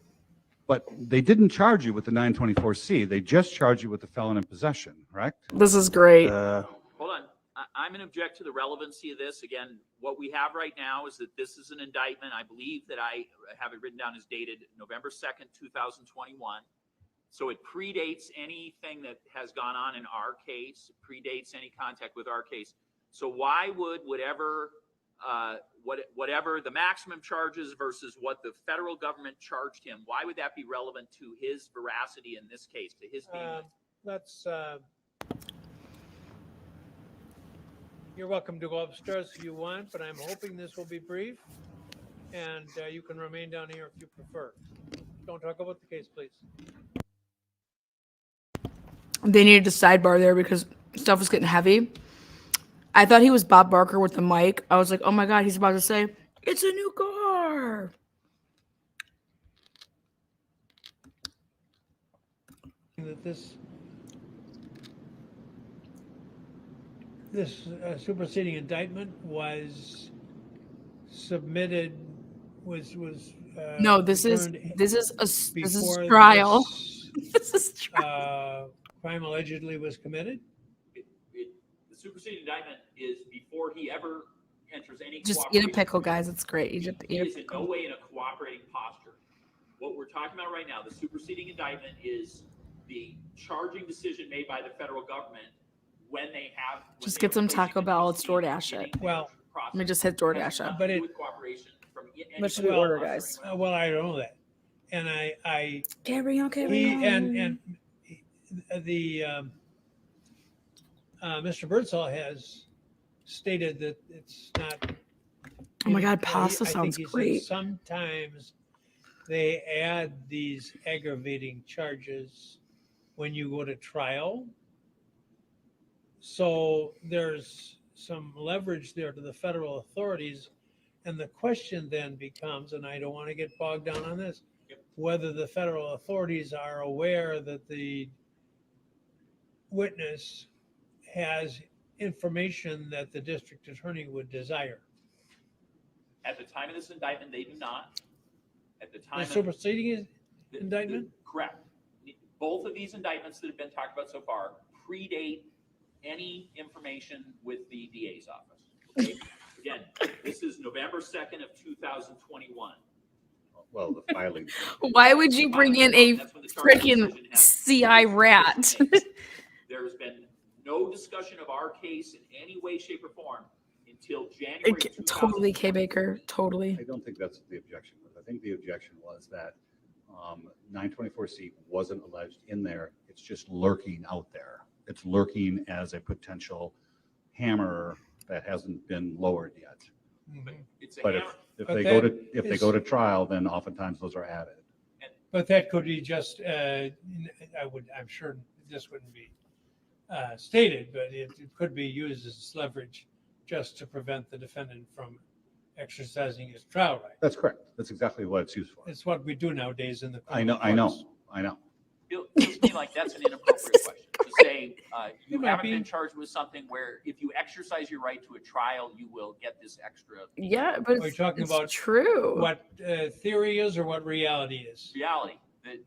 but they didn't charge you with the 924C. They just charged you with the felon in possession, correct? This is great. Hold on. I'm going to object to the relevancy of this. Again, what we have right now is that this is an indictment. I believe that I have it written down as dated November 2nd, 2021. So it predates anything that has gone on in our case, predates any contact with our case. So why would whatever the maximum charges versus what the federal government charged him, why would that be relevant to his veracity in this case, to his being? Let's, you're welcome to go upstairs if you want, but I'm hoping this will be brief, and you can remain down here if you prefer. Don't talk about the case, please. They needed a sidebar there because stuff was getting heavy. I thought he was Bob Barker with the mic. I was like, oh my God, he's about to say, it's a new car. That this superseding indictment was submitted, was No, this is returned this before is trial. this, This is trial. crime allegedly was committed. The superseding indictment is before he ever enters any Just eat a cooperation pickle, agreement. guys. It's great. You just He eat a is in no pickle. way in a cooperating posture. What we're talking about right now, the superseding indictment, is the charging decision made by the federal government when they have. Just they get some are placing Taco a Bell. It's decedent DoorDash in it. the Well, Let me process. just hit Has DoorDash nothing it. But to do it- with cooperation from What should anybody we order, else or guys? anyone else. Well, I don't know that, and I Carry on, carry he on. and the Mr. Birdsall has stated that it's not. Oh my God, I pasta think sounds he said great. sometimes they add these aggravating charges when you go to trial. So there's some leverage there to the federal authorities. And the question then becomes, and I don't want to get bogged down on this, whether the federal authorities are aware that the witness has information that the district attorney would desire. At the time of this indictment, they do not. At the time The of superseding indictment? Correct. Both of these indictments that have been talked about so far predate any information with the DA's office. Okay? Again, this is November 2nd of 2021. Well, the filing. Why would you bring in a That's when the charging freaking decision has- CI rat? There's been no discussion of our case in any way, shape, or form until January. Totally, K. Baker. Totally. I don't think that's what the objection was. I think the objection was that 924C wasn't alleged in there. It's just lurking out there. It's lurking as a potential hammer that hasn't been lowered yet. It's a But hammer. if But they that go is- to trial, then oftentimes those are added. But that could be just, I'm sure this wouldn't be stated, but it could be used as leverage just to prevent the defendant from exercising his trial right. That's correct. That's exactly what it's used for. It's what we do nowadays in the. I know. courts. Feels to me like that's an inappropriate question to say you It might haven't be. been charged with something where if you exercise your right to a trial, you will get this extra Yeah, but We're it's, talking it's about true. What theory is or what reality is. reality.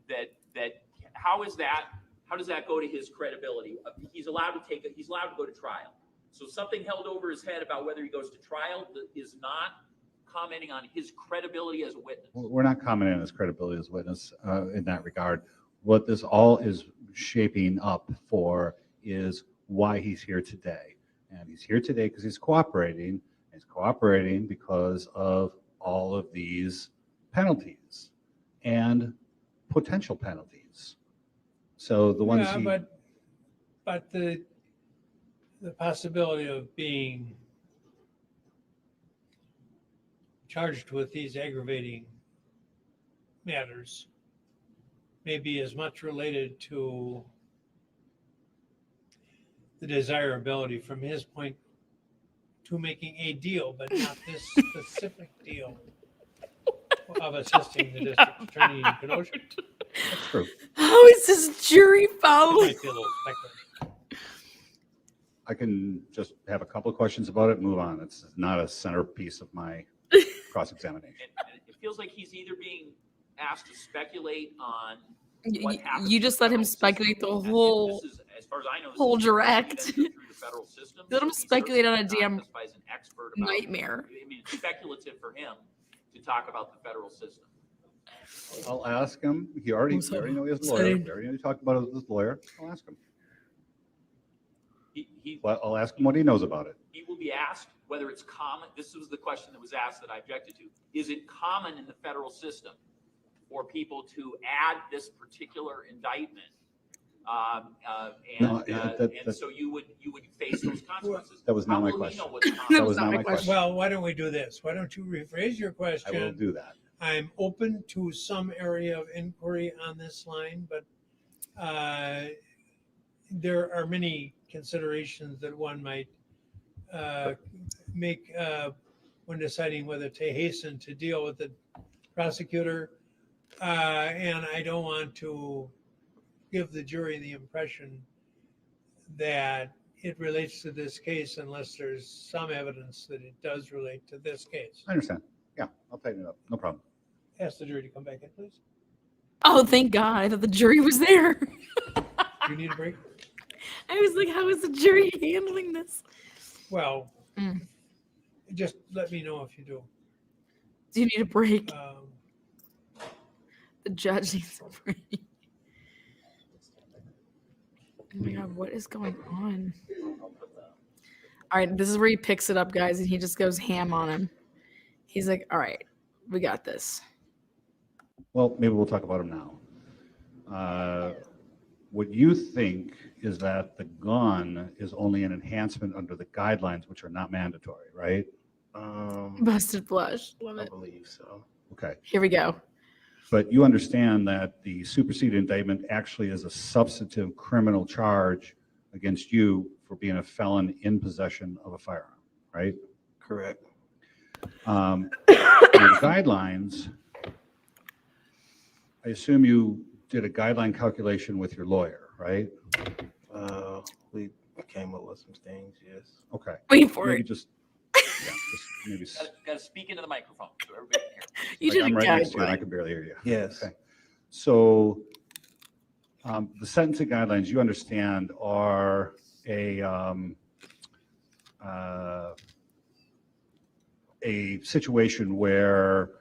That how is that? How does that go to his credibility? He's allowed to go to trial. So something held over his head about whether he goes to trial is not commenting on his credibility as a witness. We're not commenting on his credibility as a witness in that regard. What this all is shaping up for is why he's here today. And he's here today because he's cooperating. He's cooperating because of all of these penalties and potential penalties. So the ones Yeah, but the possibility of being charged with these aggravating matters may be as much related to the desirability from his point to making a deal, but not this specific deal of assisting the district attorney in Kenosha. That's true. How is this jury It following? might be a little speculative. I can just have a couple of questions about it and move on. It's not a centerpiece of my cross-examination. And it feels like he's either being asked to speculate on Y- what y- happens. You in just the let him federal system. speculate the And whole. this is, as far as I know, this whole is direct. through the federal system. Let him He speculate on a certainly damn cannot testify as an expert about- nightmare. I mean, it's speculative for him to talk about the federal system. I'll ask him. He already, What's we already up? know he has a What's lawyer. that? We already talked about it with his lawyer. I'll ask him. He Well, I'll ask him what he knows about it. he will be asked whether it's common. This was the question that was asked that I objected to. Is it common in the federal system for people to add this particular indictment? No, yeah, And so you would face those consequences. That was not How my will he question. know what's That common? was not my question. Well, why don't we do this? Why don't you rephrase your I will question? do that. I'm open to some area of inquiry on this line, but there are many considerations that one might make when deciding whether to hasten to deal with the prosecutor. And I don't want to give the jury the impression that it relates to this case unless there's some evidence that it does relate to this case. I understand. Yeah, I'll tighten it up. No problem. Ask the jury to come back in, please. Oh, thank God. I thought the jury was there. Do you need a break? I was like, how is the jury handling this? Well, Mm. just let me know if you do. Do you need a break? Um, The judge needs a break. Oh my God, what is going on? All right, this is where he picks it up, guys, and he just goes ham on him. He's like, all right, we got this. Well, maybe we'll talk about him now. What you think is that the gun is only an enhancement under the guidelines, which are not mandatory, right? Busted blush. Love I it. believe so. Okay. Here we go. But you understand that the superseded indictment actually is a substantive criminal charge against you for being a felon in possession of a firearm, right? Correct. The guidelines, I assume you did a guideline calculation with your lawyer, right? We came up with some things, yes. Okay. Wait for Maybe it. just maybe. Got to speak into the microphone so everybody can hear. You Like, did I'm a right next to you and I guideline. can barely hear you. Yes. Okay. So the sentencing guidelines, you understand, are a situation where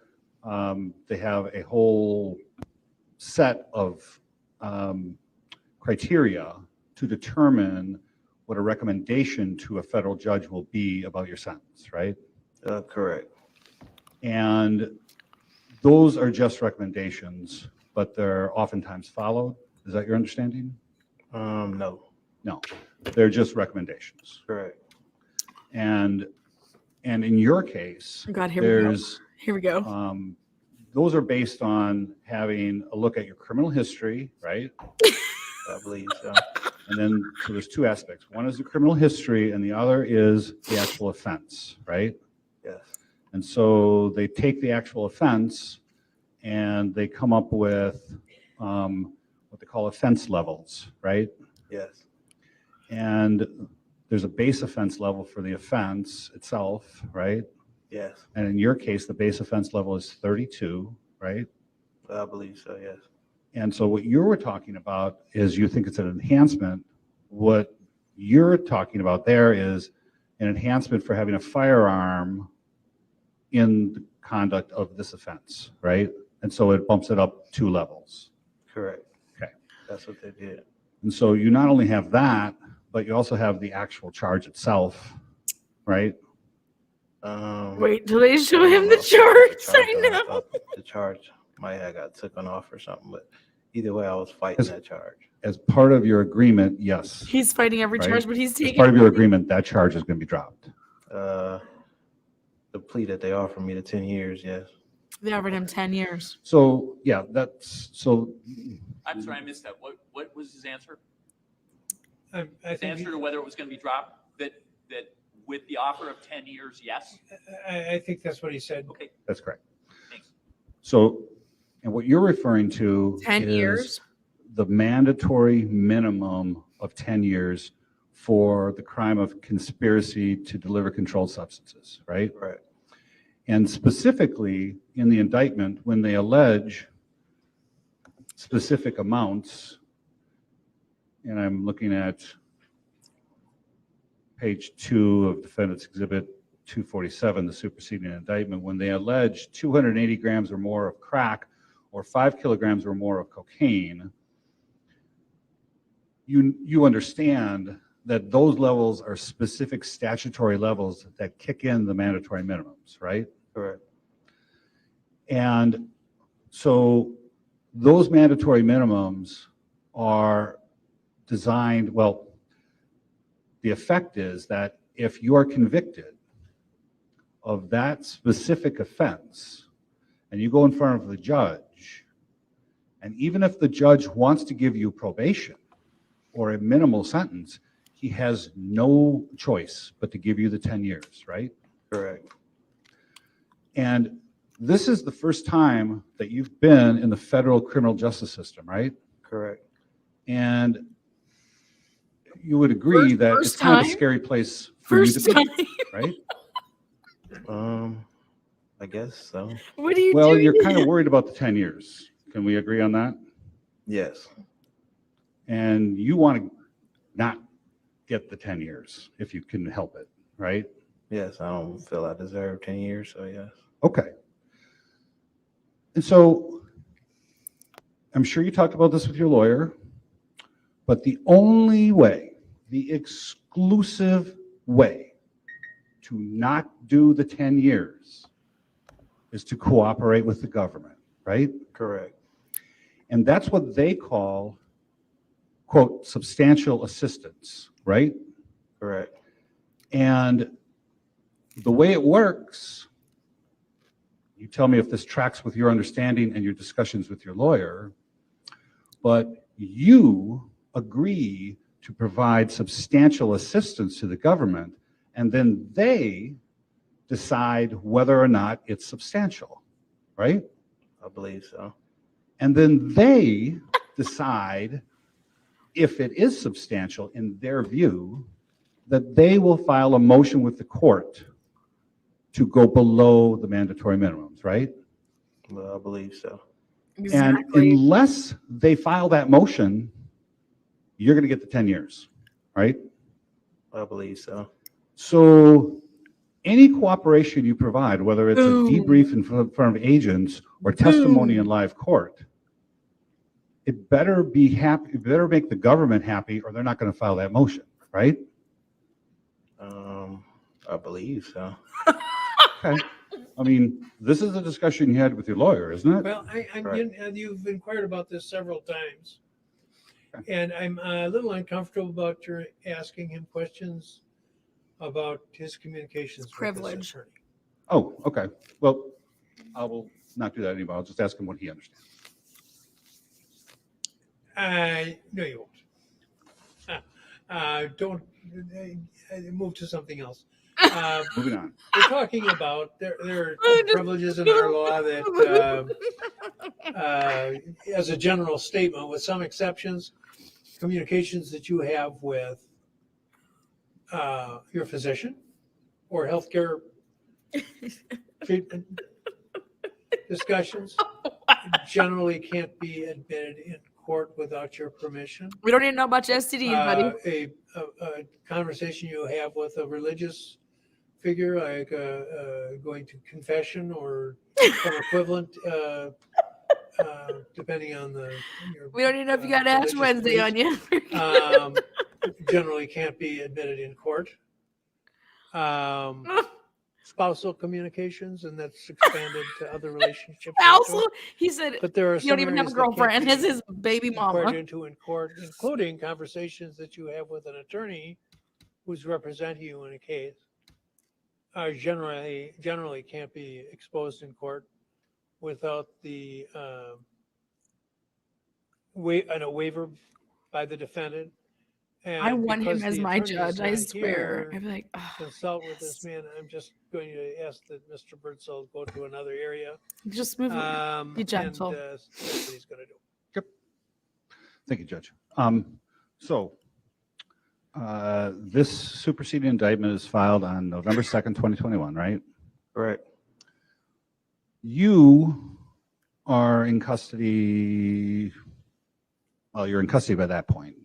they have a whole set of criteria to determine what a recommendation to a federal judge will be about your sentence, right? Correct. And those are just recommendations, but they're oftentimes followed. Is that your understanding? No. No, they're just recommendations. Correct. And in your case, Oh God, here we go. there's Here we go. those are based on having a look at your criminal history, right? I believe so. And then so there's two aspects. One is the criminal history, and the other is the actual offense, right? Yes. And so they take the actual offense and they come up with what they call offense levels, right? Yes. And there's a base offense level for the offense itself, right? Yes. And in your case, the base offense level is 32, right? I believe so. Yes. And so what you were talking about is you think it's an enhancement. What you're talking about there is an enhancement for having a firearm in the conduct of this offense, right? And so it bumps it up 2 levels. Correct. Okay. That's what they did. And so you not only have that, but you also have the actual charge itself, right? Wait till they show him the charts. I know. thought the charge might have got taken off or something, but either way, I was fighting that charge. As part of your agreement, yes. He's fighting every Right. charge, but he's As taking. part of your agreement, that charge is going to be dropped. The the plea that they offered me, the 10 years, yes. They offered him 10 years. So, yeah, that's, so, I'm sorry, I missed that. What was his answer? I His think, answer to whether it was going to be dropped? That with the offer of 10 years, yes? I think that's what he said. Okay, that's correct. thanks. So, and what you're referring to 10 is years? the mandatory minimum of 10 years for the crime of conspiracy to deliver controlled substances, right? Right. And specifically in the indictment, when they allege specific amounts, and I'm looking at page 2 of Defendant's Exhibit 247, the superseding indictment, when they allege 280 grams or more of crack or 5 kilograms or more of cocaine, you understand that those levels are specific statutory levels that kick in the mandatory minimums, right? Correct. And so those mandatory minimums are designed, well, the effect is that if you are convicted of that specific offense and you go in front of the judge, and even if the judge wants to give you probation or a minimal sentence, he has no choice but to give you the 10 years, right? Correct. And this is the first time that you've been in the federal criminal justice system, right? Correct. And you would agree that First it's kind of a time? scary place for you to First be, time. right? I guess so. What are you Well, doing? you're kind of worried about the 10 years. Can we agree on that? Yes. And you want to not get the 10 years if you can help it, right? Yes, I don't feel I deserve 10 years, so yes. Okay. And so I'm sure you talked about this with your lawyer, but the only way, the exclusive way to not do the 10 years is to cooperate with the government, right? Correct. And that's what they call, quote, substantial assistance, right? Correct. And the way it works, you tell me if this tracks with your understanding and your discussions with your lawyer, but you agree to provide substantial assistance to the government, and then they decide whether or not it's substantial, right? I believe so. And then they decide if it is substantial in their view, that they will file a motion with the court to go below the mandatory minimums, right? Well, I believe so. And Exactly. unless they file that motion, you're going to get the 10 years, right? I believe so. So any cooperation you provide, whether it's Boom. a debrief in front of agents or testimony in live court, it better be happy, it better make the government happy, or they're not going to file that motion, right? I believe so. Okay. I mean, this is a discussion you had with your lawyer, isn't it? Well, Right. you've inquired about this several times. Okay. And I'm a little uncomfortable about your asking him questions about his communications with his Privilege. attorney. Oh, okay. Well, I will not do that anymore. I'll just ask him what he understands. No, you won't. Don't move to something else. Moving on. We're talking about there are privileges in our law that, as a general statement, with some exceptions, communications that you have with your physician or healthcare treatment discussions generally can't be admitted in court without your permission. We don't even know about your STDs, buddy. A conversation you have with a religious figure, like going to confession or some equivalent, depending on your We don't even know if you got Ash religious Wednesday beliefs, on you. generally can't be admitted in court. Spousal communications, and that's expanded to other relationships. Also, he said But there are you some don't even have a areas that can't girlfriend. be This is baby inquired mama. into in court, including conversations that you have with an attorney who's representing you in a case. are generally can't be exposed in court without the a waiver by the defendant. I And want him because as the my attorney is judge. I not swear. here I'd be like, oh, consult with yes. this man, I'm just going to ask that Mr. Birdsall go to another area. Just move on. Be And gentle. that's what he's going to do. Thank you, Judge. So this superseding indictment is filed on November 2nd, 2021, right? Correct. You are in custody. Well, you're in custody by that point.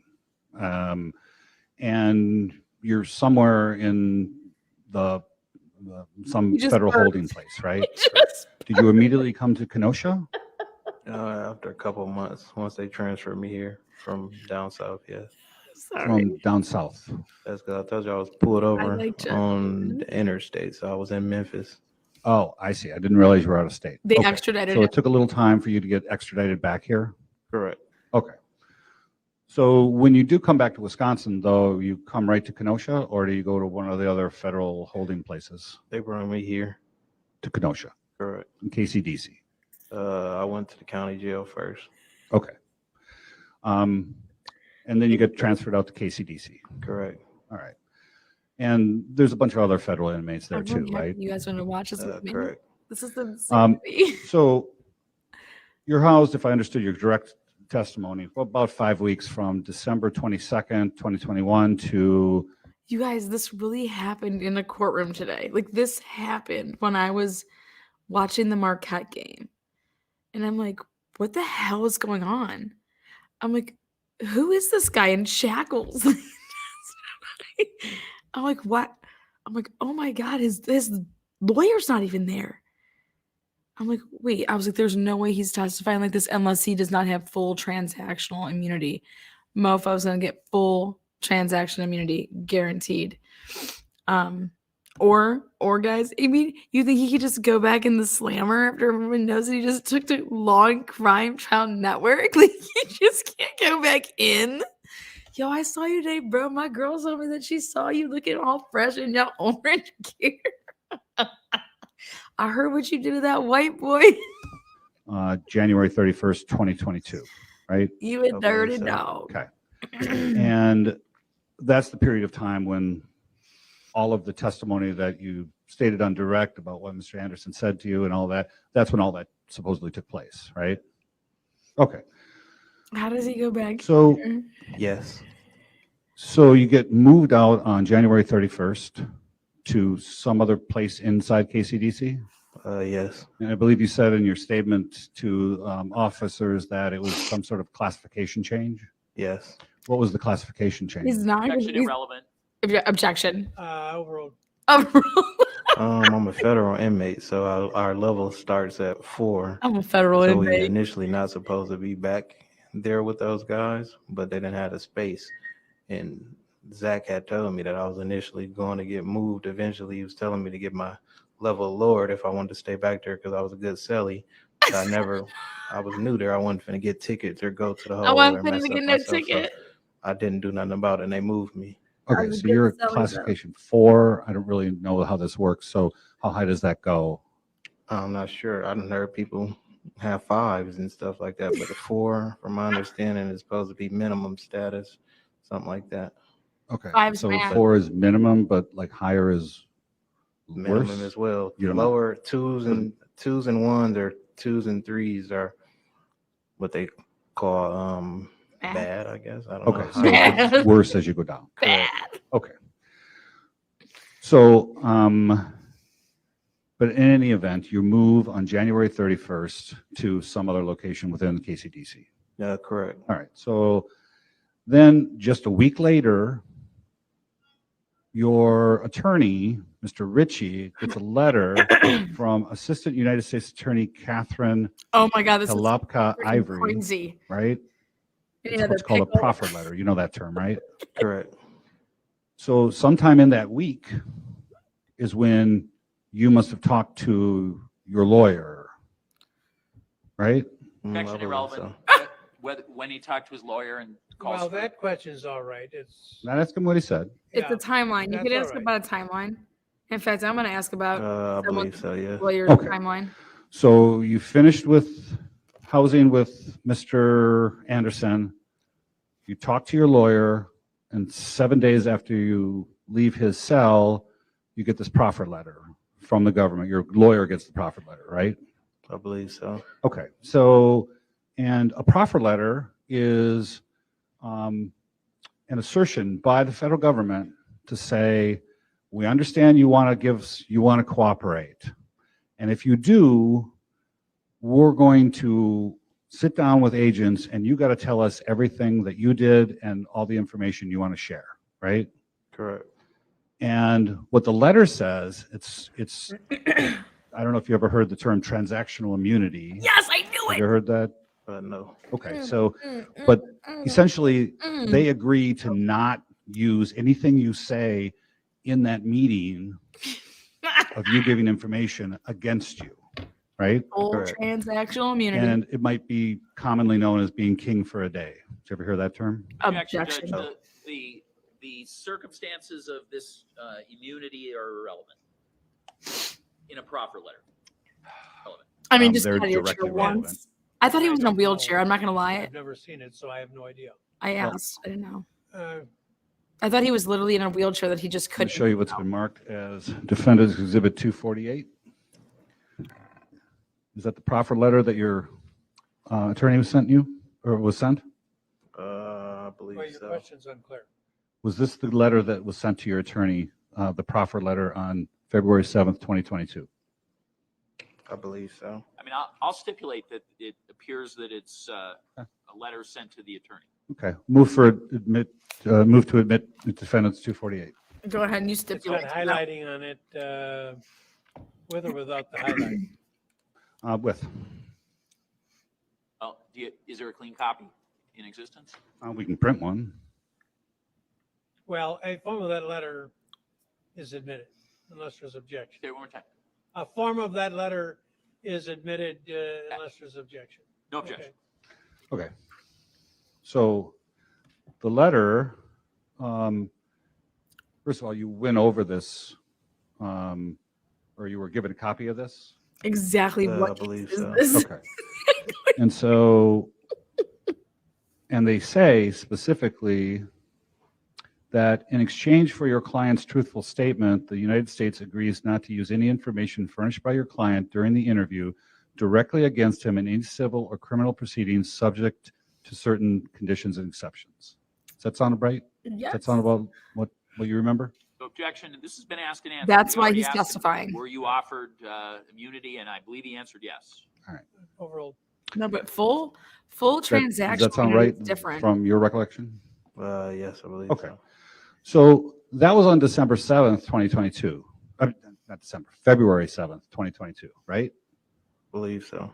And you're somewhere in some You just federal burped. holding place, right? Just- Did you immediately come to Kenosha? After a couple of months, once they transferred me here from down south, yes. Sorry. From down south. That's because I told you I was pulled over like Jeff. on the interstate, so I was in Memphis. Oh, I see. I didn't realize you were out of state. They Okay. extradited So him. it took a little time for you to get extradited back here? Correct. Okay. So when you do come back to Wisconsin, though, you come right to Kenosha, or do you go to one of the other federal holding places? They brought me here. To Kenosha, Correct. in KCDC. I went to the county jail first. Okay. And then you get transferred out to KCDC. Correct. All right. And there's a bunch of other federal inmates there I'm too, really right? happy You guys want to watch this with me? Correct. This is insanity. So you're housed, if I understood your direct testimony, for about 5 weeks from December 22nd, 2021 to You guys, this really happened in a courtroom today. Like this happened when I was watching the Marquette game. And I'm like, what the hell is going on? I'm like, who is this guy in shackles? I'm like, what? I'm like, oh my God, his lawyer's not even there. I'm like, wait, I was like, there's no way he's testifying like this unless he does not have full transactional immunity. Mofo's gonna get full transaction immunity guaranteed. Or guys, I mean, you think he could just go back in the slammer after everyone knows that he just took to long crime trial network? Like you just can't go back in. Yo, I saw you today, bro. My girl told me that she saw you looking all fresh in your orange gear. I heard what you did to that white boy. January 31st, 2022, right? You a dirty so. dog. Okay. And that's the period of time when all of the testimony that you stated on direct about what Mr. Anderson said to you and all that, that's when all that supposedly took place, right? Okay. How does he go back? So, here? Yes. so you get moved out on January 31st to some other place inside KCDC? Yes. And I believe you said in your statement to officers that it was some sort of classification change? Yes. What was the classification change? He's not gonna Objection he's- irrelevant. Objection. Overruled. I'm a federal inmate, so our level starts at 4. I'm a federal So we inmate. initially not supposed to be back there with those guys, but they didn't have the space. And Zach had told me that I was initially going to get moved. Eventually, he was telling me to get my level lowered if I wanted to stay back there because I was a good cellie. But I was new there. I wasn't finna get tickets or go to the hole. I wasn't or mess finna up get no myself, so ticket. I didn't do nothing about it, and they moved me. Okay, was so good you're a selling though. classification 4. I don't really know how this works. So how high does that go? I'm not sure. I done heard people have 5s and stuff like that, but a 4, from my understanding, is supposed to be minimum status, something like that. Okay, 5's so max. 4 is minimum, but like higher is Minimum worse? as well. You don't know. Lower 2s and 1s or 2s and 3s are what they call bad, I guess. I don't Okay, know. so it gets worse as you go down. Bad. Okay. So, but in any event, you move on January 31st to some other location within the KCDC. Yeah, correct. All right, so then just a week later, your attorney, Mr. Ritchie, gets a letter from Assistant United States Attorney Catherine Oh my God, this is Kalapka freaking Ivory, crazy. right? Any It's other what's called a pickle? proffer letter. You know that term, right? Correct. So sometime in that week is when you must have talked to your lawyer, right? I Objection believe irrelevant. so. When he talked to his lawyer and calls Well, for that question's all right. It's Not ask him what he said. It's yeah, a timeline. You that's could all ask right. about a timeline. In fact, I'm going to ask about I someone's believe so, yeah. lawyer's Okay. timeline. So you finished with housing with Mr. Anderson. You talk to your lawyer, and 7 days after you leave his cell, you get this proffer letter from the government. Your lawyer gets the proffer letter, right? I believe so. Okay. So, and a proffer letter is an assertion by the federal government to say, we understand you want to cooperate. And if you do, we're going to sit down with agents and you got to tell us everything that you did and all the information you want to share, right? Correct. And what the letter says, it's I don't know if you ever heard the term transactional immunity. Yes, I knew Have it. you heard that? No. Okay, so, but essentially, they agree to not use anything you say in that meeting of you giving information against you, right? Full Correct. transactional immunity. And it might be commonly known as being king for a day. Did you ever hear that term? Objection. Judge, the circumstances of this immunity are irrelevant in a proffer letter. Relevant. I mean, just they're out of your directly chair relevant. once. I thought he was in a don't know. wheelchair. I'm not going to lie. I've never seen it, so I have no idea. I asked. I didn't know. Uh, I thought he was literally in a wheelchair that he just Let me couldn't. show you what's been marked as Defendant's Exhibit 248. Is that the proffer letter that your attorney was sent you, or was sent? I believe Well, your so. question's unclear. Was this the letter that was sent to your attorney, the proffer letter on February 7th, 2022? I believe so. I mean, I'll stipulate that it appears that it's a letter sent to the attorney. Okay, move to admit the Defendant's 248. Go ahead and you It's stipulate. got highlighting on it, with or without the highlight. With. Oh, is there a clean copy in existence? We can print one. Well, a form of that letter is admitted unless there's objection. Say it one more time. A form of that letter is admitted unless there's objection. No objection. Okay. Okay. So the letter, first of all, you went over this, or you were given a copy of this? Exactly I what believe case is so. this? Okay. And so, and they say specifically that in exchange for your client's truthful statement, the United States agrees not to use any information furnished by your client during the interview directly against him in any civil or criminal proceedings subject to certain conditions and exceptions. Does that sound right? Does Yes. that sound about what you remember? No objection. This has been asked and answered. That's We why already he's asked him, testifying. Were you offered immunity? And I believe he answered yes. Overall, No, but full Does transaction that sound immunity right is different. from your recollection? Yes, I believe Okay. so. So that was on December 7th, 2022. Not December, February 7th, 2022, right? Believe so.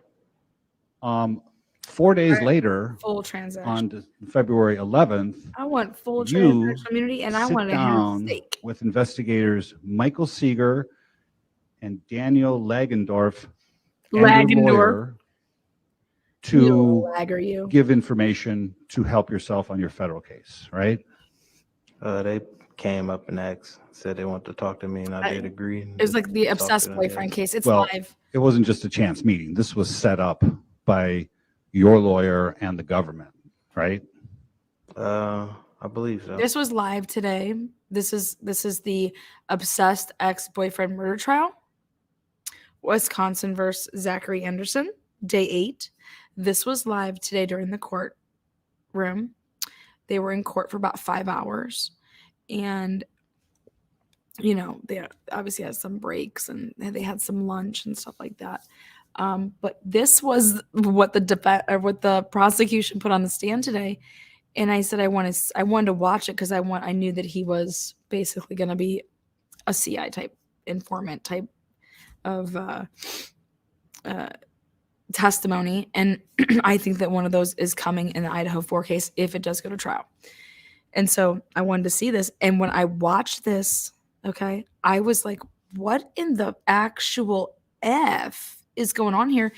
4 days Right. later, Full transaction. on February 11th, I want full you transaction immunity, and I sit want to have down steak. with investigators Michael Seeger and Daniel Lagendorf and your Lagendorf. lawyer You to lagger, you. give information to help yourself on your federal case, right? They came up and asked, said they want to talk to me, and I did agree. It was like the Talk to obsessed them, boyfriend yes. case. It's Well, live. It wasn't just a chance meeting. This was set up by your lawyer and the government, right? I believe so. This was live today. This is the obsessed ex-boyfriend murder trial. Wisconsin versus Zachary Anderson, day 8. This was live today during the courtroom. They were in court for about 5 hours. And, you know, they obviously had some breaks and they had some lunch and stuff like that. But this was what the prosecution put on the stand today. And I said I wanted to watch it because I knew that he was basically going to be a CI type informant type of testimony, and I think that one of those is coming in the Idaho4 case if it does go to trial. And so I wanted to see this, and when I watched this, okay, I was like, what in the actual F is going on here?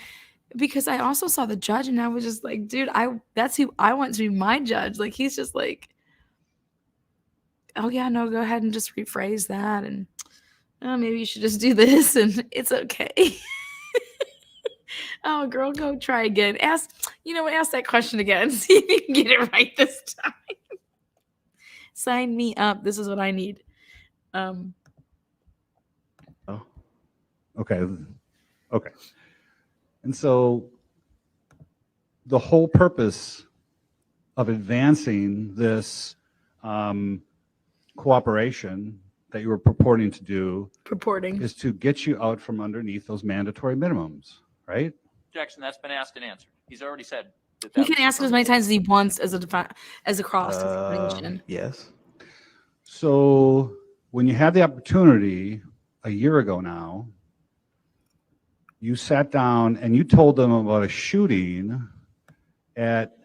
Because I also saw the judge and I was just like, dude, that's who I want to be my judge. Like, he's just like, oh yeah, no, go ahead and just rephrase that. And oh, maybe you should just do this and it's okay. Oh, girl, go try again. Ask that question again. See if you can get it right this time. Sign me up. This is what I need. Oh, Okay. Okay. And so the whole purpose of advancing this cooperation that you were purporting to do Purporting. is to get you out from underneath those mandatory minimums, right? Objection, that's been asked and answered. He's already said that. He that can was ask as many affirmative. times as he wants as a cross examination. yes. So when you had the opportunity a year ago now, you sat down and you told them about a shooting at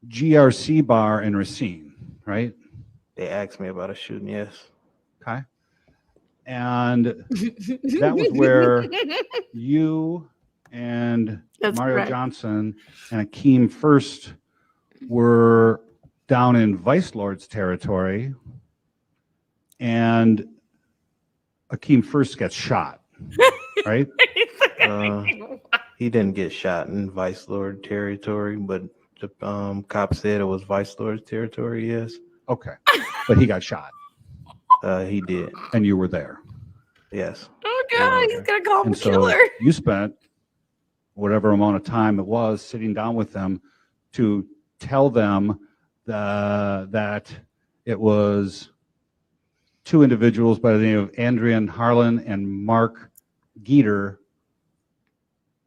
GRC bar in Racine, right? They asked me about a shooting, yes. Okay. And that was where you and That's Mario correct. Johnson and Akeem first were down in Vice Lord's territory, and Akeem first gets shot, right? He didn't get shot in Vice Lord territory, but the cop said it was Vice Lord's territory, yes. Okay. But he got shot, He did, and you were there. yes. Oh God, he's gonna call him And a so killer. you spent whatever amount of time it was sitting down with them to tell them that it was two individuals by the name of Andrian Harlan and Mark Geeter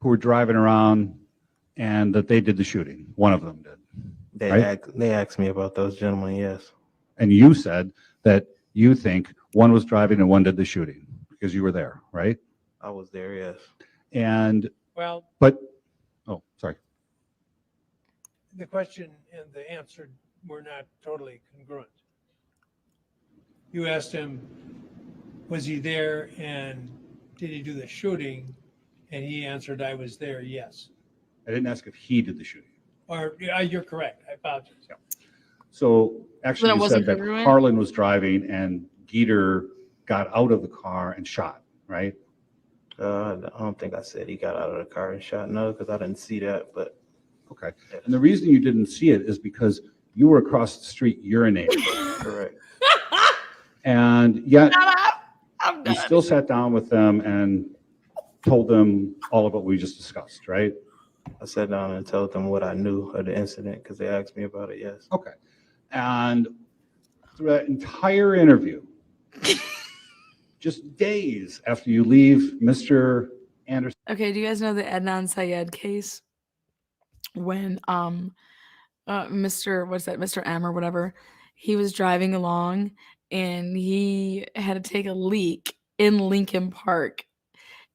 who were driving around and that they did the shooting. One of them did. They asked me about those gentlemen, yes. And you said that you think one was driving and one did the shooting because you were there, right? I was there, yes. And, Well, oh, sorry. the question and the answer were not totally congruent. You asked him, was he there and did he do the shooting? And he answered, I was there, yes. I didn't ask if he did the shooting. Or, you're correct, I apologize. So actually, Then it you wasn't said that congruent? Harlan was driving and Geeter got out of the car and shot, right? I don't think I said he got out of the car and shot, no, because I didn't see that, but Okay. And the reason you didn't see it is because you were across the street urinating. correct. And yet I'm you done. still sat down with them and told them all of what we just discussed, right? I sat down and told them what I knew of the incident because they asked me about it, yes. Okay. And through that entire interview, just days after you leave Mr. Anderson. Okay, do you guys know the Adnan Syed case? When Mr. M or whatever, he was driving along and he had to take a leak in Lincoln Park.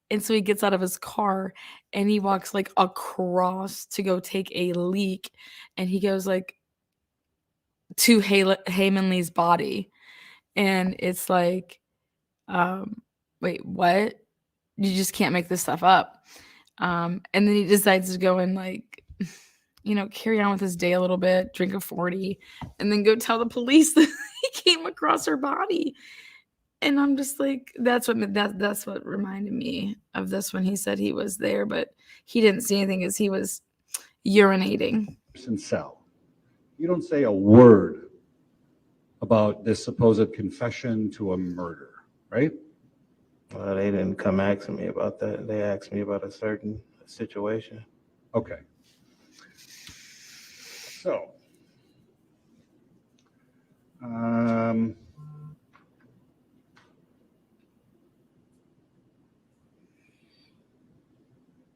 And so he gets out of his car and he walks like across to go take a leak, and he goes like to Heyman Lee's body. And it's like, wait, what? You just can't make this stuff up. And then he decides to go and like, carry on with his day a little bit, drink a 40, and then go tell the police that he came across her body. And I'm just like, that's what reminded me of this when he said he was there, but he didn't see anything as he was urinating. Cell. You don't say a word about this supposed confession to a murder, right? Well, they didn't come asking me about that. They asked me about a certain situation. Okay. So,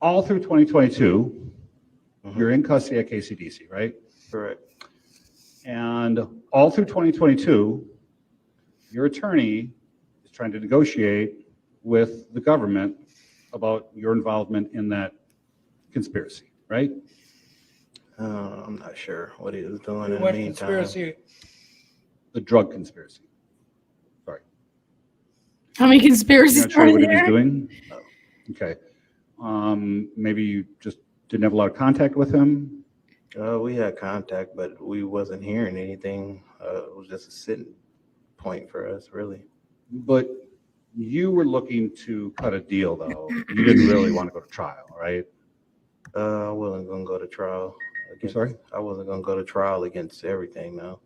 all through 2022, you're in custody at KCDC, right? Correct. And all through 2022, your attorney is trying to negotiate with the government about your involvement in that conspiracy, right? I'm not sure what he was doing in What the meantime. conspiracy? The drug conspiracy. Sorry. How many You're conspiracies not sure are what he was there? doing? Okay. Maybe you just didn't have a lot of contact with him? We had contact, but we wasn't hearing anything. It was just a sitting point for us, really. But You were looking to cut a deal, though. You didn't really want to go to trial, right? I wasn't gonna go to trial. sorry? I wasn't gonna go to trial against everything, no.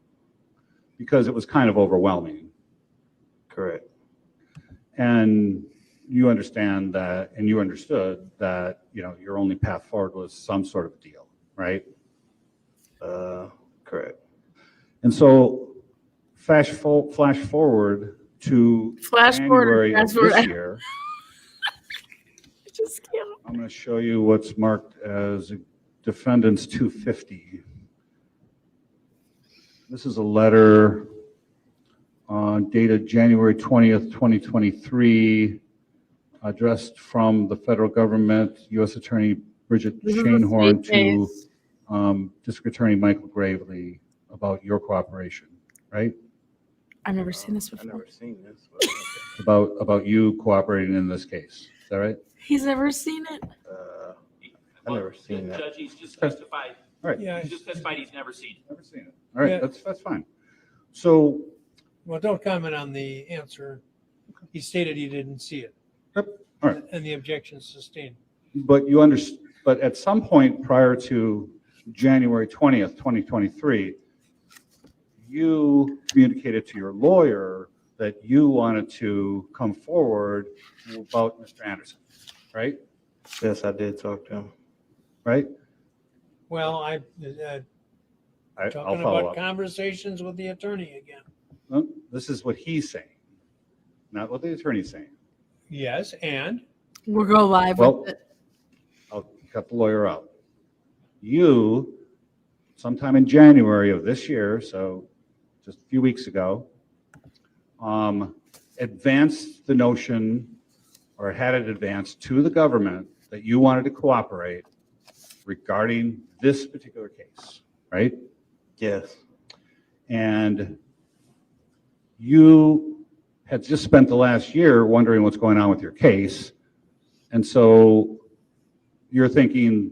Because it was kind of overwhelming. Correct. And you understand that, and you understood that, you know, your only path forward was some sort of a deal, right? Correct. And so flash forward to Flash forward, January of fast forward. this year. Just can't. I'm going to show you what's marked as Defendant's 250. This is a letter dated January 20th, 2023, addressed from the federal government, U.S. Attorney Bridget This is a Chainhorn state to case. District Attorney Michael Gravely about your cooperation, right? I've never seen this I've before. never seen this. But, okay. About you cooperating in this case. Is that right? He's never seen it. I've never seen that. Judge, he's just testified, All right. Yeah, he's just testified he's never seen it. Never seen it. All right, Yeah. that's fine. So, well, don't comment on the answer. He stated he didn't see it. Yep. All right. And the objection sustained. but but at some point prior to January 20th, 2023, you communicated to your lawyer that you wanted to come forward about Mr. Anderson, right? Yes, I did talk to him. Right? Well, I'll talking follow about up. conversations with the attorney again. No, this is what he's saying, not what the attorney's saying. Yes, and We'll go live Well, with it. I'll cut the lawyer out. You, sometime in January of this year, so just a few weeks ago, advanced the notion, or had it advanced to the government, that you wanted to cooperate regarding this particular case, right? Yes. And you had just spent the last year wondering what's going on with your case. And so you're thinking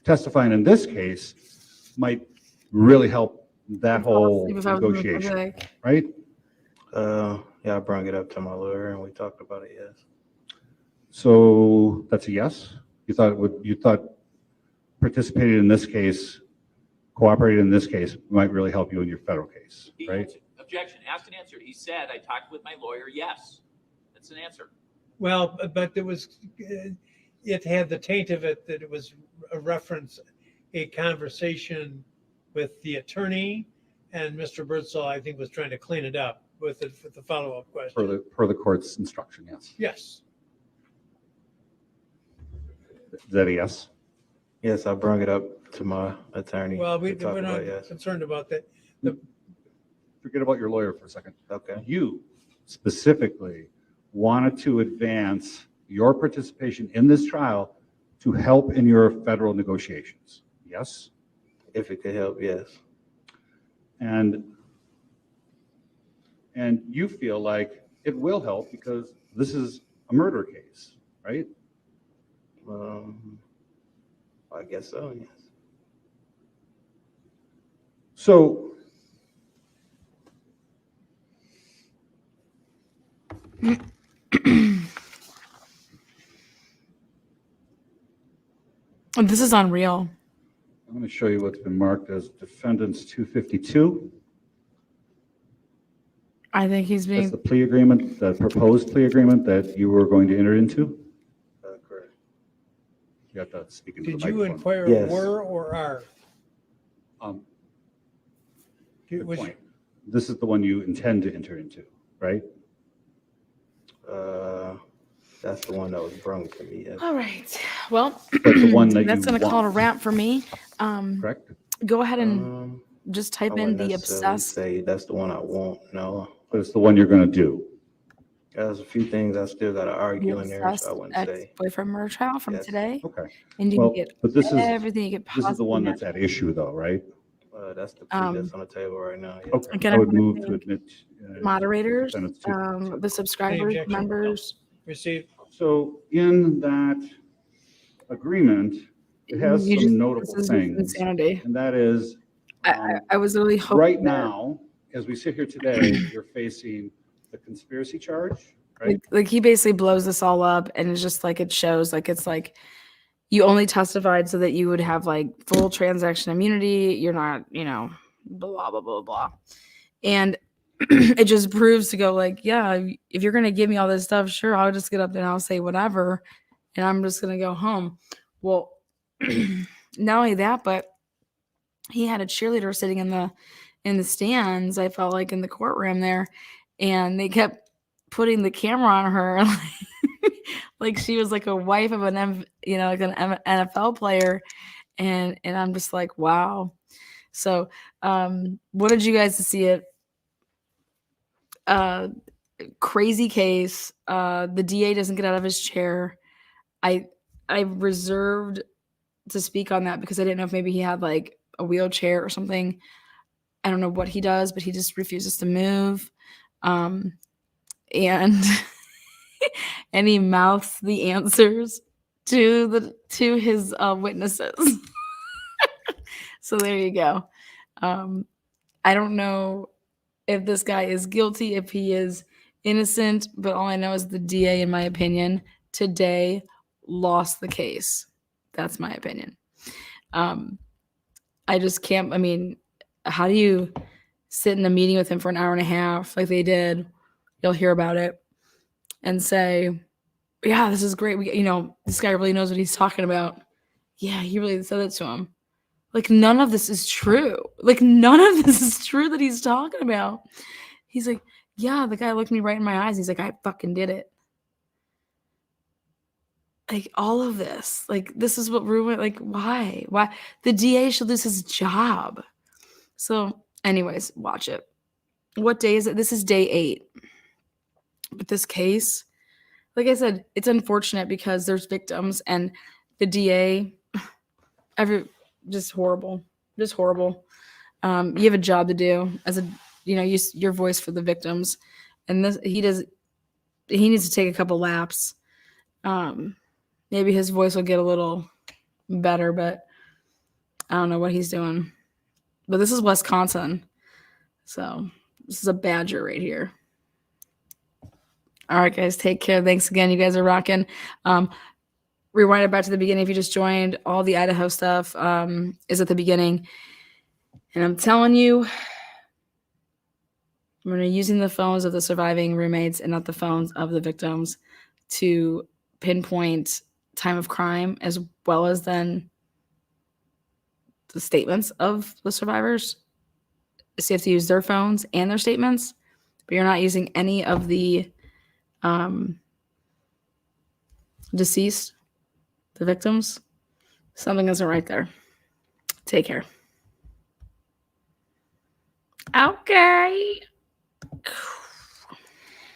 testifying in this case might really help that whole If I was in the negotiation, public. right? Yeah, I brought it up to my lawyer and we talked about it, yes. So that's a yes? You thought participating in this case, cooperating in this case might really help you in your federal case, He right? answered- Objection, asked and answered. He said, I talked with my lawyer, yes. That's an answer. well, but there was, it had the taint of it that it was a reference, a conversation with the attorney, and Mr. Birdsall, I think, was trying to clean it up with the follow-up question. Per the court's instruction, yes. Yes. Is that a yes? Yes, I brought it up to my attorney. Well, to talk we're not about, yes. concerned about that. Forget about your lawyer for a second. Okay. You specifically wanted to advance your participation in this trial to help in your federal negotiations, yes? If it could help, yes. And you feel like it will help because this is a murder case, right? I guess so, yes. So This is unreal. I'm going to show you what's been marked as Defendant's 252. I think he's That's being, the plea agreement, the proposed plea agreement that you were going to enter into. Correct. You have to speak into the Did you microphone. inquire Yes. were or are? Good Was- point. This is the one you intend to enter into, right? That's the one that was brung to me, yes. all right. Well, But the one that that's you going to call it a want. wrap for me. Correct? Go ahead and just I type in wouldn't the necessarily obsessed. say that's the one I want, no. But it's the one you're going to do. There's a few things I still gotta The argue in there, so I obsessed wouldn't say. ex-boyfriend murder trial from Yes. today, Okay. and you Well, can get but this is everything you could this is the possibly one imagine. that's at issue, though, right? That's the plea that's on the table right now, yes. Okay. Again, I I would wanna move to thank admit. Moderators, Defendant's 252. the subscribers, objection? members. Received. So in that agreement, it has You some just- notable this is things, insanity. and that is I was really hoping right that- now, as we sit here today, you're facing the conspiracy charge, Right. Like he basically blows this all up, and it's just like it shows like it's like you only testified so that you would have like full transaction immunity. You're not, blah blah blah blah, and it just proves to go like, yeah, if you're gonna give me all this stuff, sure, I'll just get up there and I'll say whatever, and I'm just gonna go home. Well, not only that, but he had a cheerleader sitting in the stands. I felt like in the courtroom there, and they kept putting the camera on her, like she was like a wife of like an NFL player, and I'm just like, wow. So, what did you guys see it? Crazy case. The DA doesn't get out of his chair. I reserved to speak on that because I didn't know if maybe he had like a wheelchair or something. I don't know what he does, but he just refuses to move. And and he mouths the answers to his witnesses. So there you go. I don't know if this guy is guilty, if he is innocent, but all I know is the DA, in my opinion, today lost the case. That's my opinion. I just can't. I mean, how do you sit in a meeting with him for an hour and a half like they did? You'll hear about it and say, yeah, this is great. This guy really knows what he's talking about. Yeah, he really said it to him. Like, none of this is true. Like, none of this is true that he's talking about. He's like, yeah, the guy looked me right in my eyes. He's like, I fucking did it. Like, all of this. Like, this is what ruined. Like, why? Why? The DA should lose his job. So, anyways, watch it. What day is it? This is day 8. But this case, like I said, it's unfortunate because there's victims and the DA, just horrible. You have a job to do as use your voice for the victims. And he needs to take a couple laps. Maybe his voice will get a little better, but I don't know what he's doing. But this is Wisconsin. So this is a badger right here. All right, guys, take care. Thanks again. You guys are rocking. Rewind it back to the beginning. If you just joined, all the Idaho stuff is at the beginning. And I'm telling you, I'm going to be using the phones of the surviving roommates and not the phones of the victims to pinpoint time of crime, as well as then the statements of the survivors. So you have to use their phones and their statements, but you're not using any of the deceased, the victims. Something isn't right there. Take care. Okay.